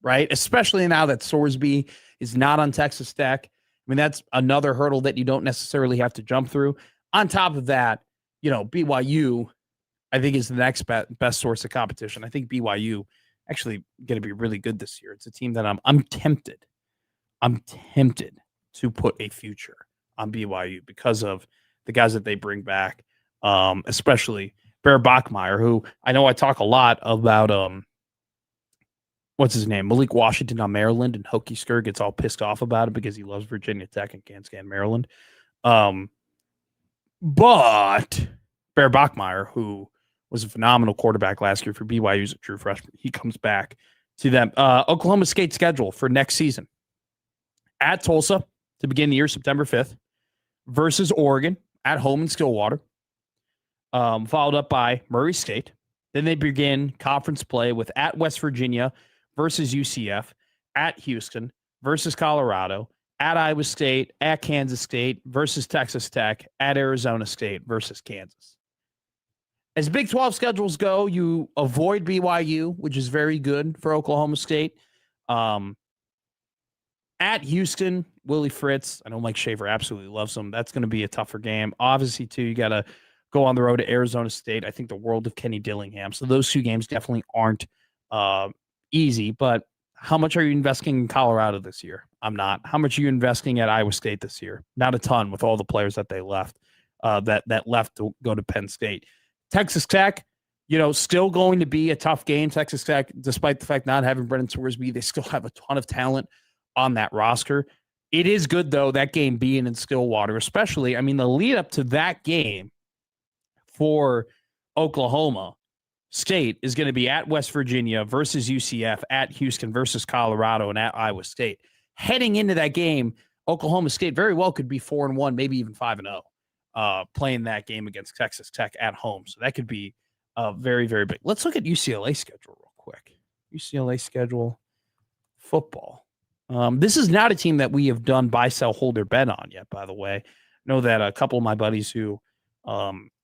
right? Especially now that Sorsby is not on Texas Tech. I mean, that's another hurdle that you don't necessarily have to jump through. On top of that, BYU, I think, is the next best source of competition. I think BYU actually going to be really good this year. It's a team that I'm tempted to put a future on BYU because of the guys that they bring back, especially Bear Bachmeier, who I know I talk a lot about. What's his name? Malik Washington on Maryland, and Hokie Skir gets all pissed off about it because he loves Virginia Tech and can't stand Maryland. But Bear Bachmeier, who was a phenomenal quarterback last year for BYU as a true freshman, he comes back to them. Oklahoma State schedule for next season: at Tulsa to begin the year, September 5th, versus Oregon at home in Stillwater, followed up by Murray State. Then they begin conference play with at West Virginia versus UCF, at Houston versus Colorado, at Iowa State, at Kansas State versus Texas Tech, at Arizona State versus Kansas. As Big 12 schedules go, you avoid BYU, which is very good for Oklahoma State. At Houston, Willie Fritz, I know Mike Schaefer absolutely loves him. That's going to be a tougher game. Obviously, too, you got to go on the road to Arizona State. I think the world of Kenny Dillingham. So those two games definitely aren't easy, but how much are you investing in Colorado this year? I'm not. How much are you investing at Iowa State this year? Not a ton with all the players that they left, that left to go to Penn State. Texas Tech, still going to be a tough game. Texas Tech, despite the fact not having Brennan Sorsby, they still have a ton of talent on that roster. It is good, though, that game being in Stillwater, especially, I mean, the lead up to that game for Oklahoma State is going to be at West Virginia versus UCF, at Houston versus Colorado, and at Iowa State. Heading into that game, Oklahoma State very well could be 4-1, maybe even 5-0, playing that game against Texas Tech at home. So that could be very, very big. Let's look at UCLA schedule real quick. UCLA schedule football. This is not a team that we have done buy, sell, hold, or bet on yet, by the way. I know that a couple of my buddies who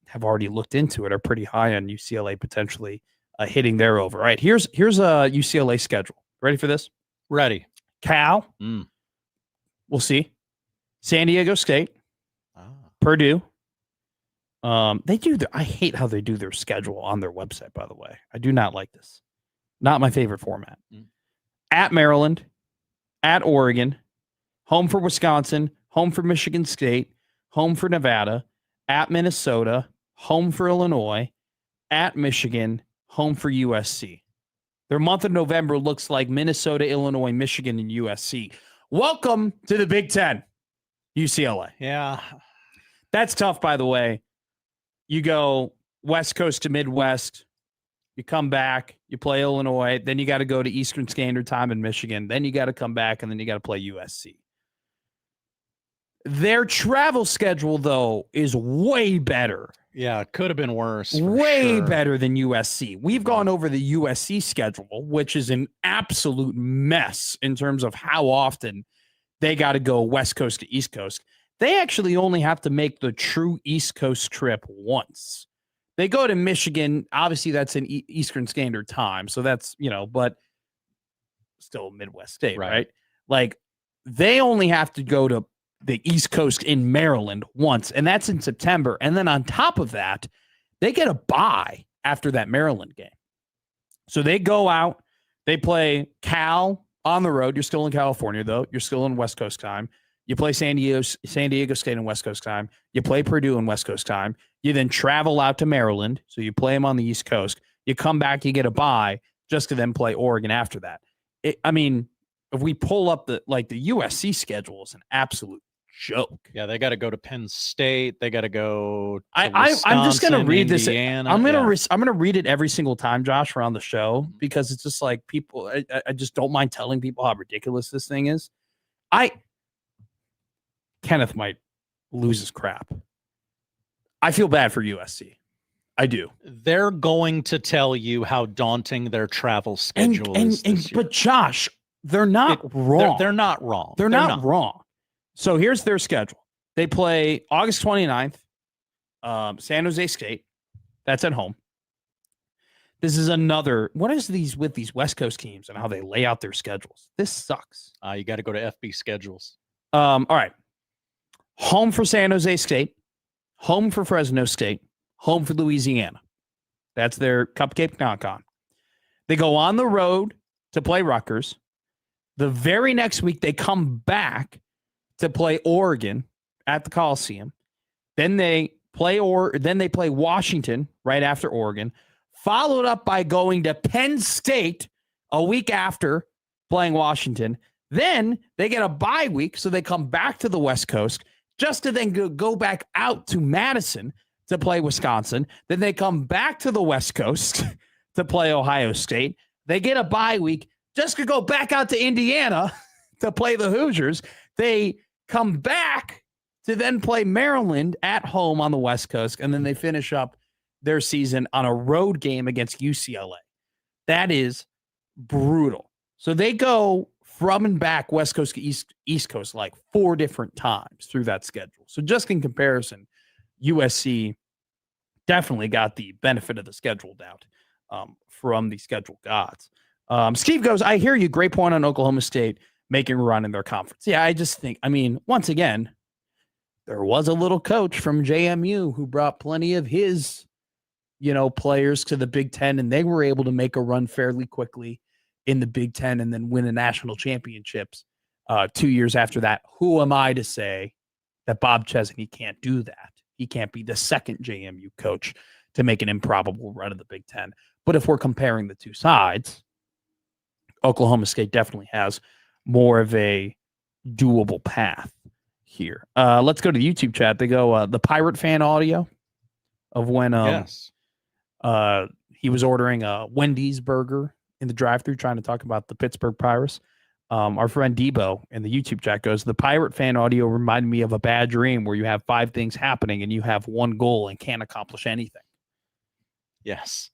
have already looked into it are pretty high on UCLA potentially hitting their over. All right, here's a UCLA schedule. Ready for this? Ready. Cal. We'll see. San Diego State. Purdue. They do. I hate how they do their schedule on their website, by the way. I do not like this. Not my favorite format. At Maryland. At Oregon. Home for Wisconsin. Home for Michigan State. Home for Nevada. At Minnesota. Home for Illinois. At Michigan. Home for USC. Their month of November looks like Minnesota, Illinois, Michigan, and USC. Welcome to the Big Ten, UCLA. Yeah. That's tough, by the way. You go West Coast to Midwest. You come back. You play Illinois. Then you got to go to Eastern Standard Time in Michigan. Then you got to come back, and then you got to play USC. Their travel schedule, though, is way better. Yeah, it could have been worse. Way better than USC. We've gone over the USC schedule, which is an absolute mess in terms of how often they got to go West Coast to East Coast. They actually only have to make the true East Coast trip once. They go to Michigan. Obviously, that's in Eastern Standard Time. So that's, but still Midwest state, right? Like, they only have to go to the East Coast in Maryland once, and that's in September. And then on top of that, they get a bye after that Maryland game. So they go out, they play Cal on the road. You're still in California, though. You're still in West Coast time. You play San Diego State in West Coast time. You play Purdue in West Coast time. You then travel out to Maryland. So you play them on the East Coast. You come back, you get a bye just to then play Oregon after that. If we pull up the USC schedule is an absolute joke. Yeah, they got to go to Penn State. They got to go. I'm just gonna read this. Indiana. I'm gonna read it every single time, Josh, around the show, because it's just like people. I just don't mind telling people how ridiculous this thing is. Kenneth might lose his crap. I feel bad for USC. I do. They're going to tell you how daunting their travel schedule is. But Josh, they're not wrong. They're not wrong. They're not wrong. So here's their schedule. They play August 29th, San Jose State. That's at home. This is another. What is these with these West Coast teams and how they lay out their schedules? This sucks. You got to go to FB schedules. All right. Home for San Jose State. Home for Fresno State. Home for Louisiana. That's their cupcake knock-on. They go on the road to play Rutgers. The very next week, they come back to play Oregon at the Coliseum. Then they play Washington right after Oregon, followed up by going to Penn State a week after playing Washington. Then they get a bye week, so they come back to the West Coast just to then go back out to Madison to play Wisconsin. Then they come back to the West Coast to play Ohio State. They get a bye week just to go back out to Indiana to play the Hoosiers. They come back to then play Maryland at home on the West Coast, and then they finish up their season on a road game against UCLA. That is brutal. So they go from and back West Coast to East Coast like 4 different times through that schedule. So just in comparison, USC definitely got the benefit of the scheduled out from the schedule gods. Steve goes, I hear you. Great point on Oklahoma State making a run in their conference. Yeah, I just think, once again, there was a little coach from JMU who brought plenty of his, players to the Big Ten, and they were able to make a run fairly quickly in the Big Ten and then win a national championships 2 years after that. Who am I to say that Bob Chesney can't do that? He can't be the second JMU coach to make an improbable run of the Big Ten. But if we're comparing the two sides, Oklahoma State definitely has more of a doable path here. Let's go to the YouTube chat. They go, the Pirate fan audio of when he was ordering a Wendy's burger in the drive-thru trying to talk about the Pittsburgh Pirates. Our friend Debo in the YouTube chat goes, the Pirate fan audio reminded me of a bad dream where you have 5 things happening and you have one goal and can't accomplish anything. Yes.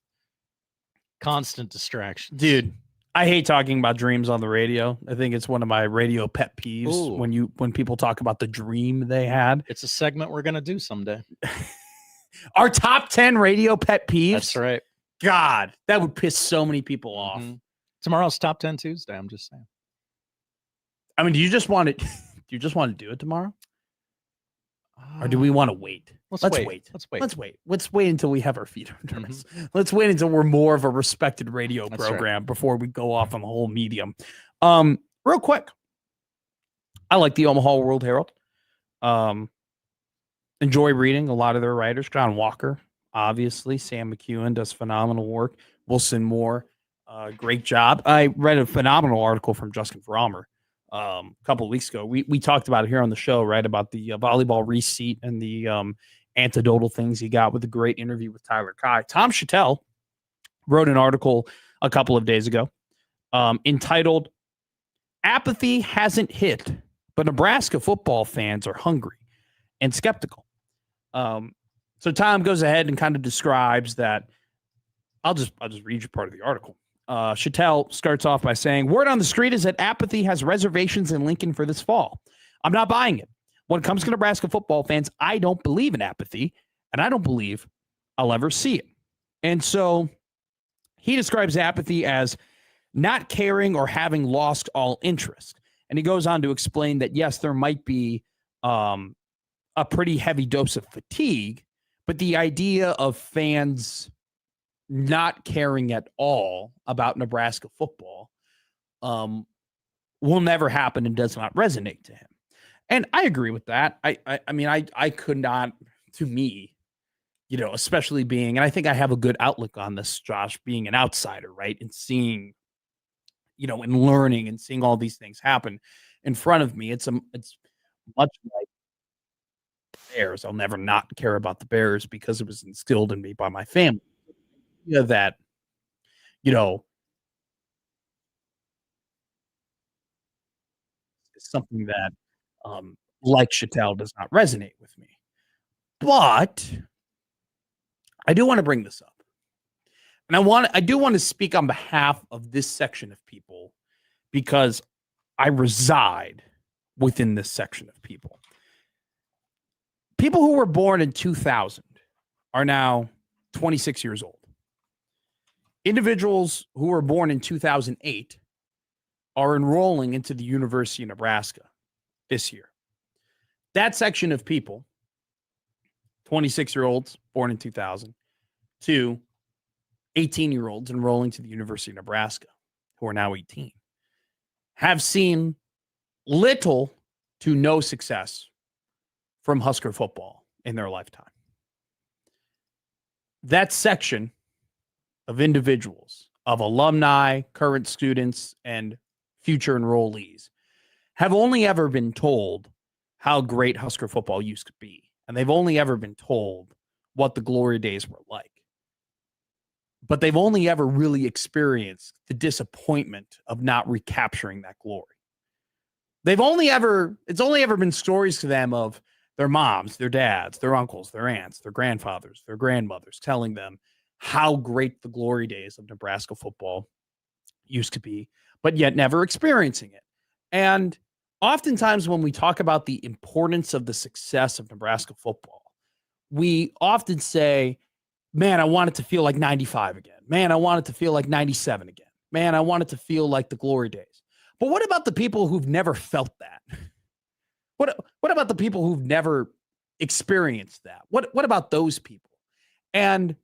Constant distractions. Dude, I hate talking about dreams on the radio. I think it's one of my radio pet peeves. Ooh. when people talk about the dream they had. It's a segment we're going to do someday. Our top 10 radio pet peeves. That's right. God, that would piss so many people off. Mm-hmm. Tomorrow's Top 10 Tuesday, I'm just saying. Do you just want to do it tomorrow? Or do we want to wait? Let's wait. Let's wait until we have our feet under us. Let's wait until we're more of a respected radio program before we go off on the whole medium. Real quick. I like the Omaha World Herald. Enjoy reading a lot of their writers. John Walker, obviously. Sam McEwen does phenomenal work. Wilson Moore, great job. I read a phenomenal article from Justin Frommer a couple of weeks ago. We talked about it here on the show, right? About the volleyball receipt and the anecdotal things he got with a great interview with Tyler Kai. Tom Chattel wrote an article a couple of days ago entitled, Apathy Hasn't Hit, but Nebraska football fans are hungry and skeptical. So Tom goes ahead and kind of describes that. I'll just read you part of the article. Chattel starts off by saying, word on the street is that apathy has reservations in Lincoln for this fall. I'm not buying it. When it comes to Nebraska football fans, I don't believe in apathy, and I don't believe I'll ever see it. And so he describes apathy as not caring or having lost all interest. And he goes on to explain that, yes, there might be a pretty heavy dose of fatigue, but the idea of fans not caring at all about Nebraska football will never happen and does not resonate to him. And I agree with that. I could not, to me, especially being, and I think I have a good outlook on this, Josh, being an outsider, right? And seeing, and learning and seeing all these things happen in front of me. It's much like Bears. I'll never not care about the Bears because it was instilled in me by my family. That, it's something that, like Chattel, does not resonate with me. But I do want to bring this up. And I do want to speak on behalf of this section of people because I reside within this section of people. People who were born in 2000 are now 26 years old. Individuals who were born in 2008 are enrolling into the University of Nebraska this year. That section of people, 26-year-olds born in 2000, to 18-year-olds enrolling to the University of Nebraska, who are now 18, have seen little to no success from Husker football in their lifetime. That section of individuals, of alumni, current students, and future enrollees, have only ever been told how great Husker football used to be. And they've only ever been told what the glory days were like. But they've only ever really experienced the disappointment of not recapturing that glory. It's only ever been stories to them of their moms, their dads, their uncles, their aunts, their grandfathers, their grandmothers telling them how great the glory days of Nebraska football used to be, but yet never experiencing it. And oftentimes when we talk about the importance of the success of Nebraska football, we often say, man, I want it to feel like 95 again. Man, I want it to feel like 97 again. Man, I want it to feel like the glory days. But what about the people who've never felt that? What about the people who've never experienced that? What about those people? And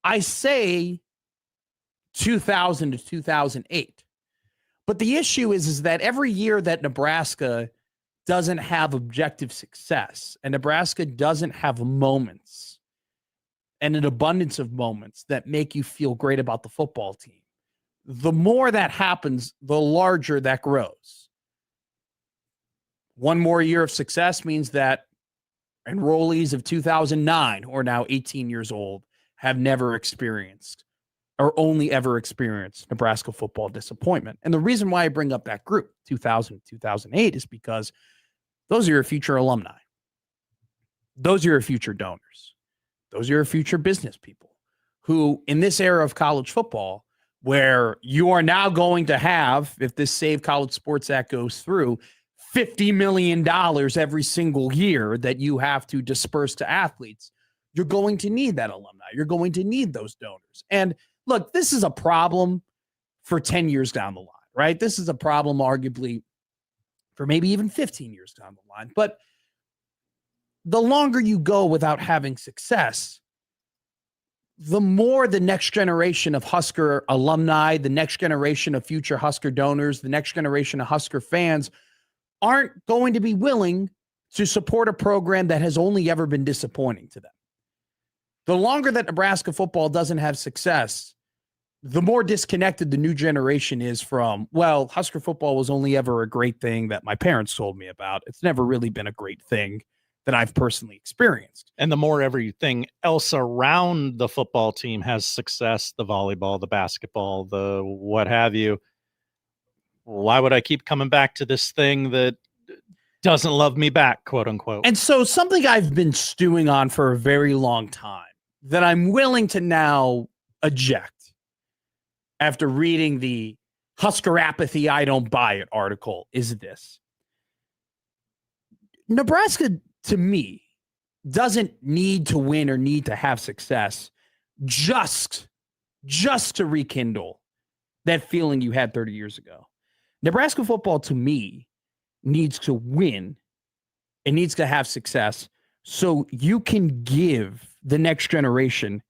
I say 2000 to 2008. But the issue is that every year that Nebraska doesn't have objective success and Nebraska doesn't have moments and an abundance of moments that make you feel great about the football team, the more that happens, the larger that grows. One more year of success means that enrollees of 2009, who are now 18 years old, have never experienced or only ever experienced Nebraska football disappointment. And the reason why I bring up that group, 2000, 2008, is because those are your future alumni. Those are your future donors. Those are your future business people who, in this era of college football, where you are now going to have, if this Save College Sports Act goes through, $50 million every single year that you have to disperse to athletes, you're going to need that alumni. You're going to need those donors. And look, this is a problem for 10 years down the line, right? This is a problem arguably for maybe even 15 years down the line. But the longer you go without having success, the more the next generation of Husker alumni, the next generation of future Husker donors, the next generation of Husker fans aren't going to be willing to support a program that has only ever been disappointing to them. The longer that Nebraska football doesn't have success, the more disconnected the new generation is from, well, Husker football was only ever a great thing that my parents told me about. It's never really been a great thing that I've personally experienced. And the more everything else around the football team has success, the volleyball, the basketball, the what have you, why would I keep coming back to this thing that doesn't love me back, quote unquote? And so something I've been stewing on for a very long time that I'm willing to now eject after reading the Husker Apathy, I Don't Buy It article is this. Nebraska, to me, doesn't need to win or need to have success just to rekindle that feeling you had 30 years ago. Nebraska football, to me, needs to win. It needs to have success so you can give the next generation,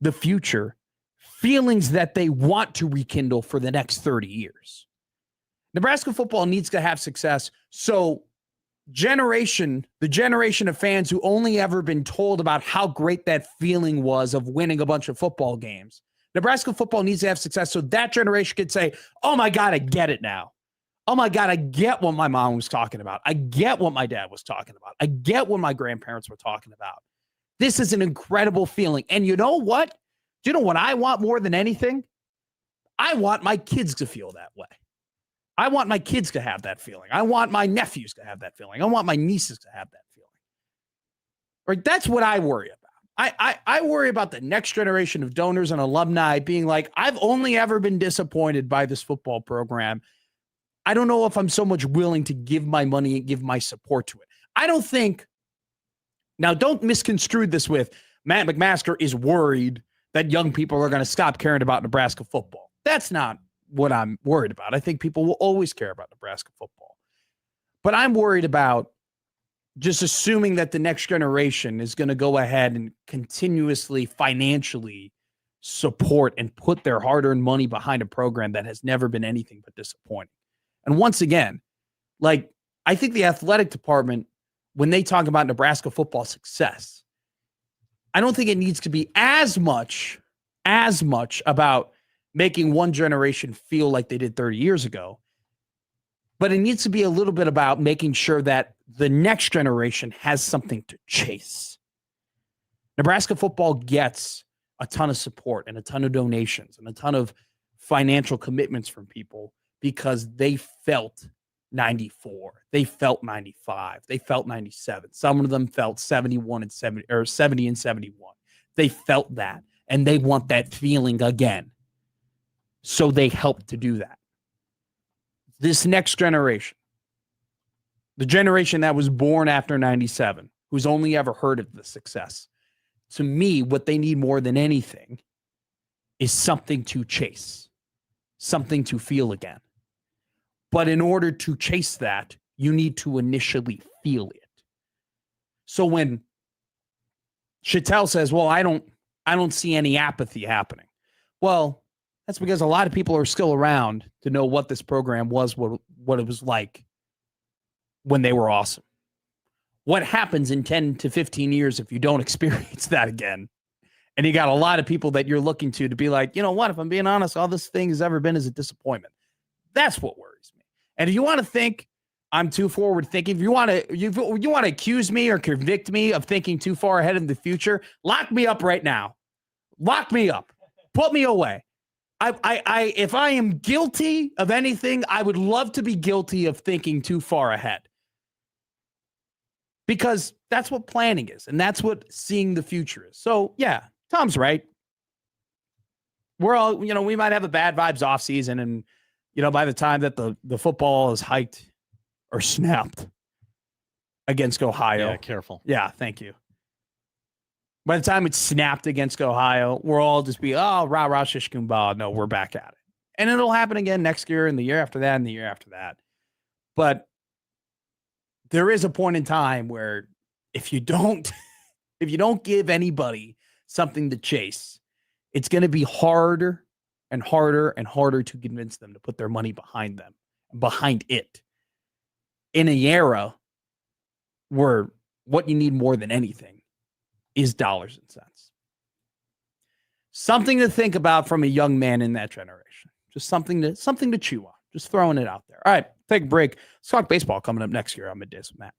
the future, feelings that they want to rekindle for the next 30 years. Nebraska football needs to have success so the generation of fans who only ever been told about how great that feeling was of winning a bunch of football games, Nebraska football needs to have success so that generation can say, oh my God, I get it now. oh my God, I get what my mom was talking about. I get what my dad was talking about. I get what my grandparents were talking about. This is an incredible feeling. And you know what? Do you know what I want more than anything? I want my kids to feel that way. I want my kids to have that feeling. I want my nephews to have that feeling. I want my nieces to have that feeling. Right? That's what I worry about. I worry about the next generation of donors and alumni being like, I've only ever been disappointed by this football program. I don't know if I'm so much willing to give my money and give my support to it. I don't think, now don't misconstrue this with Matt McMaster is worried that young people are going to stop caring about Nebraska football. That's not what I'm worried about. I think people will always care about Nebraska football. But I'm worried about just assuming that the next generation is going to go ahead and continuously financially support and put their hard-earned money behind a program that has never been anything but disappointing. And once again, like, I think the athletic department, when they talk about Nebraska football success, I don't think it needs to be as much about making one generation feel like they did 30 years ago, but it needs to be a little bit about making sure that the next generation has something to chase. Nebraska football gets a ton of support and a ton of donations and a ton of financial commitments from people because they felt 94, they felt 95, they felt 97. Some of them felt 71 and 70 or 70 and 71. They felt that, and they want that feeling again. So they helped to do that. This next generation, the generation that was born after 97, who's only ever heard of the success, to me, what they need more than anything is something to chase, something to feel again. But in order to chase that, you need to initially feel it. So when Chattel says, well, I don't see any apathy happening. Well, that's because a lot of people are still around to know what this program was, what it was like when they were awesome. What happens in 10 to 15 years if you don't experience that again? And you got a lot of people that you're looking to be like, you know what, if I'm being honest, all this thing has ever been is a disappointment. That's what worries me. And if you want to think I'm too forward thinking, if you want to accuse me or convict me of thinking too far ahead in the future, lock me up right now. Lock me up. Put me away. If I am guilty of anything, I would love to be guilty of thinking too far ahead. Because that's what planning is, and that's what seeing the future is. So, yeah, Tom's right. We're all, we might have a bad vibes off season, and, by the time that the football is hiked or snapped against Ohio. Yeah, careful. Yeah, thank you. By the time it's snapped against Ohio, we'll all just be, oh, rah, rah, shish, kumbah. No, we're back at it. And it'll happen again next year and the year after that and the year after that. But there is a point in time where if you don't give anybody something to chase, it's going to be harder and harder and harder to convince them to put their money behind it in an era where what you need more than anything is dollars and cents. Something to think about from a young man in that generation. Just something to chew on. Just throwing it out there. All right, take a break. Let's talk baseball coming up next year on Middays with Matt.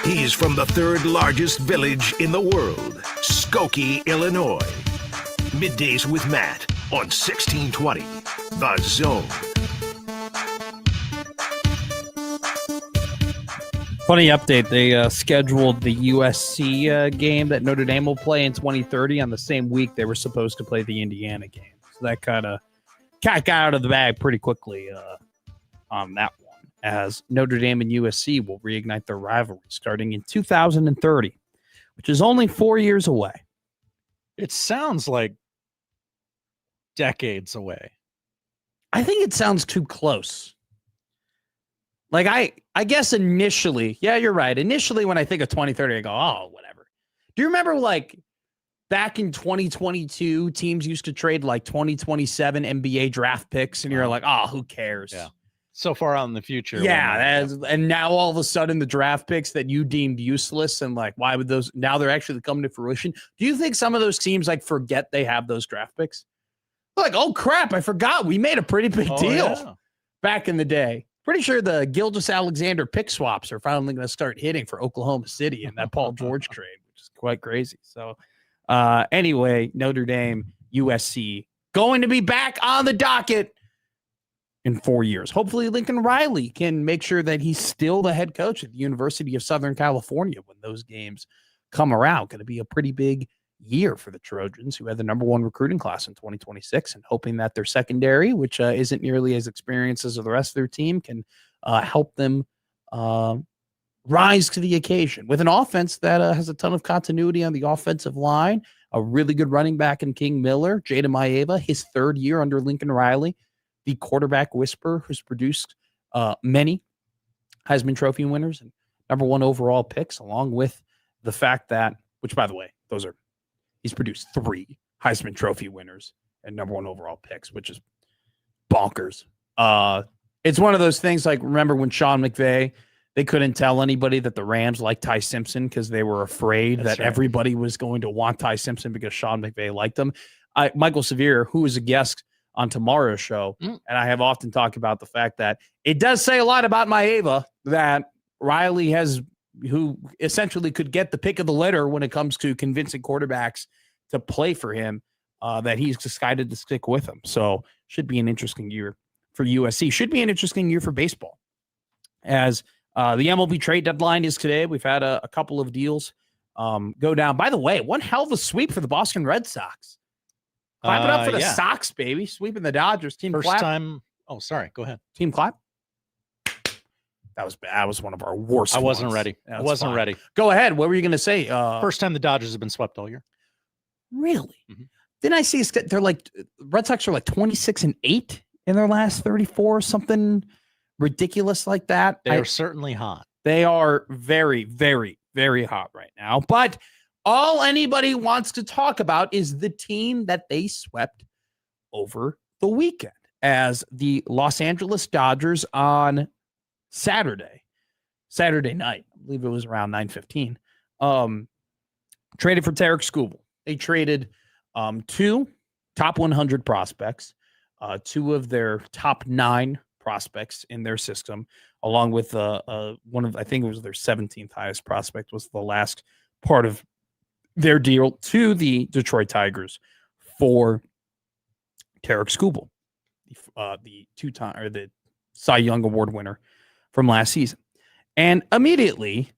He's from the third largest village in the world, Skokie, Illinois. Middays with Matt on 1620, The Zone. Funny update. They scheduled the USC game that Notre Dame will play in 2030 on the same week they were supposed to play the Indiana game. So that kind of got out of the bag pretty quickly on that one, as Notre Dame and USC will reignite their rivalry starting in 2030, which is only 4 years away. It sounds like decades away. I think it sounds too close. Like, I guess initially, yeah, you're right. Initially, when I think of 2030, I go, oh, whatever. Do you remember, like, back in 2022, teams used to trade, like, 2027 NBA draft picks, and you're like, oh, who cares? Yeah. So far out in the future. Yeah, and now all of a sudden the draft picks that you deemed useless, and, like, why would those, now they're actually coming to fruition. Do you think some of those teams, like, forget they have those draft picks? Like, oh, crap, I forgot. We made a pretty big deal back in the day. Pretty sure the Gilgeous-Alexander pick swaps are finally going to start hitting for Oklahoma City in that Paul George trade, which is quite crazy. So anyway, Notre Dame, USC, going to be back on the docket in 4 years. Hopefully Lincoln Riley can make sure that he's still the head coach at the University of Southern California when those games come around. Going to be a pretty big year for the Trojans, who had the #1 recruiting class in 2026, and hoping that their secondary, which isn't nearly as experienced as the rest of their team, can help them rise to the occasion with an offense that has a ton of continuity on the offensive line, a really good running back in King Miller, Jada Maeva, his third year under Lincoln Riley, the quarterback whisperer who's produced many Heisman Trophy winners and #1 overall picks, along with the fact that, which, by the way, he's produced 3 Heisman Trophy winners and #1 overall picks, which is bonkers. It's one of those things, like, remember when Sean McVay, they couldn't tell anybody that the Rams liked Ty Simpson because they were afraid that everybody was going to want Ty Simpson because Sean McVay liked him. Michael Severe, who is a guest on tomorrow's show, and I have often talked about the fact that it does say a lot about Maeva that Riley has, who essentially could get the pick of the litter when it comes to convincing quarterbacks to play for him, that he's decided to stick with him. So should be an interesting year for USC. Should be an interesting year for baseball, as the MLB trade deadline is today. We've had a couple of deals go down. By the way, one hell of a sweep for the Boston Red Sox. Clap it up for the Sox, baby. Sweeping the Dodgers. Team First clap. time. Oh, sorry. Go ahead. Team clap. That was one of our worst. I wasn't ready. I wasn't ready. Go ahead. What were you going to say? First time the Dodgers have been swept all year. Really? Mm-hmm. Didn't I see they're like, Red Sox are like 26-8 in their last 34, something ridiculous like that. They are certainly hot. They are very, very, very hot right now. But all anybody wants to talk about is the team that they swept over the weekend, as the Los Angeles Dodgers on Saturday night, I believe it was around 9:15, traded for Tarek Skubal. They traded 2 top 100 prospects, 2 of their top 9 prospects in their system, along with one of, I think it was their 17th highest prospect, was the last part of their deal, to the Detroit Tigers for Tarek Skubal, the 2-time, or the Cy Young Award winner from last season. And immediately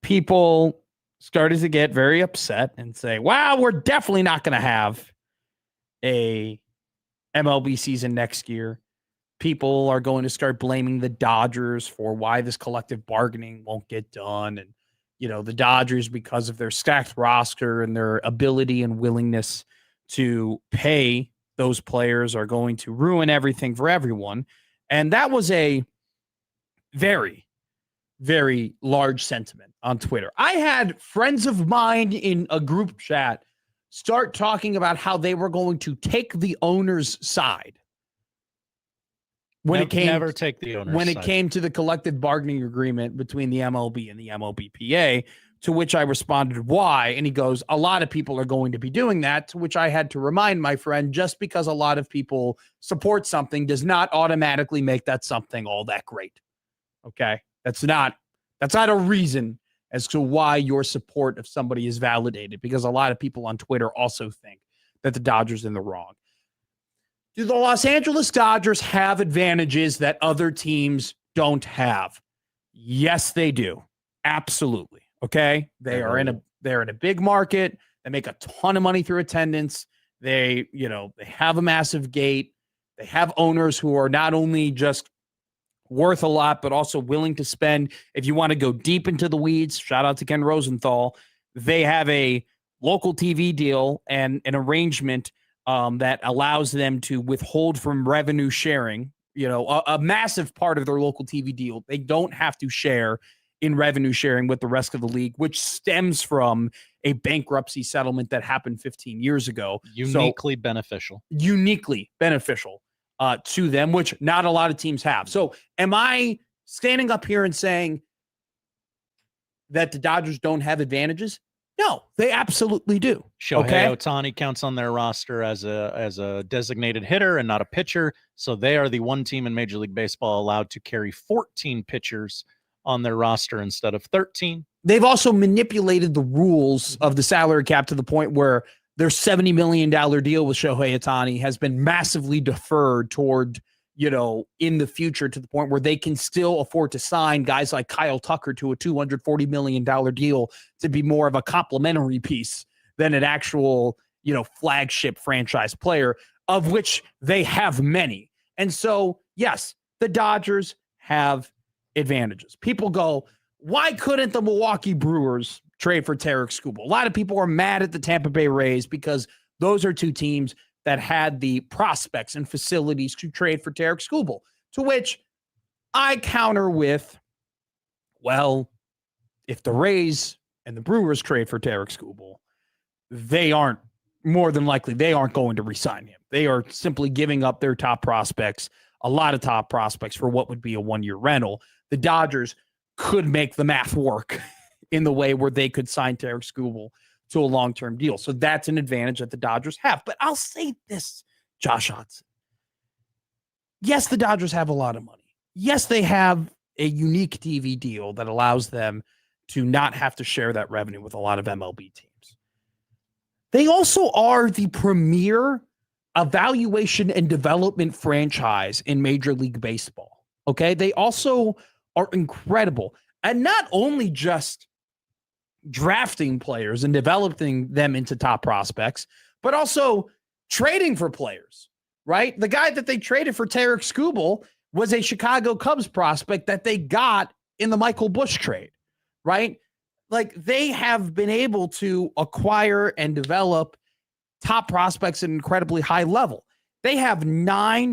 people started to get very upset and say, wow, we're definitely not going to have a MLB season next year. People are going to start blaming the Dodgers for why this collective bargaining won't get done. And, you know, the Dodgers, because of their stacked roster and their ability and willingness to pay those players, are going to ruin everything for everyone. And that was a very, very large sentiment on Twitter. I had friends of mine in a group chat start talking about how they were going to take the owner's side when it came to the collective bargaining agreement between the MLB and the MLBPA, to which I responded, why? And he goes, a lot of people are going to be doing that, to which I had to remind my friend, just because a lot of people support something does not automatically make that something all that great. Okay? That's not That's not a reason as to why your support of somebody is validated, because a lot of people on Twitter also think that the Dodgers are in the wrong. Do the Los Angeles Dodgers have advantages that other teams don't have? Yes, they do. Absolutely. Okay. They're in a big market. They make a ton of money through attendance. They have a massive gate. They have owners who are not only just worth a lot, but also willing to spend. If you want to go deep into the weeds, shout out to Ken Rosenthal. They have a local TV deal and an arrangement that allows them to withhold from revenue sharing, a massive part of their local TV deal. They don't have to share in revenue sharing with the rest of the league, which stems from a bankruptcy settlement that happened 15 years ago. Uniquely beneficial to them, which not a lot of teams have. So am I standing up here and saying that the Dodgers don't have advantages? No, they absolutely do. Shohei Ohtani counts on their roster as a designated hitter and not a pitcher. So they are the one team in Major League Baseball allowed to carry 14 pitchers on their roster instead of 13. They've also manipulated the rules of the salary cap to the point where their $70 million deal with Shohei Ohtani has been massively deferred toward, in the future, to the point where they can still afford to sign guys like Kyle Tucker to a $240 million deal to be more of a complimentary piece than an actual, flagship franchise player, of which they have many. And so, yes, the Dodgers have advantages. People go, why couldn't the Milwaukee Brewers trade for Tarek Skubal? A lot of people are mad at the Tampa Bay Rays because those are two teams that had the prospects and facilities to trade for Tarek Skubal, to which I counter with, well, if the Rays and the Brewers trade for Tarek Skubal, they aren't going to re-sign him. They are simply giving up their top prospects, a lot of top prospects, for what would be a one-year rental. The Dodgers could make the math work in the way where they could sign Tarek Skubal to a long-term deal. So that's an advantage that the Dodgers have. But I'll say this, Josh Hudson. Yes, the Dodgers have a lot of money. Yes, they have a unique TV deal that allows them to not have to share that revenue with a lot of MLB teams. They also are the premier evaluation and development franchise in Major League Baseball. Okay? They also are incredible. And not only just drafting players and developing them into top prospects, but also trading for players, right? The guy that they traded for, Tarek Skubal, was a Chicago Cubs prospect that they got in the Michael Busch trade, right? Like, they have been able to acquire and develop top prospects at an incredibly high level. They have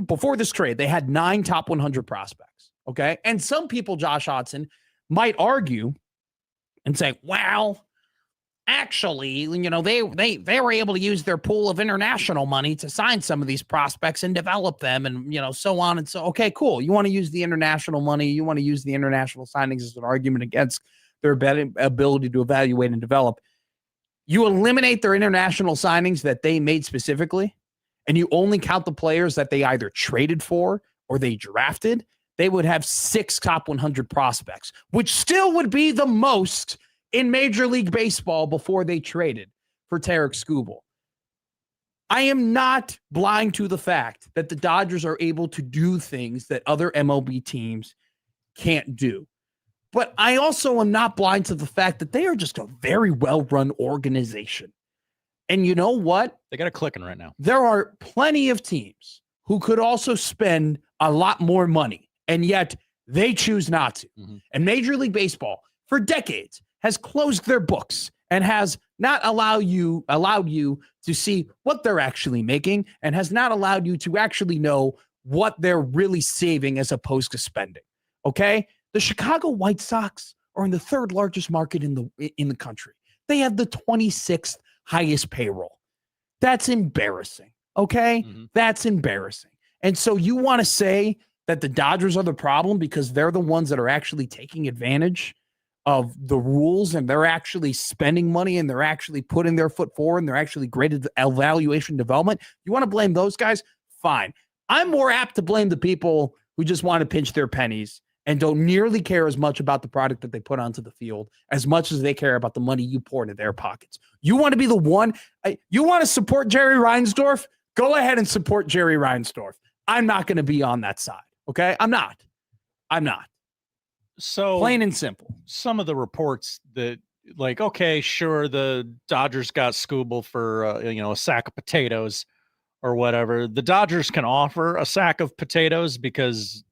before this trade, they had 9 top 100 prospects, okay? And some people, Josh Hodson, might argue and say, well, actually, they were able to use their pool of international money to sign some of these prospects and develop them, and, so on and so. Okay, cool. You want to use the international money. You want to use the international signings as an argument against their ability to evaluate and develop. You eliminate their international signings that they made specifically, and you only count the players that they either traded for or they drafted. They would have 6 top 100 prospects, which still would be the most in Major League Baseball before they traded for Tarek Skubal. I am not blind to the fact that the Dodgers are able to do things that other MLB teams can't do. But I also am not blind to the fact that they are just a very well-run organization. And you know what? They got it clicking right now. There are plenty of teams who could also spend a lot more money, and yet they choose not to. Mm-hmm. And Major League Baseball, for decades, has closed their books and has not allowed you to see what they're actually making, and has not allowed you to actually know what they're really saving as opposed to spending. Okay? The Chicago White Sox are in the 3rd largest market in the country. They have the 26th highest payroll. That's embarrassing. Okay? Mm-hmm. That's embarrassing. And so you want to say that the Dodgers are the problem because they're the ones that are actually taking advantage of the rules, and they're actually spending money, and they're actually putting their foot forward, and they're actually great at evaluation development. You want to blame those guys? Fine. I'm more apt to blame the people who just want to pinch their pennies and don't nearly care as much about the product that they put onto the field as much as they care about the money you pour into their pockets. You want to be the one, you want to support Jerry Reinsdorf? Go ahead and support Jerry Reinsdorf. I'm not going to be on that side. Okay. I'm not. So plain and simple. Some of the reports that, like, okay, sure, the Dodgers got Skubal for a sack of potatoes or whatever. The Dodgers can offer a sack of potatoes because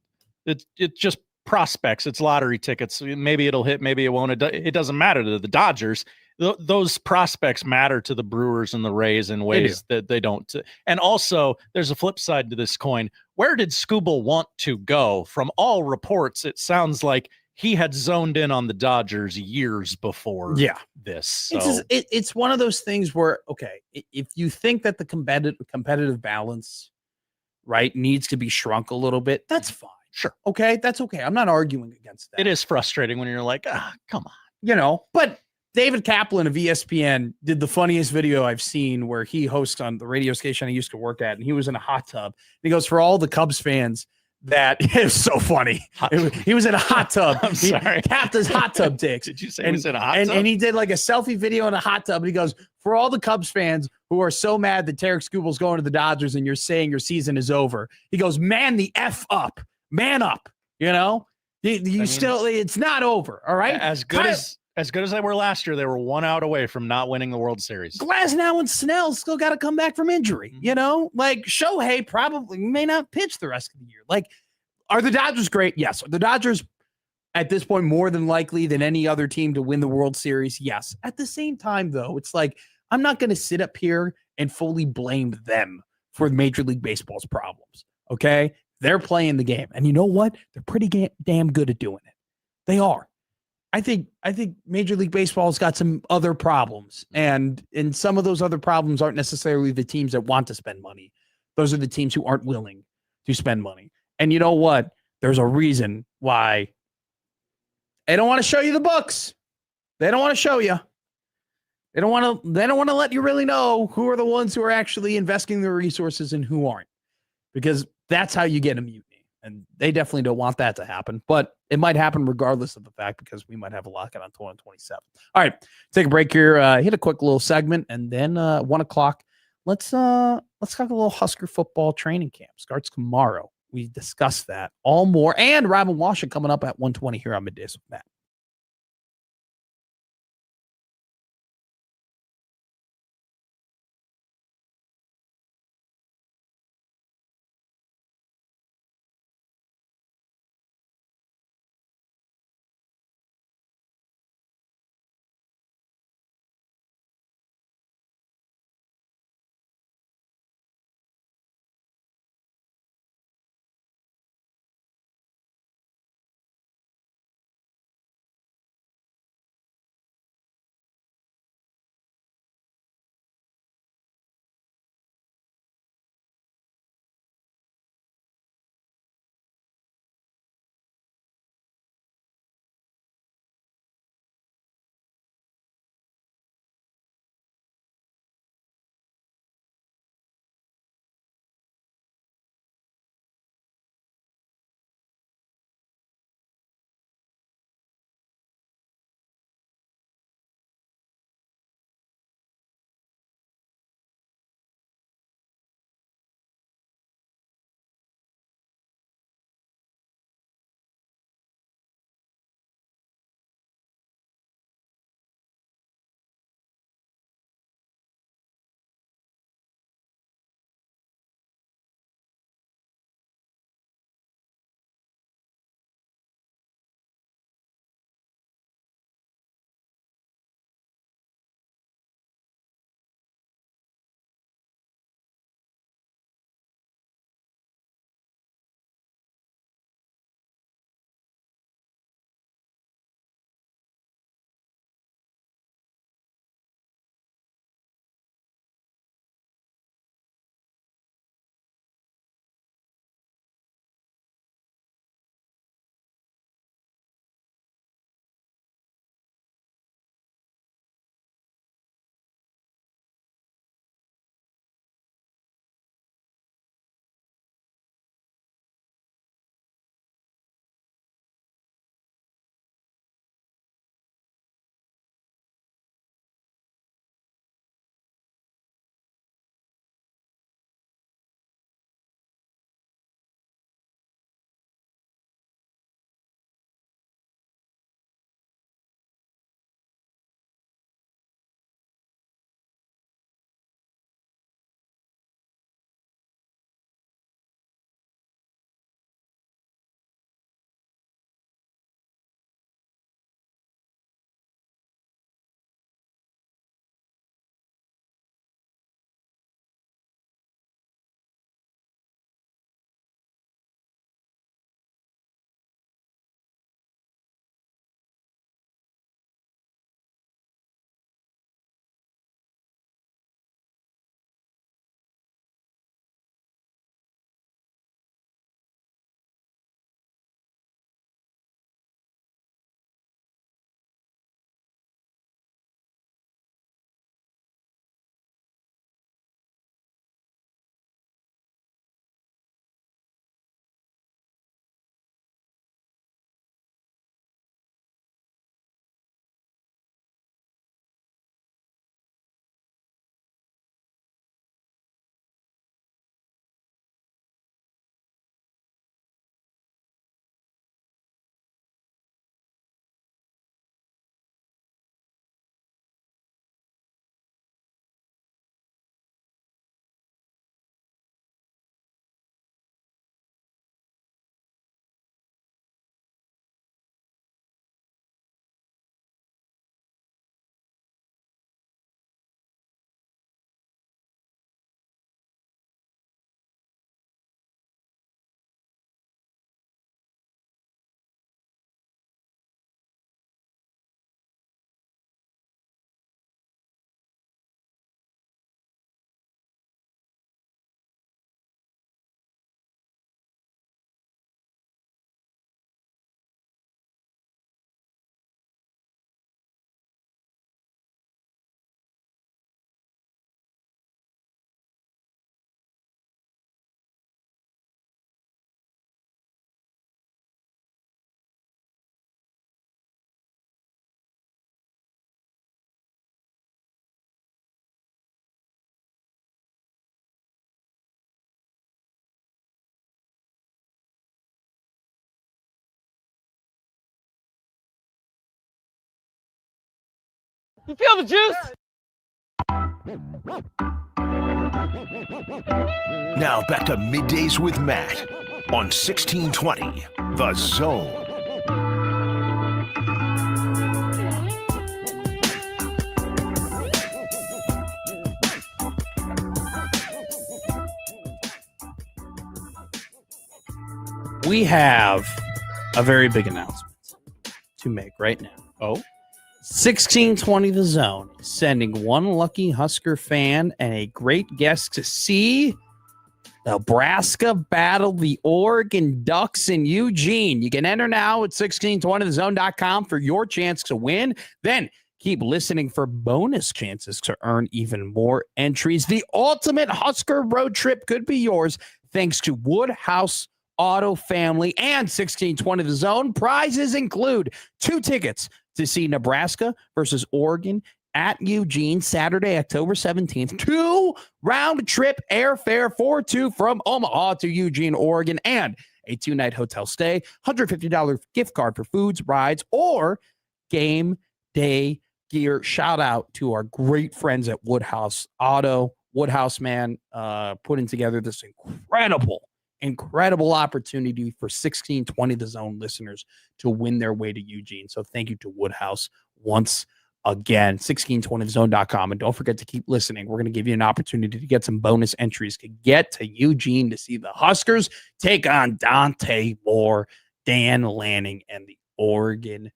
it just prospects. It's lottery tickets. Maybe it'll hit, maybe it won't. It doesn't matter to the Dodgers. Those prospects matter to the Brewers and the Rays in ways that they don't. And also, there's a flip side to this coin. Where did Skubal want to go? From all reports, it sounds like he had zoned in on the Dodgers years before this. So. It's one of those things where, okay, if you think that the competitive balance, right, needs to be shrunk a little bit, that's fine. Sure. Okay, that's okay. I'm not arguing against that. It is frustrating when you're like, come on. But David Kaplan of ESPN did the funniest video I've seen where he hosts on the radio station I used to work at, and he was in a hot tub. And he goes, for all the Cubs fans, that is so funny. He was in a hot tub. I'm sorry. He capped his hot tub dicks. Did you say he was in a hot tub? And he did like a selfie video in a hot tub. And he goes, for all the Cubs fans who are so mad that Tarek Skubal's going to the Dodgers and you're saying your season is over, he goes, man the F up. Man up. It's not over. All right. As good as they were last year, they were 1 out away from not winning the World Series. Glasnow and Snell still got to come back from injury. Like Shohei probably may not pitch the rest of the year. Like, are the Dodgers great? Yes. Are the Dodgers at this point more than likely than any other team to win the World Series? Yes. At the same time, though, it's like, I'm not going to sit up here and fully blame them for Major League Baseball's problems. Okay. They're playing the game. And you know what? They're pretty damn good at doing it. They are. I think Major League Baseball's got some other problems. And some of those other problems aren't necessarily the teams that want to spend money. Those are the teams who aren't willing to spend money. And you know what? There's a reason why they don't want to show you the books. They don't want to show you. They don't want to let you really know who are the ones who are actually investing their resources and who aren't. Because that's how you get a mutiny. And they definitely don't want that to happen. But it might happen regardless of the fact, because we might have a lockout on 2027. All right, take a break here. Hit a quick little segment, and then 1 o'clock. Let's talk a little Husker football training camp. Starts tomorrow. We discussed that all more, and Robin Washut coming up at 1:20 here on Middays with Matt. You feel the juice? Now back to Middays with Matt on 1620 The Zone. We have a very big announcement to make right now. Oh, 1620 The Zone is sending one lucky Husker fan and a great guest to see Nebraska battle the Oregon Ducks in Eugene. You can enter now at 1620thezone.com for your chance to win. Then keep listening for bonus chances to earn even more entries. The ultimate Husker road trip could be yours thanks to Woodhouse Auto Family and 1620 The Zone. Prizes include 2 tickets to see Nebraska versus Oregon at Eugene Saturday, October 17th. 2 round-trip airfare for 2 from Omaha to Eugene, Oregon, and a 2-night hotel stay, $150 gift card for foods, rides, or game day gear. Shout out to our great friends at Woodhouse Auto. Woodhouse, man, putting together this incredible opportunity for 1620 The Zone listeners to win their way to Eugene. So thank you to Woodhouse once again. 1620thezone.com. And don't forget to keep listening. We're going to give you an opportunity to get some bonus entries to get to Eugene to see the Huskers take on Dante Moore, Dan Lanning, and the Oregon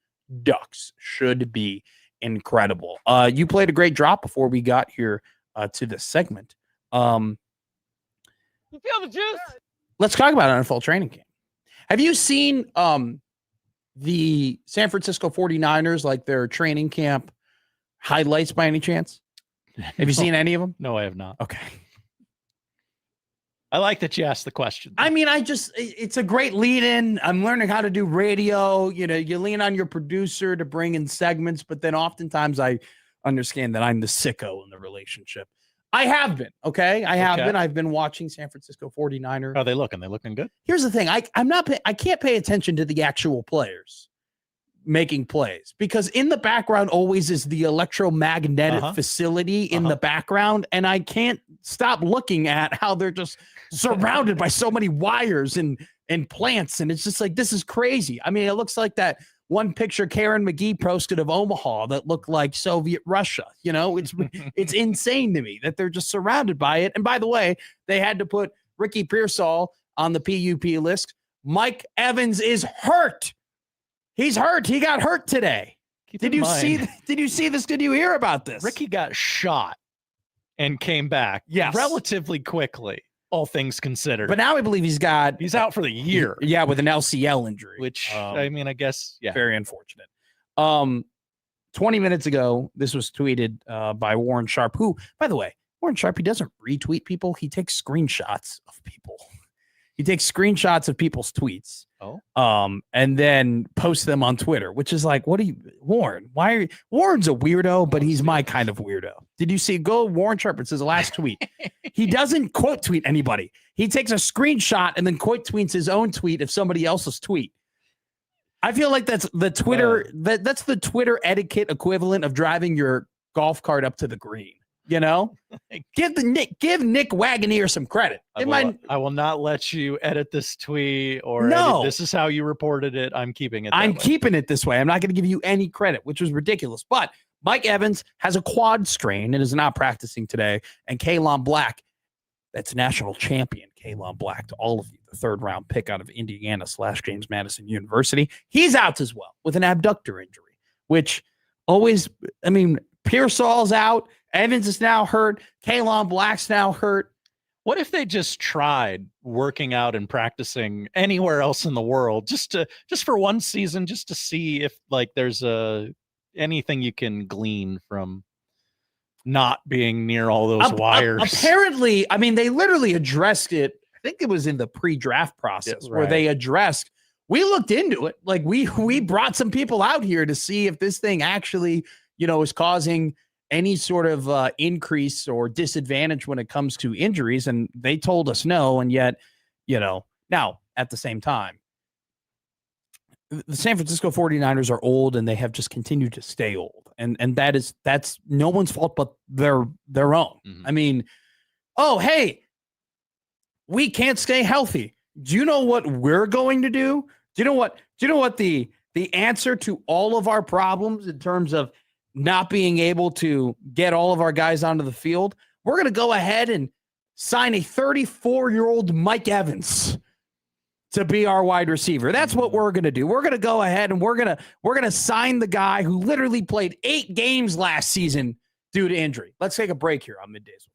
Ducks. Should be incredible. You played a great drop before we got here to this segment. You feel the juice? Let's talk about NFL training camp. Have you seen the San Francisco 49ers, like their training camp highlights by any chance? Have you seen any of them? No, I have not. Okay. I like that you asked the question. I mean, it's a great lead in. I'm learning how to do radio. You know, you lean on your producer to bring in segments, but then oftentimes I understand that I'm the sicko in the relationship. I have been, okay? I have been. I've been watching San Francisco 49ers. How are they looking? They looking good? Here's the thing. I can't pay attention to the actual players making plays because in the background always is the electromagnetic facility in the background, and I can't stop looking at how they're just surrounded by so many wires and plants, and it's just like, this is crazy. I mean, it looks like that one picture Karen McGee posted of Omaha that looked like Soviet Russia. You know, it's insane to me that they're just surrounded by it. And by the way, they had to put Ricky Pearsall on the PUP list. Mike Evans is hurt. He's hurt. He got hurt today. Did you see this? Did you hear about this? Ricky got shot and came back relatively quickly, all things considered. But now I believe he's out for the year. Yeah, with an LCL injury. Which, I mean, I guess, very unfortunate. 20 minutes ago, this was tweeted by Warren Sharp, who, by the way, Warren Sharp, he doesn't retweet people. He takes screenshots of people. He takes screenshots of people's tweets. And then posts them on Twitter, which is like, Warren? Warren's a weirdo, but he's my kind of weirdo. Did you see? Go Warren Sharp. It's his last tweet. He doesn't quote tweet anybody. He takes a screenshot and then quote tweets his own tweet of somebody else's tweet. I feel like that's the Twitter. That's the Twitter etiquette equivalent of driving your golf cart up to the green. You know, give Nick Wagoneer some credit. I will not let you edit this tweet or edit, this is how you reported it. I'm keeping it. I'm keeping it this way. I'm not going to give you any credit, which was ridiculous. But Mike Evans has a quad strain and is not practicing today. And Kaelon Black, that's national champion Kaelon Black, to all of you, the 3rd round pick out of Indiana / James Madison University. He's out as well with an abductor injury, which always, I mean, Pearsall's out. Evans is now hurt. Kaelon Black's now hurt. What if they just tried working out and practicing anywhere else in the world, just for one season, just to see if like there's anything you can glean from not being near all those wires? Apparently, I mean, they literally addressed it. I think it was in the pre-draft process where they addressed. We looked into it. Like we brought some people out here to see if this thing actually, is causing any sort of increase or disadvantage when it comes to injuries. And they told us no. And yet, now at the same time, the San Francisco 49ers are old and they have just continued to stay old. And that's no one's fault but their own. I mean, oh, hey, we can't stay healthy. Do you know what we're going to do? Do you know what the answer to all of our problems in terms of not being able to get all of our guys onto the field? We're going to go ahead and sign a 34-year-old Mike Evans to be our wide receiver. That's what we're going to do. We're going to go ahead and we're going to sign the guy who literally played 8 games last season due to injury. Let's take a break here on Middays.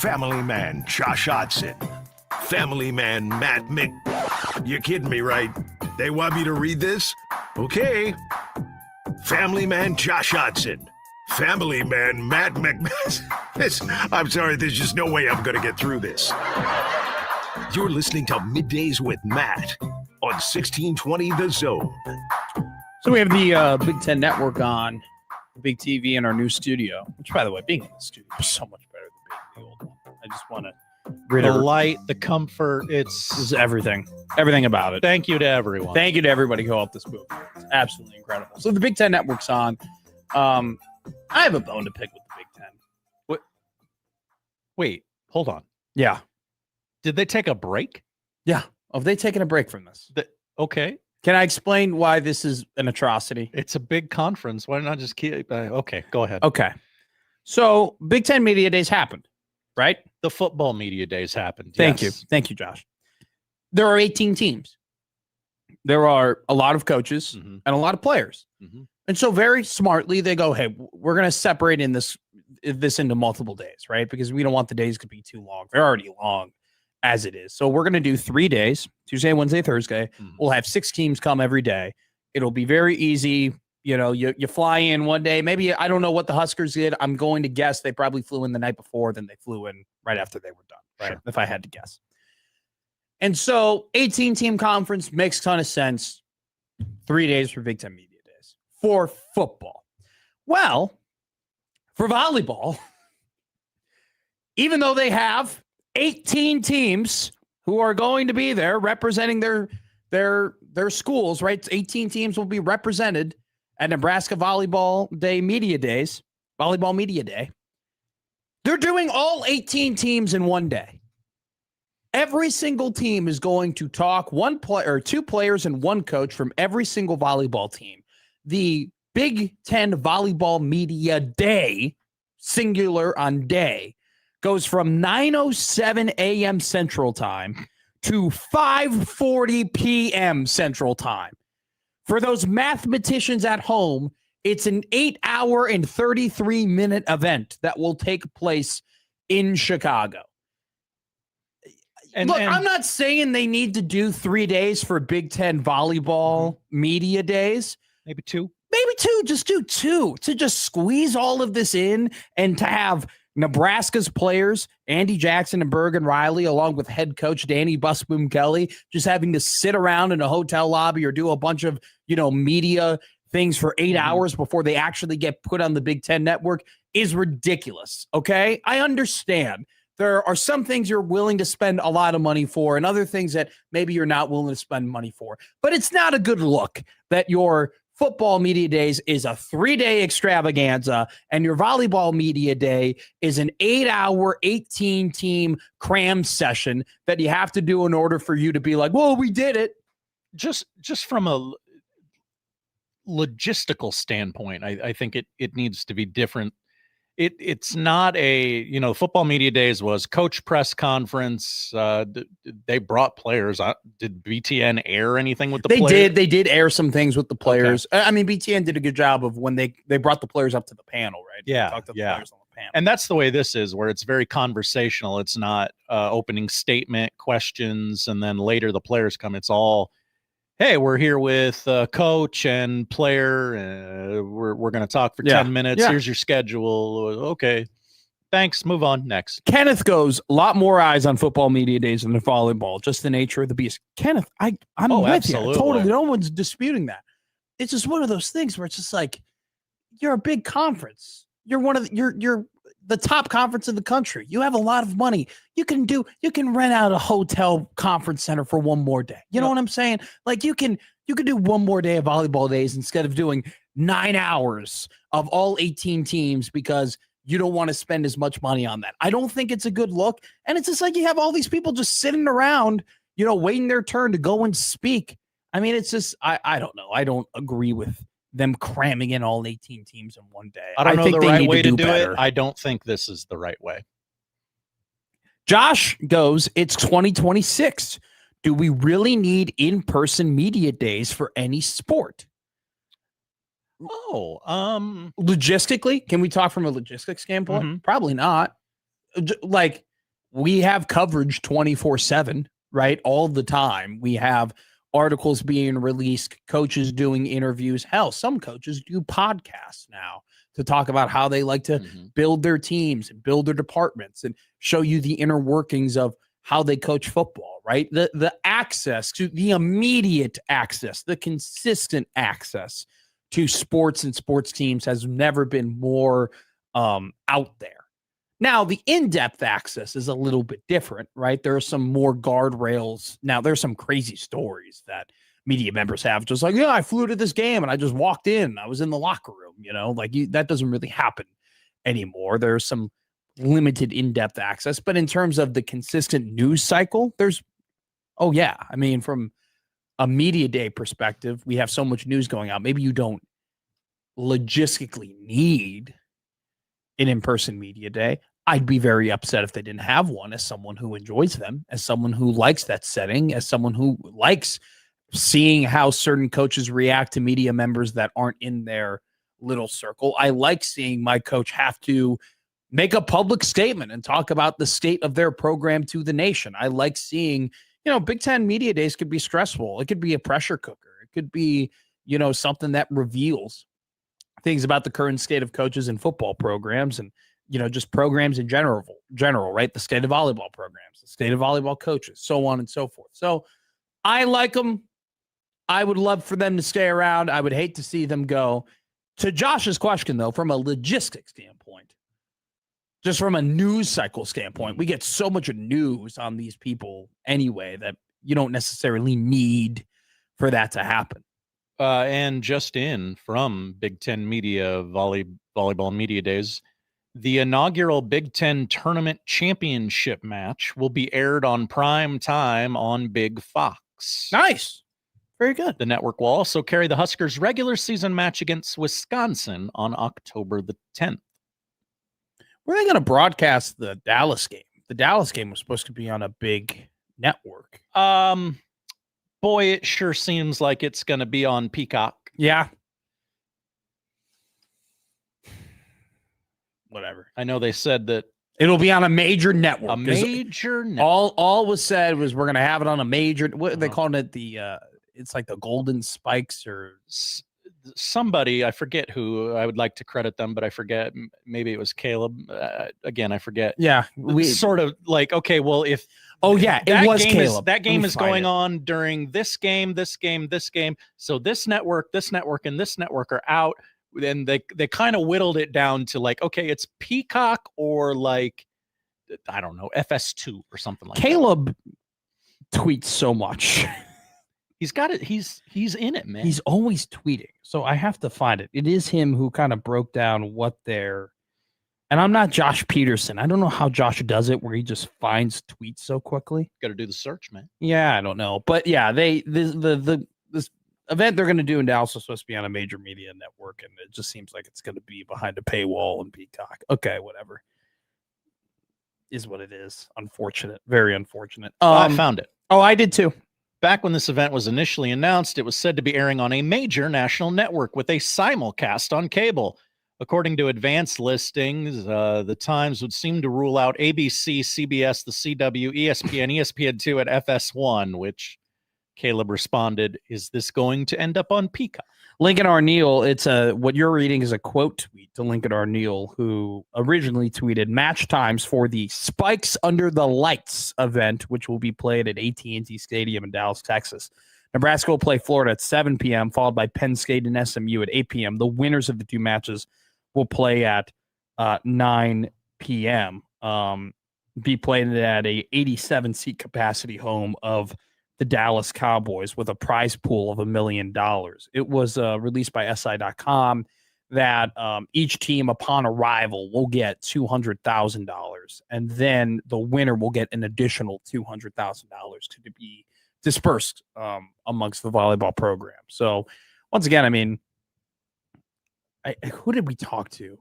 Family Man Josh Hodson, Family Man Matt Mc... You're kidding me, right? They want me to read this? Okay. Family Man Josh Hodson, Family Man Matt I'm sorry, there's just no way I'm going to get through this. You're listening to Middays with Matt on 1620 The Zone. So we have the Big Ten Network on the big TV in our new studio, which, by the way, being in the studio is so much better than being in the old one. I just want to the light, the comfort, it's everything about it. Thank you to everyone. Thank you to everybody who helped this move. It's absolutely incredible. So the Big Ten Network's on. I have a bone to pick with the Big Ten. What? Wait, hold on. Yeah. Did they take a break? Yeah. Have they taken a break from this? Okay. Can I explain why this is an atrocity? It's a big conference. Why not just keep... okay, go ahead. Okay. So Big Ten Media Days happened, right? The football media days happened. Thank you. Thank you, Josh. There are 18 teams. There are a lot of coaches and a lot of players. And so very smartly, they go, hey, we're going to separate this into multiple days, right? Because we don't want the days to be too long. They're already long as it is. So we're going to do 3 days, Tuesday, Wednesday, Thursday. We'll have 6 teams come every day. It'll be very easy. You know, you fly in one day. Maybe, I don't know what the Huskers did. I'm going to guess they probably flew in the night before, then they flew in right after they were done, right? Sure. If I had to guess. And so 18-team conference makes a ton of sense. 3 days for Big Ten Media Days. For football. Well, for volleyball, even though they have 18 teams who are going to be there representing their schools, right? 18 teams will be represented at Nebraska Volleyball Media Day. They're doing all 18 teams in one day. Every single team is going to talk 2 players and 1 coach from every single volleyball team. The Big Ten Volleyball Media Day, singular on day, goes from 9:07 a.m. Central Time to 5:40 p.m. Central Time. For those mathematicians at home, it's an 8-hour and 33-minute event that will take place in Chicago. Look, I'm not saying they need to do 3 days for Big Ten Volleyball Media Days. Maybe 2. Maybe 2. Just do 2 to just squeeze all of this in and to have Nebraska's players, Andy Jackson and Bergen Riley, along with head coach Danny Busboom Kelly, just having to sit around in a hotel lobby or do a bunch of, media things for 8 hours before they actually get put on the Big Ten Network is ridiculous. Okay. I understand. There are some things you're willing to spend a lot of money for and other things that maybe you're not willing to spend money for, but it's not a good look that your football media days is a 3-day extravaganza and your volleyball media day is an 8-hour, 18-team cram session that you have to do in order for you to be like, whoa, we did it. Just from a logistical standpoint, I think it needs to be different. It's not a, football media days was coach press conference. They brought players. Did BTN air anything with the players? They did air some things with the players. Okay. I mean, BTN did a good job of when they brought the players up to the panel, right? Yeah. Talked to the players on the panel. And that's the way this is, where it's very conversational. It's not opening statement, questions, and then later the players come. It's all, hey, we're here with coach and player. We're going to talk for 10 minutes. Here's your schedule. Okay. Thanks. Move on. Next. Kenneth goes, a lot more eyes on football media days than the volleyball. Just the nature of the beast. Kenneth, I'm with absolutely. you. Totally. No one's disputing that. It's just one of those things where it's just like, you're a big conference. You're you're the top conference in the country. You have a lot of money. You can rent out a hotel conference center for one more day. You know what I'm saying? Like you can do one more day of volleyball days instead of doing 9 hours of all 18 teams because you don't want to spend as much money on that. I don't think it's a good look. And it's just like you have all these people just sitting around, waiting their turn to go and speak. I mean, it's just, I don't know. I don't agree with them cramming in all 18 teams in one day. I don't know the right way to do it. I don't think this is the right way. Josh goes, it's 2026. Do we really need in-person media days for any sport? Oh, logistically, can we talk from a logistics standpoint? Probably not. Like we have coverage 24/7, right? All the time. We have articles being released, coaches doing interviews. Hell, some coaches do podcasts now to talk about how they like to build their teams and build their departments and show you the inner workings of how they coach football, right? The access to the immediate access, the consistent access to sports and sports teams has never been more out there. Now, the in-depth access is a little bit different, right? There are some more guardrails. Now, there's some crazy stories that media members have, just like, yeah, I flew to this game and I just walked in. I was in the locker room, that doesn't really happen anymore. There's some limited in-depth access, but in terms of the consistent news cycle, from a media day perspective, we have so much news going out. Maybe you don't logistically need an in-person media day. I'd be very upset if they didn't have one, as someone who enjoys them, as someone who likes that setting, as someone who likes seeing how certain coaches react to media members that aren't in their little circle. I like seeing my coach have to make a public statement and talk about the state of their program to the nation. I like seeing, Big Ten media days could be stressful. It could be a pressure cooker. It could be, something that reveals things about the current state of coaches and football programs and, just programs in general, right? The state of volleyball programs, the state of volleyball coaches, so on and so forth. So I like them. I would love for them to stay around. I would hate to see them go. To Josh's question, though, from a logistics standpoint, just from a news cycle standpoint, we get so much news on these people anyway that you don't necessarily need for that to happen. And just in from Big Ten media, volleyball media days, the inaugural Big Ten tournament championship match will be aired on prime time on Big Fox. Nice. Very good. The network will also carry the Huskers regular season match against Wisconsin on October the 10th. Where are they going to broadcast the Dallas game? The Dallas game was supposed to be on a big network. Boy, it sure seems like it's going to be on Peacock. Yeah. Whatever. I know they said that it'll be on a major network. A major network. All was said was we're going to have it on a major. What they calling it? It's like the Golden Spikes or somebody. I forget who. I would like to credit them, but I forget. Maybe it was Caleb. Again, I forget. Yeah, we sort of like, okay, well, if it was Caleb. That game is going on during this game. So this network, and this network are out. Then they kind of whittled it down to like, okay, it's Peacock or like, I don't know, FS2 or something like Caleb that. Tweets so much. He's got it. He's in it, man. He's always tweeting. So I have to find it. It is him who kind of broke down what they're, and I'm not Josh Peterson. I don't know how Josh does it where he just finds tweets so quickly. Got to do the search, man. Yeah, I don't know. But yeah, this event they're going to do in Dallas is supposed to be on a major media network, and it just seems like it's going to be behind a paywall and Peacock. Okay, whatever. Is what it is. Unfortunate. Very unfortunate. I found it. Oh, I did too. Back when this event was initially announced, it was said to be airing on a major national network with a simulcast on cable. According to advanced listings, the Times would seem to rule out ABC, CBS, the CW, ESPN, ESPN2, and FS1, which Caleb responded, is this going to end up on Peacock? Lincoln R. Neal, it's what you're reading is a quote tweet to Lincoln R. Neal, who originally tweeted match times for the Spikes Under the Lights event, which will be played at AT&T Stadium in Dallas, Texas. Nebraska will play Florida at 7 p.m., followed by Penn State and SMU at 8 p.m. The winners of the two matches will play at 9 p.m. Be played at a 87-seat capacity home of the Dallas Cowboys with a prize pool of $1 million. It was released by SI.com that each team upon arrival will get $200,000, and then the winner will get an additional $200,000 to be dispersed amongst the volleyball program. So once again, I mean, who did we talk to?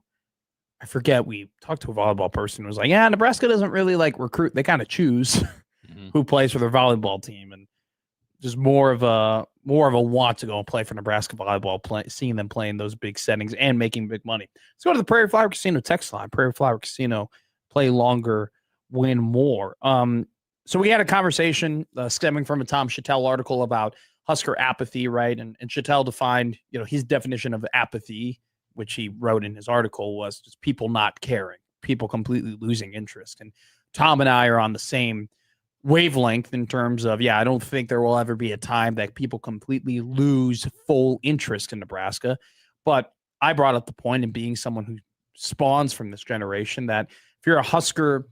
I forget. We talked to a volleyball person who was like, yeah, Nebraska doesn't really like recruit. They kind of choose who plays for their volleyball team, and just more of a want to go and play for Nebraska volleyball, seeing them playing those big settings and making big money. Let's go to the Prairie Flower Casino text line. Prairie Flower Casino, play longer, win more. So we had a conversation stemming from a Tom Chattel article about Husker apathy, right? And Chattel defined, his definition of apathy, which he wrote in his article, was just people not caring, people completely losing interest. And Tom and I are on the same wavelength in terms of, I don't think there will ever be a time that people completely lose full interest in Nebraska. But I brought up the point in being someone who spawns from this generation that if you're a Husker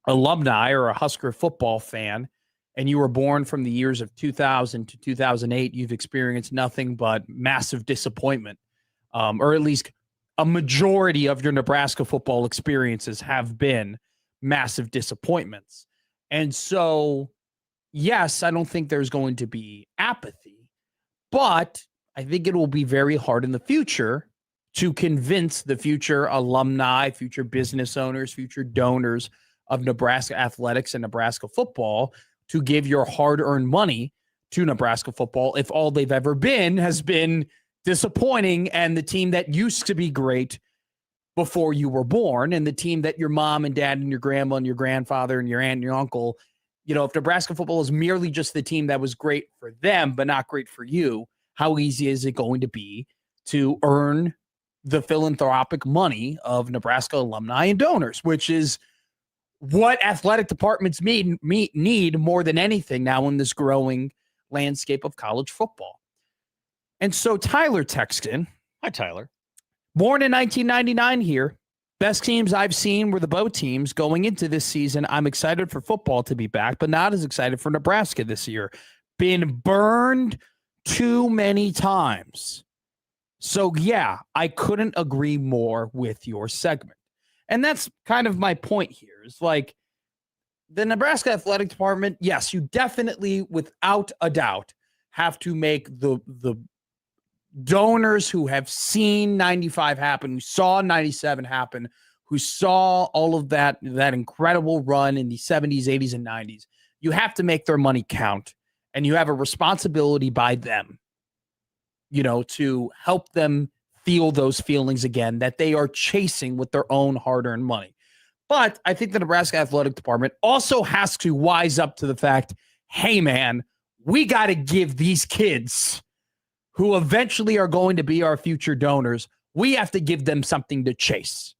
alumni or a Husker football fan and you were born from the years of 2000 to 2008, you've experienced nothing but massive disappointment, or at least a majority of your Nebraska football experiences have been massive disappointments. And so, yes, I don't think there's going to be apathy, but I think it will be very hard in the future to convince the future alumni, future business owners, future donors of Nebraska athletics and Nebraska football to give your hard-earned money to Nebraska football if all they've ever been has been disappointing and the team that used to be great before you were born and the team that your mom and dad and your grandma and your grandfather and your aunt and your uncle, if Nebraska football is merely just the team that was great for them but not great for you, how easy is it going to be to earn the philanthropic money of Nebraska alumni and donors, which is what athletic departments need more than anything now in this growing landscape of college football. And so Tyler texted in. Hi, Tyler. Born in 1999 here. Best teams I've seen were the Bow teams going into this season. I'm excited for football to be back, but not as excited for Nebraska this year. Been burned too many times. So, I couldn't agree more with your segment. And that's kind of my point here. It's like the Nebraska athletic department, yes, you definitely, without a doubt, have to make the donors who have seen 95 happen, who saw 97 happen, who saw all of that incredible run in the 70s, 80s, and 90s. You have to make their money count, and you have a responsibility by them, to help them feel those feelings again that they are chasing with their own hard-earned money. But I think the Nebraska athletic department also has to wise up to the fact, hey, man, we got to give these kids who eventually are going to be our future donors, we have to give them something to chase.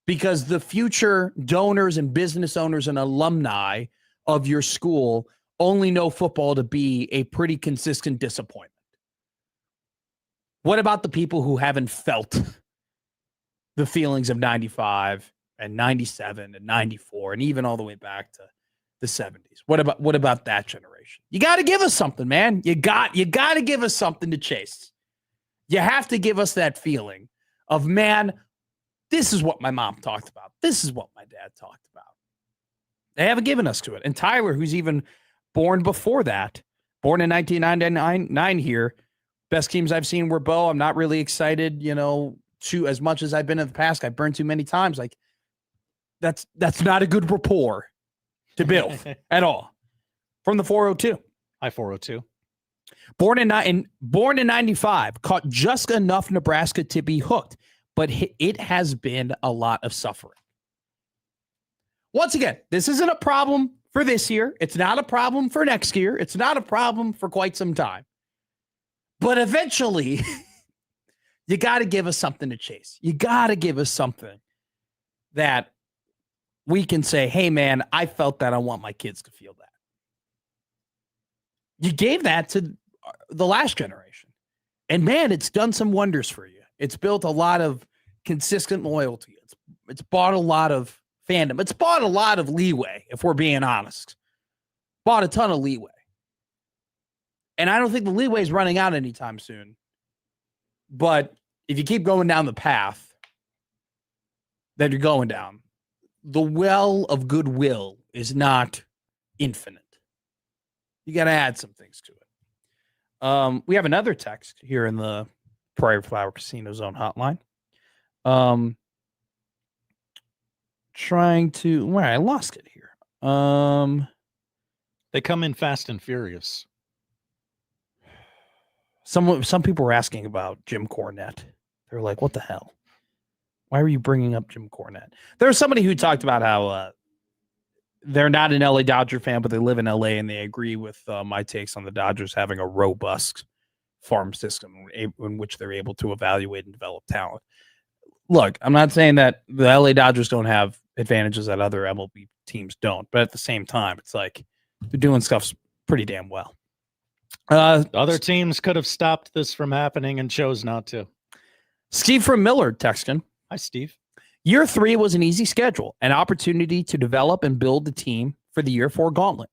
Because the future donors and business owners and alumni of your school only know football to be a pretty consistent disappointment. What about the people who haven't felt the feelings of 95 and 97 and 94 and even all the way back to the 70s? What about that generation? You got to give us something, man. You got to give us something to chase. You have to give us that feeling of, man, this is what my mom talked about. This is what my dad talked about. They haven't given us to it. And Tyler, who's even born before that, born in 1999 here, best teams I've seen were Bo. I'm not really excited, to as much as I've been in the past. I've burned too many times. Like, that's not a good rapport to build at all. From the 402. Hi, 402. Born in 95, caught just enough Nebraska to be hooked, but it has been a lot of suffering. Once again, this isn't a problem for this year. It's not a problem for next year. It's not a problem for quite some time. But eventually, you got to give us something to chase. You got to give us something that we can say, hey, man, I felt that. I want my kids to feel that. You gave that to the last generation. And, man, it's done some wonders for you. It's built a lot of consistent loyalty. It's bought a lot of fandom. It's bought a lot of leeway, if we're being honest. Bought a ton of leeway. And I don't think the leeway is running out anytime soon. But if you keep going down the path that you're going down, the well of goodwill is not infinite. You got to add some things to it. We have another text here in the Prairie Flower Casino Zone hotline. Trying to, where I lost it here. They come in fast and furious. Some people were asking about Jim Cornette. They're like, what the hell? Why are you bringing up Jim Cornette? There was somebody who talked about how they're not an LA Dodger fan, but they live in LA and they agree with my takes on the Dodgers having a robust farm system in which they're able to evaluate and develop talent. Look, I'm not saying that the LA Dodgers don't have advantages that other MLB teams don't, but at the same time, it's like they're doing stuff pretty damn well. Other teams could have stopped this from happening and chose not to. Steve from Millard texting. Hi, Steve. Year 3 was an easy schedule, an opportunity to develop and build the team for the Year 4 gauntlet.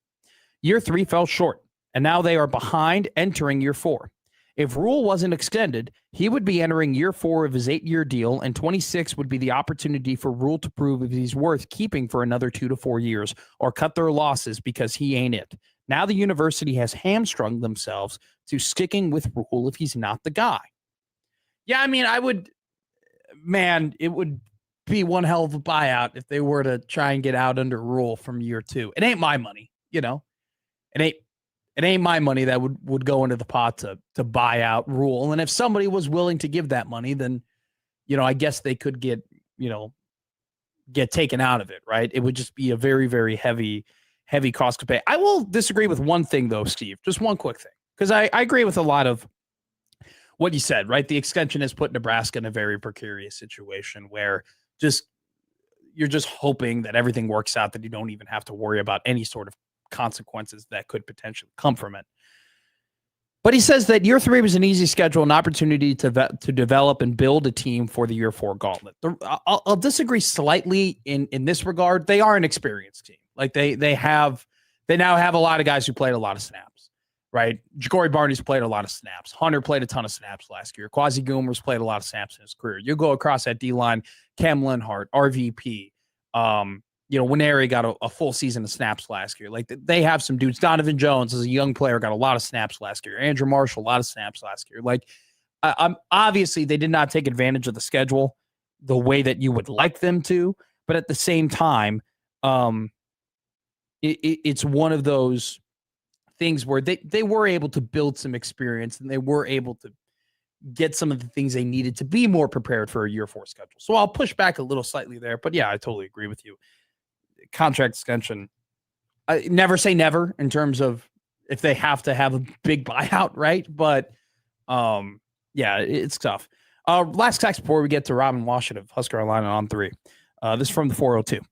Year 3 fell short, and now they are behind entering Year 4. If Rule wasn't extended, he would be entering Year 4 of his 8-year deal, and 26 would be the opportunity for Rule to prove if he's worth keeping for another 2 to 4 years or cut their losses because he ain't it. Now the university has hamstrung themselves to sticking with Rule if he's not the guy. Yeah, I mean, it would be one hell of a buyout if they were to try and get out under Rule from Year 2. It ain't my money, It ain't my money that would go into the pot to buy out Rule. And if somebody was willing to give that money, then, I guess they could get taken out of it, right? It would just be a very, very heavy cost to pay. I will disagree with one thing, though, Steve. Just one quick thing, because I agree with a lot of what you said, right? The extension has put Nebraska in a very precarious situation where you're just hoping that everything works out, that you don't even have to worry about any sort of consequences that could potentially come from it. But he says that Year 3 was an easy schedule, an opportunity to develop and build a team for the Year 4 gauntlet. I'll disagree slightly in this regard. They are an experienced team. Like they now have a lot of guys who played a lot of snaps, right? Ja'Cory Barney's played a lot of snaps. Hunter played a ton of snaps last year. Quasi Goomer's played a lot of snaps in his career. You go across that D-line, Cam Lenhart, RVP, Winery got a full season of snaps last year. Like they have some dudes. Donovan Jones as a young player got a lot of snaps last year. Andrew Marshall, a lot of snaps last year. Like I'm obviously they did not take advantage of the schedule the way that you would like them to, but at the same time, it's one of those things where they were able to build some experience and they were able to get some of the things they needed to be more prepared for a Year 4 schedule. So I'll push back a little slightly there, but yeah, I totally agree with you. Contract extension. I never say never in terms of if they have to have a big buyout, right? But yeah, it's tough. Last text before we get to Robin Washut of Husker Online on 3. This is from the 402.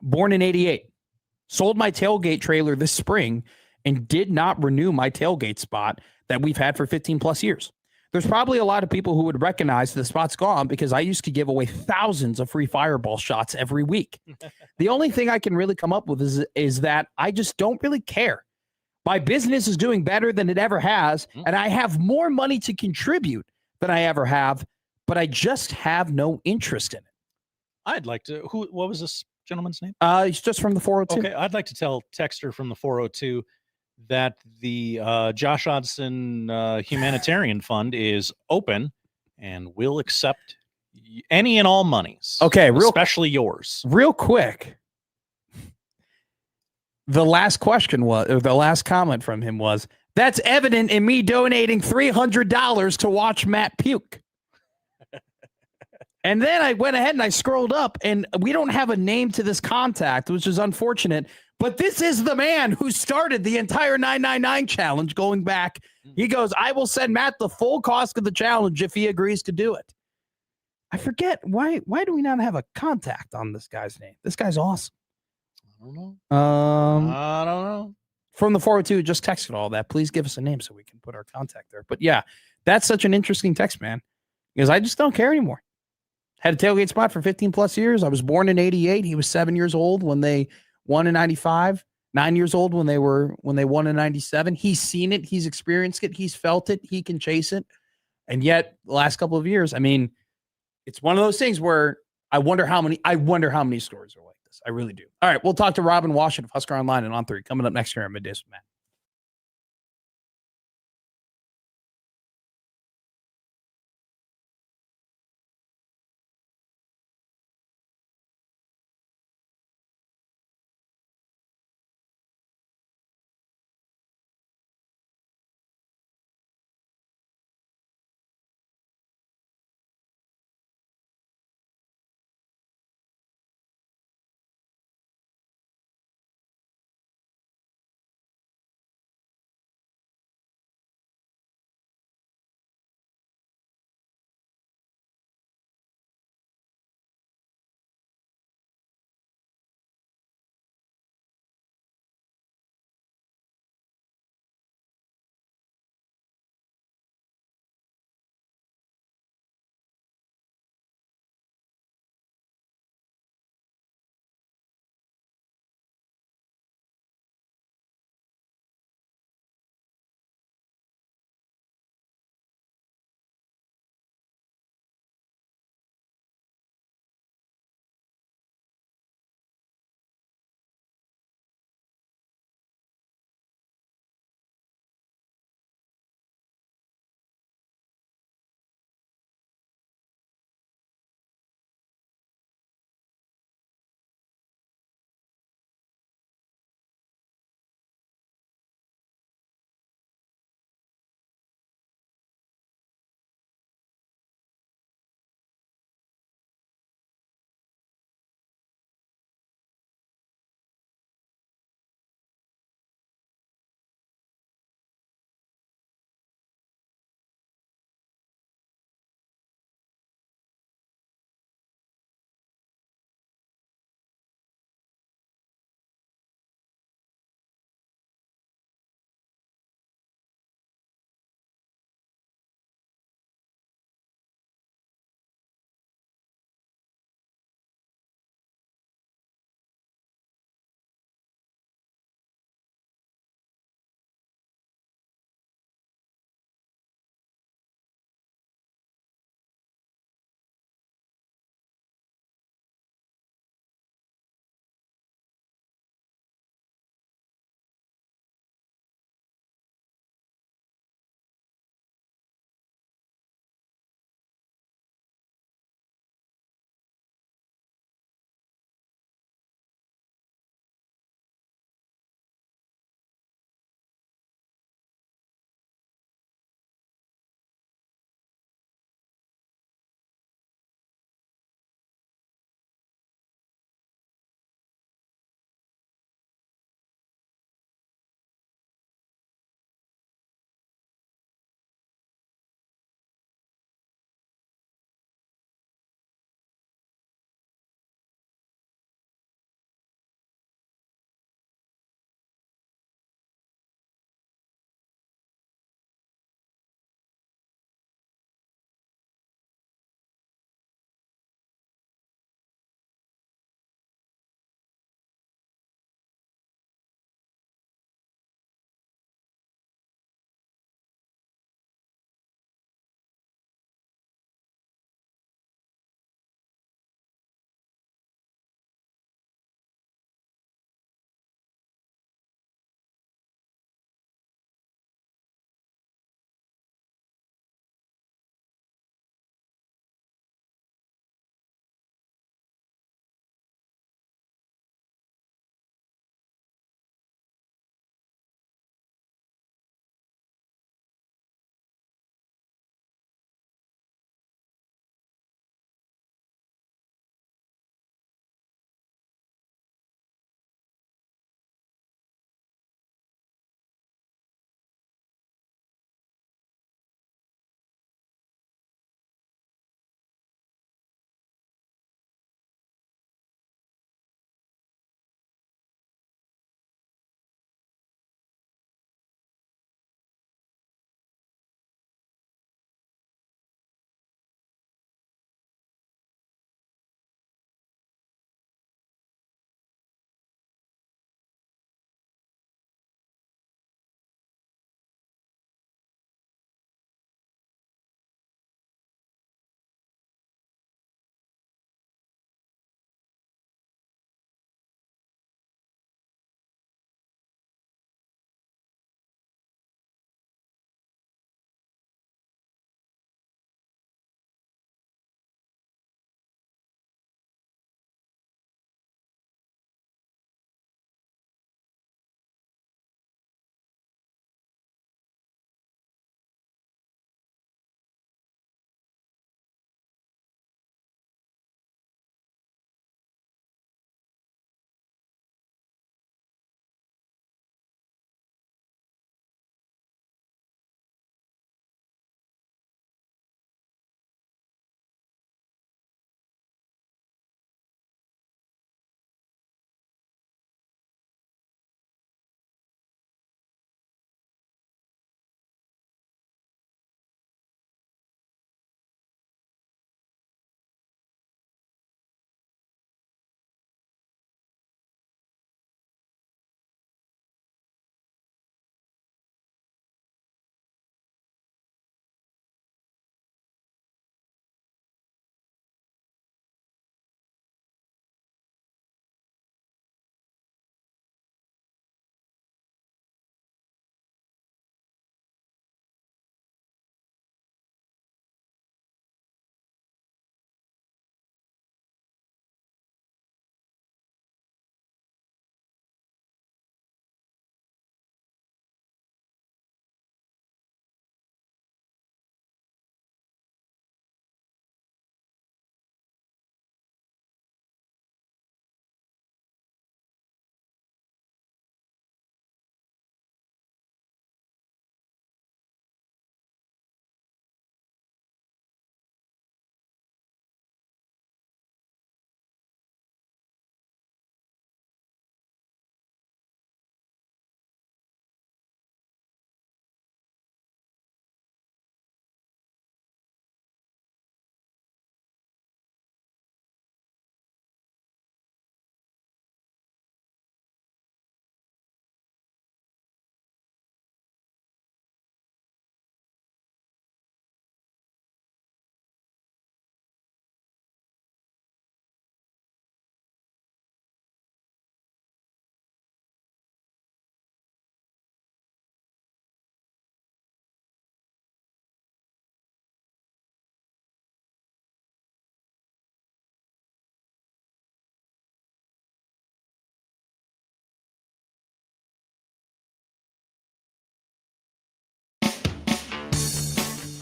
Born in 88. Sold my tailgate trailer this spring and did not renew my tailgate spot that we've had for 15 plus years. There's probably a lot of people who would recognize the spot's gone because I used to give away thousands of free fireball shots every week. The only thing I can really come up with is that I just don't really care. My business is doing better than it ever has, and I have more money to contribute than I ever have, but I just have no interest in it. I'd like to. What was this gentleman's name? He's just from the 402. Okay, I'd like to tell Texter from the 402 that the Josh Hodson Humanitarian Fund is open and will accept any and all monies. Okay, especially yours. Real quick. The last comment from him was, that's evident in me donating $300 to watch Matt puke. And then I went ahead and I scrolled up, and we don't have a name to this contact, which is unfortunate. But this is the man who started the entire 999 challenge going back. He goes, I will send Matt the full cost of the challenge if he agrees to do it. I forget. Why do we not have a contact on this guy's name? This guy's awesome. I don't know. I don't know. From the 402, just texted all that. Please give us a name so we can put our contact there. But yeah, that's such an interesting text, man, because I just don't care anymore. Had a tailgate spot for 15 plus years. I was born in 88. He was 7 years old when they won in 95, 9 years old when they won in 97. He's seen it. He's experienced it. He's felt it. He can chase it. And yet the last couple of years, I mean, it's one of those things where I wonder how many stories are like this. I really do. All right. We'll talk to Robin Washut of Husker Online and On 3 coming up next year on Middays with Matt.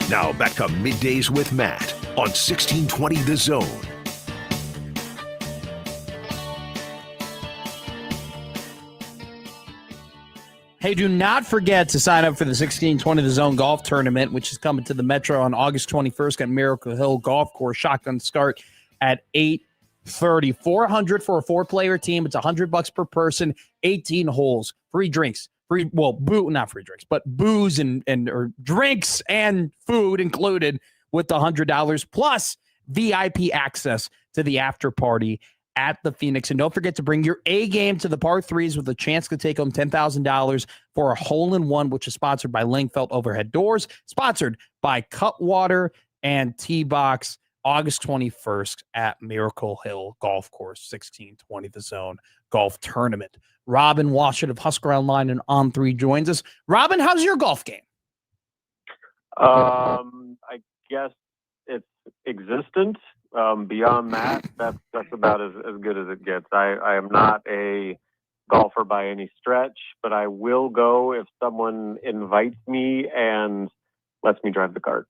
Now back to Middays with Matt on 1620 The Zone. Hey, do not forget to sign up for the 1620 The Zone Golf Tournament, which is coming to the Metro on August 21st at Miracle Hill Golf Course. Shotgun start at 8:30. $400 for a 4-player team. It's $100 per person, 18 holes, free drinks, not free drinks, but booze and or drinks and food included with the $100, plus VIP access to the after party at the Phoenix. And don't forget to bring your A game to the par threes with a chance to take home $10,000 for a hole-in-one, which is sponsored by Langfeld Overhead Doors, sponsored by Cutwater and T-Box. August 21st at Miracle Hill Golf Course, 1620 The Zone Golf Tournament. Robin Washut of Husker Online and On3 joins us. Robin, how's your golf game? I guess it's existent. Beyond that, that's about as good as it gets. I am not a golfer by any stretch, but I will go if someone invites me and lets me drive the cart.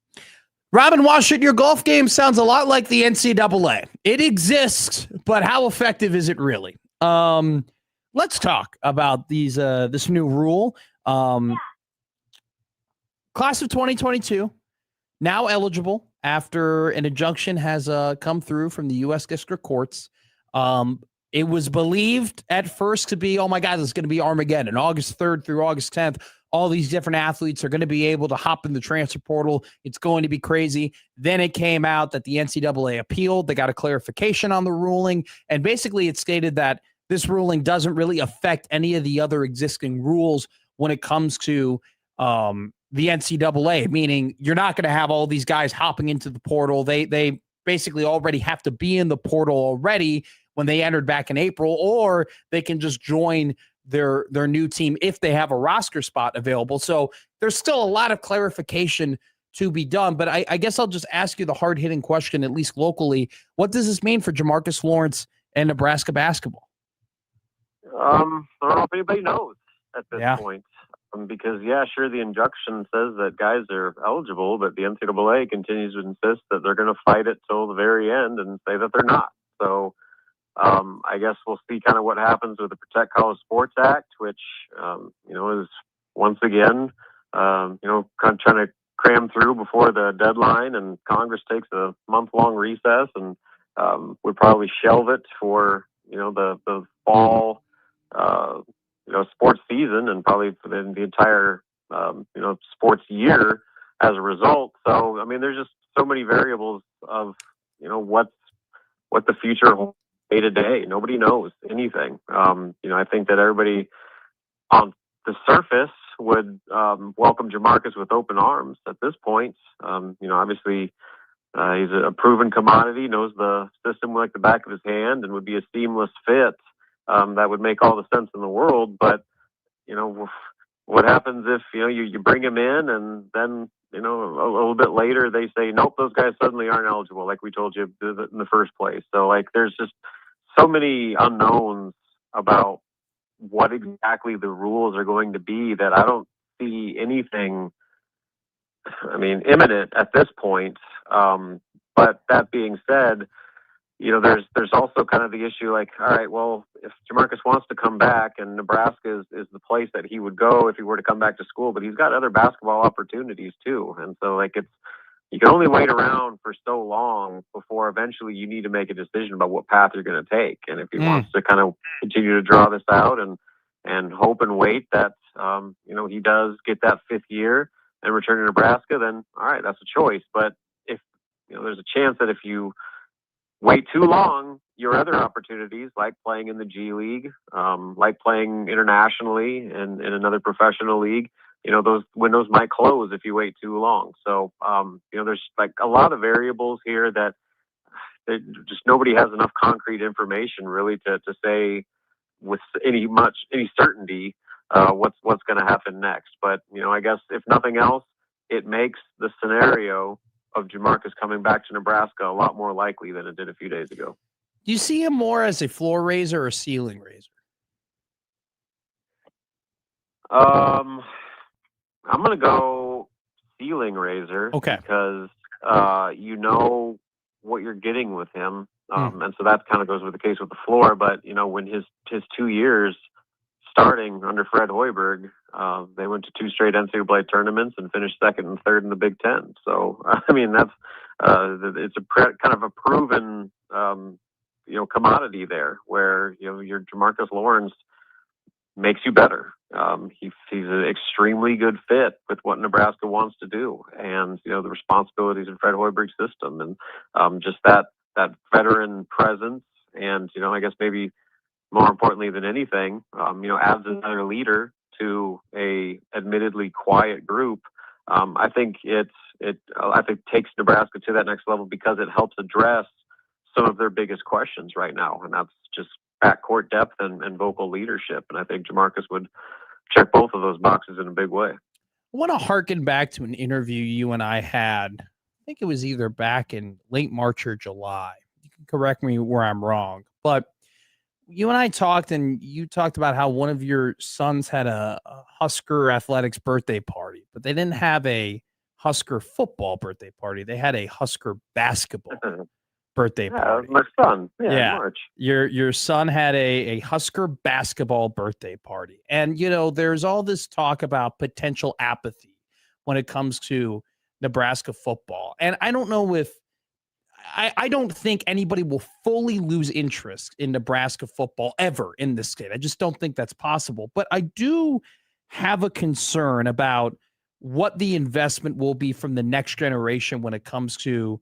Robin Washut, your golf game sounds a lot like the NCAA. It exists, but how effective is it really? Let's talk about this new rule. Class of 2022, now eligible after an injunction has come through from the U.S. District Courts. It was believed at first to be, oh my God, this is going to be Armageddon. August 3rd through August 10th, all these different athletes are going to be able to hop in the transfer portal. It's going to be crazy. Then it came out that the NCAA appealed. They got a clarification on the ruling. And basically it stated that this ruling doesn't really affect any of the other existing rules when it comes to the NCAA, meaning you're not going to have all these guys hopping into the portal. They basically already have to be in the portal already when they entered back in April, or they can just join their new team if they have a roster spot available. So there's still a lot of clarification to be done, but I guess I'll just ask you the hard-hitting question, at least locally. What does this mean for Jamarcus Lawrence and Nebraska basketball? I don't know if anybody knows at this point. Because, sure, the injunction says that guys are eligible, but the NCAA continues to insist that they're going to fight it till the very end and say that they're not. So I guess we'll see kind of what happens with the Protect College Sports Act, which, is once again, kind of trying to cram through before the deadline, and Congress takes a month-long recess and would probably shelve it for, the fall sports season and probably for the entire, sports year as a result. So, I mean, there's just so many variables of, what the future holds day to day. Nobody knows anything. I think that everybody on the surface would welcome Jamarcus with open arms at this point. Obviously he's a proven commodity, knows the system like the back of his hand, and would be a seamless fit. That would make all the sense in the world. But, what happens if, you bring him in and then, a little bit later they say, nope, those guys suddenly aren't eligible, like we told you in the first place. So, there's just so many unknowns about what exactly the rules are going to be that I don't see anything, imminent at this point. But that being said, there's also kind of the issue, all right, well, if Jamarcus wants to come back, and Nebraska is the place that he would go if he were to come back to school, but he's got other basketball opportunities too. And so you can only wait around for so long before eventually you need to make a decision about what path you're going to take. And if he wants to kind of continue to draw this out and hope and wait that, he does get that 5th year and return to Nebraska, then all right, that's a choice. But if, there's a chance that if you wait too long, your other opportunities, like playing in the G League, like playing internationally in another professional league, those windows might close if you wait too long. So, there's a lot of variables here that just nobody has enough concrete information really to say with any certainty what's going to happen next. But, I guess if nothing else, it makes the scenario of Jamarcus coming back to Nebraska a lot more likely than it did a few days ago. Do you see him more as a floor raiser or a ceiling raiser? I'm going to go ceiling raiser. Okay. Because you know what you're getting with him. And so that kind of goes with the case with the floor. But, you know, when his 2 years starting under Fred Hoiberg, they went to 2 straight NCAA tournaments and finished second and third in the Big Ten. So, I mean, that's it's kind of a proven, you know, commodity there where, you know, your Jamarcus Lawrence makes you better. He's an extremely good fit with what Nebraska wants to do, and you know the responsibilities in Fred Hoiberg's system, and just that veteran presence, and you know I guess maybe more importantly than anything, you know adds another leader to a admittedly quiet group. I think it takes Nebraska to that next level because it helps address some of their biggest questions right now, and that's just backcourt depth and vocal leadership. And I think Jamarcus would check both of those boxes in a big way. I want to harken back to an interview you and I had. I think it was either back in late March or July. You can correct me where I'm wrong, but you and I talked, and you talked about how one of your sons had a Husker athletics birthday party, but they didn't have a Husker football birthday party. They had a Husker basketball birthday party. My son. Yeah. March. Your son had a Husker basketball birthday party. And, you know, there's all this talk about potential apathy when it comes to Nebraska football. And I don't know if I don't think anybody will fully lose interest in Nebraska football ever in this state. I just don't think that's possible. But I do have a concern about what the investment will be from the next generation when it comes to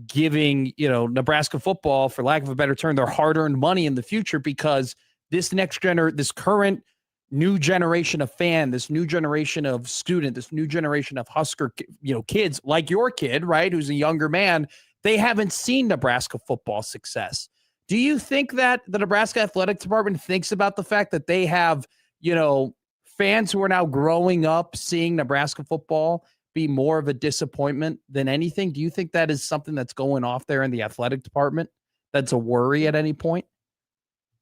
giving, you know, Nebraska football, for lack of a better term, their hard-earned money in the future, because this this current new generation of fan, this new generation of student, this new generation of Husker, you know, kids like your kid, right, who's a younger man, they haven't seen Nebraska football success. Do you think that the Nebraska athletic department thinks about the fact that they have, you know, fans who are now growing up seeing Nebraska football be more of a disappointment than anything? Do you think that is something that's going off there in the athletic department that's a worry at any point?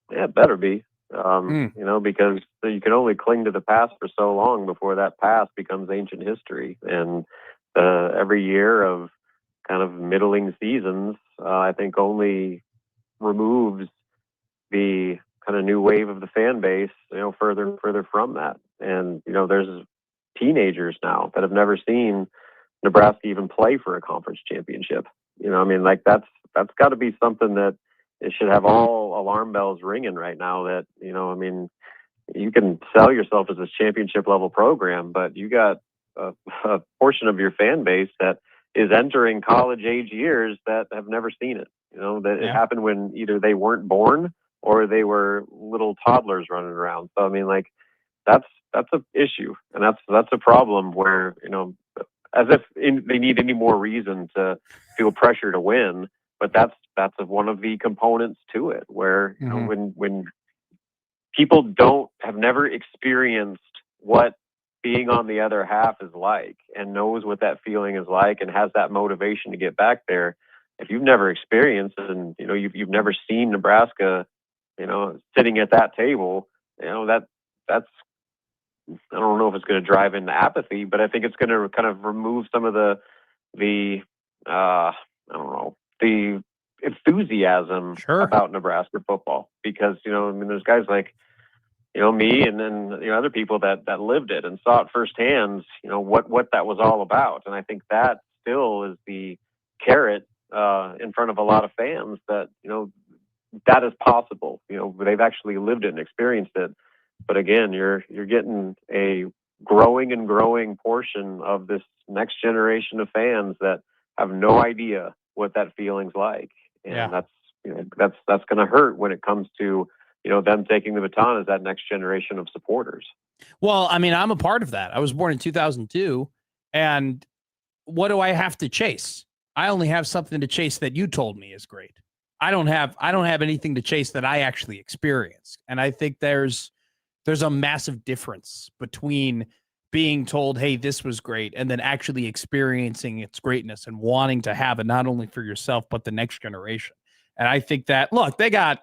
Yeah, it better be. You know, because you can only cling to the past for so long before that past becomes ancient history. And every year of kind of middling seasons, I think only removes the kind of new wave of the fan base, you know, further and further from that. And, you know, there's teenagers now that have never seen Nebraska even play for a conference championship. You know, I mean, like that's got to be something that it should have all alarm bells ringing right now. That, you know, I mean, you can sell yourself as a championship level program, but you got a portion of your fan base that is entering college age years that have never seen it. You know, that it happened when either they weren't born or they were little toddlers running around. So I mean, like that's an issue, and that's a problem where, you know, as if they need any more reason to feel pressure to win, but that's one of the components to it, where, you know, when people have never experienced what being on the other half is like, and knows what that feeling is like, and has that motivation to get back there. If you've never experienced it, and, you know, you've never seen Nebraska, you know, sitting at that table, you know, that's, I don't know if it's going to drive into apathy, but I think it's going to kind of remove some of the I don't know, the enthusiasm about Nebraska football, because, you know, I mean, there's guys like, you know, me, and then, you know, other people that lived it and saw it firsthand, you know, what that was all about. And I think that still is the carrot in front of a lot of fans, that, you know, that is possible. You know, they've actually lived it and experienced it. But again, you're getting a growing portion of this next generation of fans that have no idea what that feeling's like. And that's, you know, that's going to hurt when it comes to, you know, them taking the baton as that next generation of supporters. Well, I mean, I'm a part of that. I was born in 2002, and what do I have to chase? I only have something to chase that you told me is great. I don't have anything to chase that I actually experienced. And I think there's a massive difference between being told, hey, this was great, and then actually experiencing its greatness and wanting to have it, not only for yourself, but the next generation. And I think that, look, they got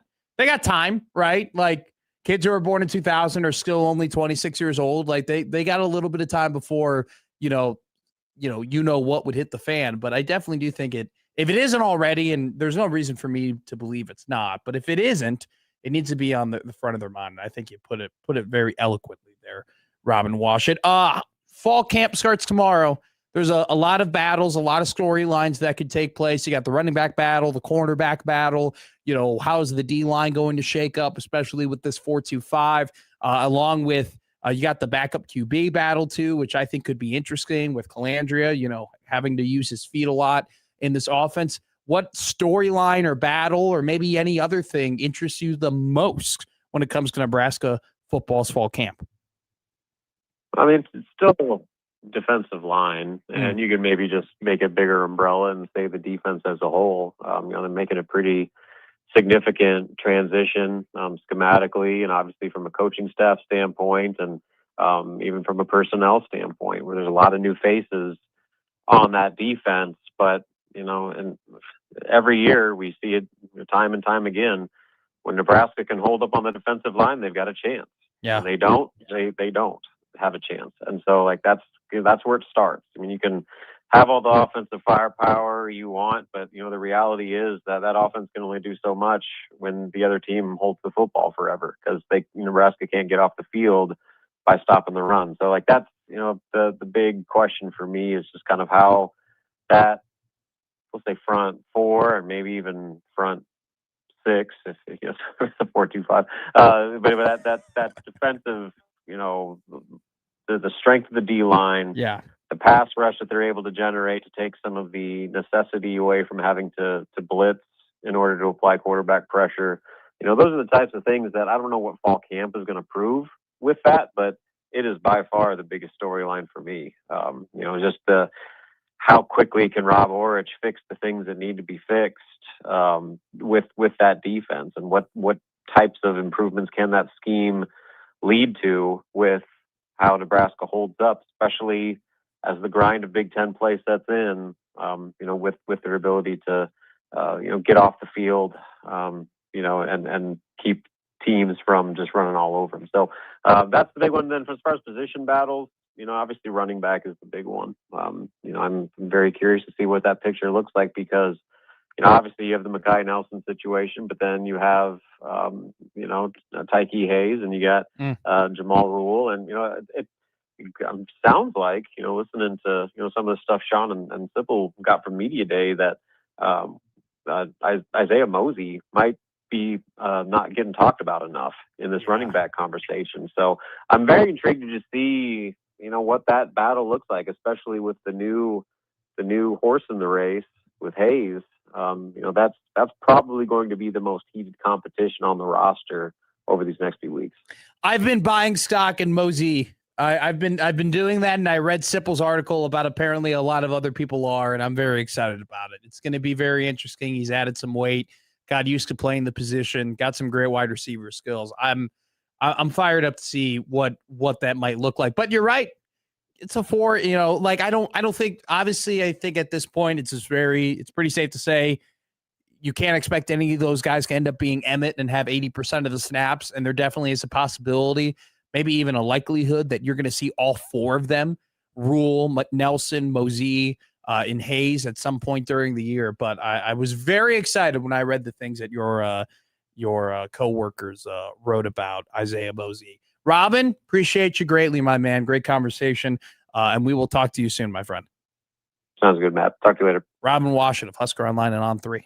time, right? Like, kids who are born in 2000 are still only 26 years old. Like, they got a little bit of time before, you know, what would hit the fan. But I definitely do think if it isn't already, and there's no reason for me to believe it's not, but if it isn't, it needs to be on the front of their mind. I think you put it very eloquently there, Robin Washut. Fall camp starts tomorrow. There's a lot of battles, a lot of storylines that could take place. You got the running back battle, the cornerback battle. How's the D-line going to shake up, especially with this 4-2-5, along with you got the backup QB battle too, which I think could be interesting with Calandria, having to use his feet a lot in this offense. What storyline or battle or maybe any other thing interests you the most when it comes to Nebraska football's fall camp? I mean, it's still defensive line, and you can maybe just make a bigger umbrella and say the defense as a whole. They're making a pretty significant transition schematically, and obviously from a coaching staff standpoint, and even from a personnel standpoint, where there's a lot of new faces on that defense. But and every year we see it time and time again. When Nebraska can hold up on the defensive line, they've got a chance. Yeah, when they don't, they don't have a chance. And so that's where it starts. I mean, you can have all the offensive firepower you want, but the reality is that offense can only do so much when the other team holds the football forever, because Nebraska can't get off the field by stopping the run. So that's the big question for me is just kind of how that, we'll say front four and maybe even front six, if it's a 4-2-5. But that defensive, the strength of the D line, the pass rush that they're able to generate to take some of the necessity away from having to blitz in order to apply quarterback pressure. Those are the types of things that I don't know what fall camp is going to prove with that, but it is by far the biggest storyline for me. Just how quickly can Rob Orich fix the things that need to be fixed with that defense, and what types of improvements can that scheme lead to with how Nebraska holds up, especially as the grind of Big Ten play sets in, with their ability to, get off the field, and keep teams from just running all over them. So that's the big one. Then as far as position battles, obviously running back is the big one. I'm very curious to see what that picture looks like, because obviously you have the Mekhi Nelson situation, but then you have, Tyke Hayes, and you got Jamal Rule. And, it sounds like, listening to, some of the stuff Sean and Sipple got from Media Day, that Isaiah Mosey might be not getting talked about enough in this running back conversation. So I'm very intrigued to see, what that battle looks like, especially with the new horse in the race with Hayes. That's probably going to be the most heated competition on the roster over these next few weeks. I've been buying stock in Mosey. I've been doing that, and I read Sipple's article about apparently a lot of other people are, and I'm very excited about it. It's going to be very interesting. He's added some weight, got used to playing the position, got some great wide receiver skills. I'm fired up to see what that might look like. But you're right. It's a 4, I don't think, obviously, I think at this point it's pretty safe to say you can't expect any of those guys to end up being Emmett and have 80% of the snaps. And there definitely is a possibility, maybe even a likelihood, that you're going to see all 4 of them, Rule, Nelson, Mosey, and Hayes, at some point during the year. But I was very excited when I read the things that your coworkers wrote about Isaiah Mosey. Robin, appreciate you greatly, my man. Great conversation. And we will talk to you soon, my friend. Sounds good, Matt. Talk to you later. Robin Washut of Husker Online and On3.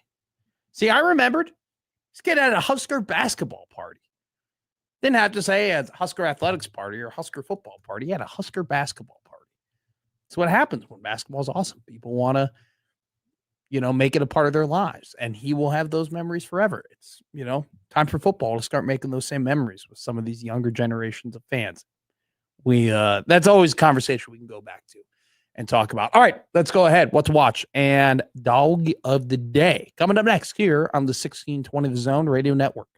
See, I remembered. This kid had a Husker basketball party. Didn't have to say a Husker athletics party or Husker football party. He had a Husker basketball party. That's what happens when basketball is awesome. People want to, make it a part of their lives. And he will have those memories forever. It's, time for football to start making those same memories with some of these younger generations of fans. That's always a conversation we can go back to and talk about. All right, let's go ahead. What to watch and dog of the day coming up next here on the 1620 The Zone Radio Network.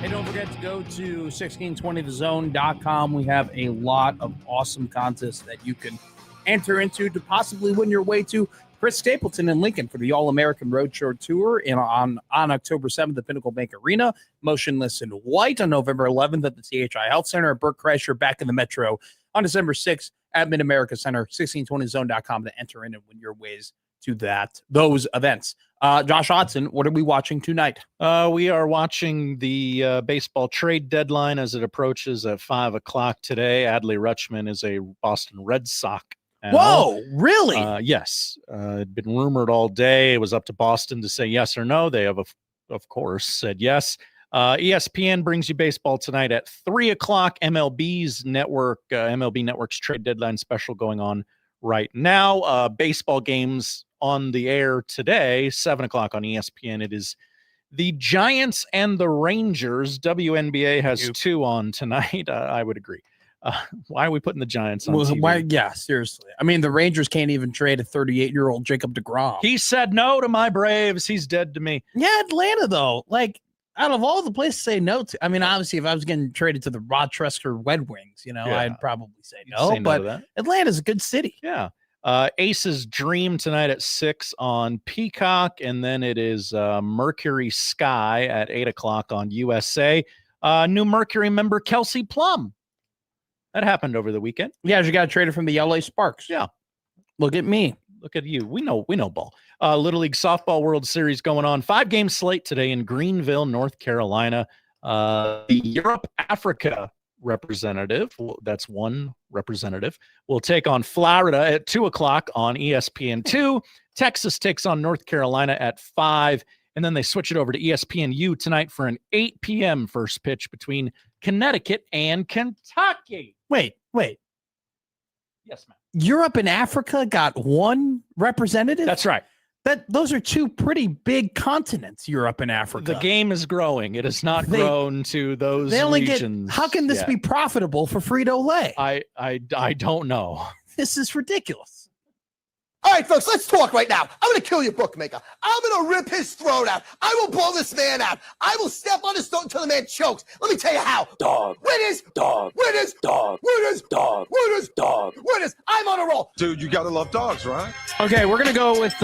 And don't forget to go to 1620thezone.com. We have a lot of awesome contests that you can enter into to possibly win your way to Chris Stapleton in Lincoln for the All-American Roadshow Tour on October 7th at Pinnacle Bank Arena. Motionless in White on November 11th at the CHI Health Center. Burt Kreischer back in the Metro on December 6th at Mid-America Center. 1620zone.com to enter in and win your ways to those events. Josh Hodson, what are we watching tonight? We are watching the baseball trade deadline as it approaches at 5 o'clock today. Adley Rutschman is a Boston Red Sox. Whoa, really? Yes. It'd been rumored all day. It was up to Boston to say yes or no. They have, of course, said yes. ESPN brings you baseball tonight at 3 o'clock. MLB Network's trade deadline special going on right now. Baseball games on the air today, 7 o'clock on ESPN. It is the Giants and the Rangers. WNBA has two on tonight. I would agree. Why are we putting the Giants on TV? Why? Yeah, seriously. I mean, the Rangers can't even trade a 38-year-old Jacob deGrom. He said no to my Braves. He's dead to me. Yeah, Atlanta, though. Like, out of all the places to say no to, I mean, obviously, if I was getting traded to the Rochester Red Wings, I'd probably say no. But Atlanta's a good city. Yeah. Aces Dream tonight at 6 on Peacock, and then it is Mercury Sky at 8 o'clock on USA. New Mercury member Kelsey Plum. That happened over the weekend. Yeah, she got traded from the LA Sparks. Yeah. Look at me. Look at you. We know ball. Little League Softball World Series going on. 5-game slate today in Greenville, North Carolina. The Europe-Africa representative, that's one representative, will take on Florida at 2 o'clock on ESPN2. Texas takes on North Carolina at 5. And then they switch it over to ESPNU tonight for an 8 p.m. first pitch between Connecticut and Kentucky. Wait. Yes, ma'am. Europe and Africa got one representative? That's right. Those are two pretty big continents, Europe and Africa. The game is growing. It has not grown to those regions. How can this be profitable for Frito-Lay? I don't know. This is ridiculous. All right, folks, let's talk right now. I'm going to kill your bookmaker. I'm going to rip his throat out. I will blow this man out. I will step on his throat until the man chokes. Let me tell you how. Dog. Winners. Dog. Winners. Dog. Winners. Dog. Winners. Dog. Winners. I'm on a roll. Dude, you got to love dogs, right? Okay, we're going to go with,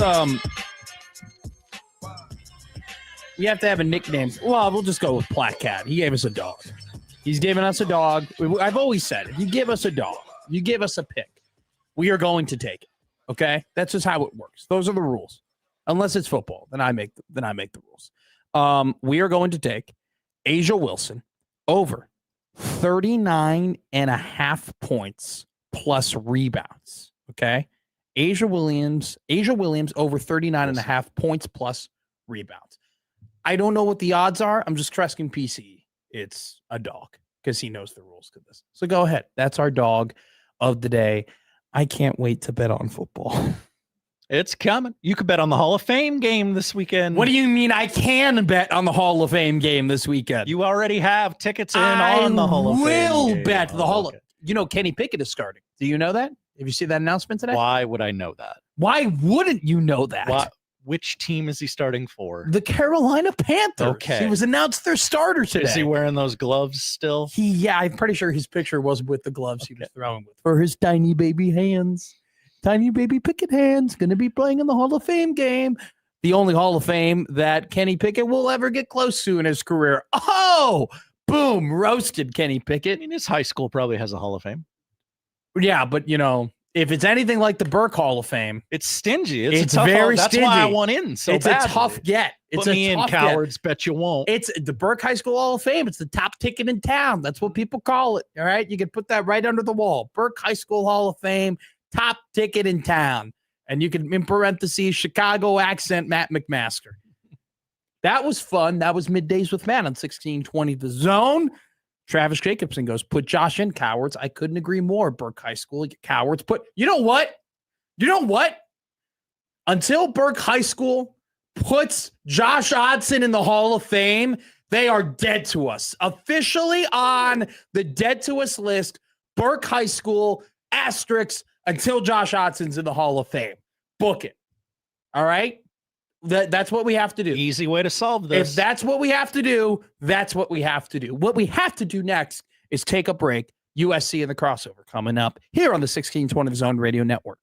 you have to have a nickname. Well, we'll just go with Black Cat. He gave us a dog. He's giving us a dog. I've always said, if you give us a dog, you give us a pick, we are going to take it. Okay, that's just how it works. Those are the rules. Unless it's football, then I make the rules. We are going to take Asia Wilson over 39.5 points plus rebounds. Okay, Asia Williams over 39.5 points plus rebounds. I don't know what the odds are. I'm just trusting PC. It's a dog because he knows the rules to this. So go ahead. That's our dog of the day. I can't wait to bet on football. It's coming. You could bet on the Hall of Fame game this weekend. What do you mean I can bet on the Hall of Fame game this weekend? You already have tickets in on the Hall of Fame. I will bet the Hall of Kenny Pickett is starting. Do you know that? Have you seen that announcement today? Why would I know that? Why wouldn't you know that? Which team is he starting for? The Carolina Panthers. Okay. He was announced their starter today. Is he wearing those gloves still? Yeah, I'm pretty sure his picture was with the gloves he was throwing with. For his tiny baby hands. Tiny baby Pickett hands. Going to be playing in the Hall of Fame game. The only Hall of Fame that Kenny Pickett will ever get close to in his career. Oh, boom. Roasted Kenny Pickett. I mean, his high school probably has a Hall of Fame. Yeah, but, if it's anything like the Burke Hall of Fame, it's stingy. It's very stingy. That's why I want in so it's badly. A tough get. Put me in, cowards. Bet you won't. It's the Burke High School Hall of Fame. It's the top ticket in town. That's what people call it. All right. You can put that right under the wall. Burke High School Hall of Fame, top ticket in town. And you can, in parentheses, Chicago accent, Matt McMaster. That was fun. That was Middays with Matt on 1620 The Zone. Travis Jacobson goes, put Josh in, cowards. I couldn't agree more. Burke High School, cowards. You know what? Until Burke High School puts Josh Hodson in the Hall of Fame, they are dead to us. Officially on the dead to us list, Burke High School, asterisk, until Josh Hodson's in the Hall of Fame. Book it. All right? That's what we have to do. Easy way to solve this. If that's what we have to do, that's what we have to do. What we have to do next is take a break. USC and the crossover coming up here on the 1620 Zone Radio Network.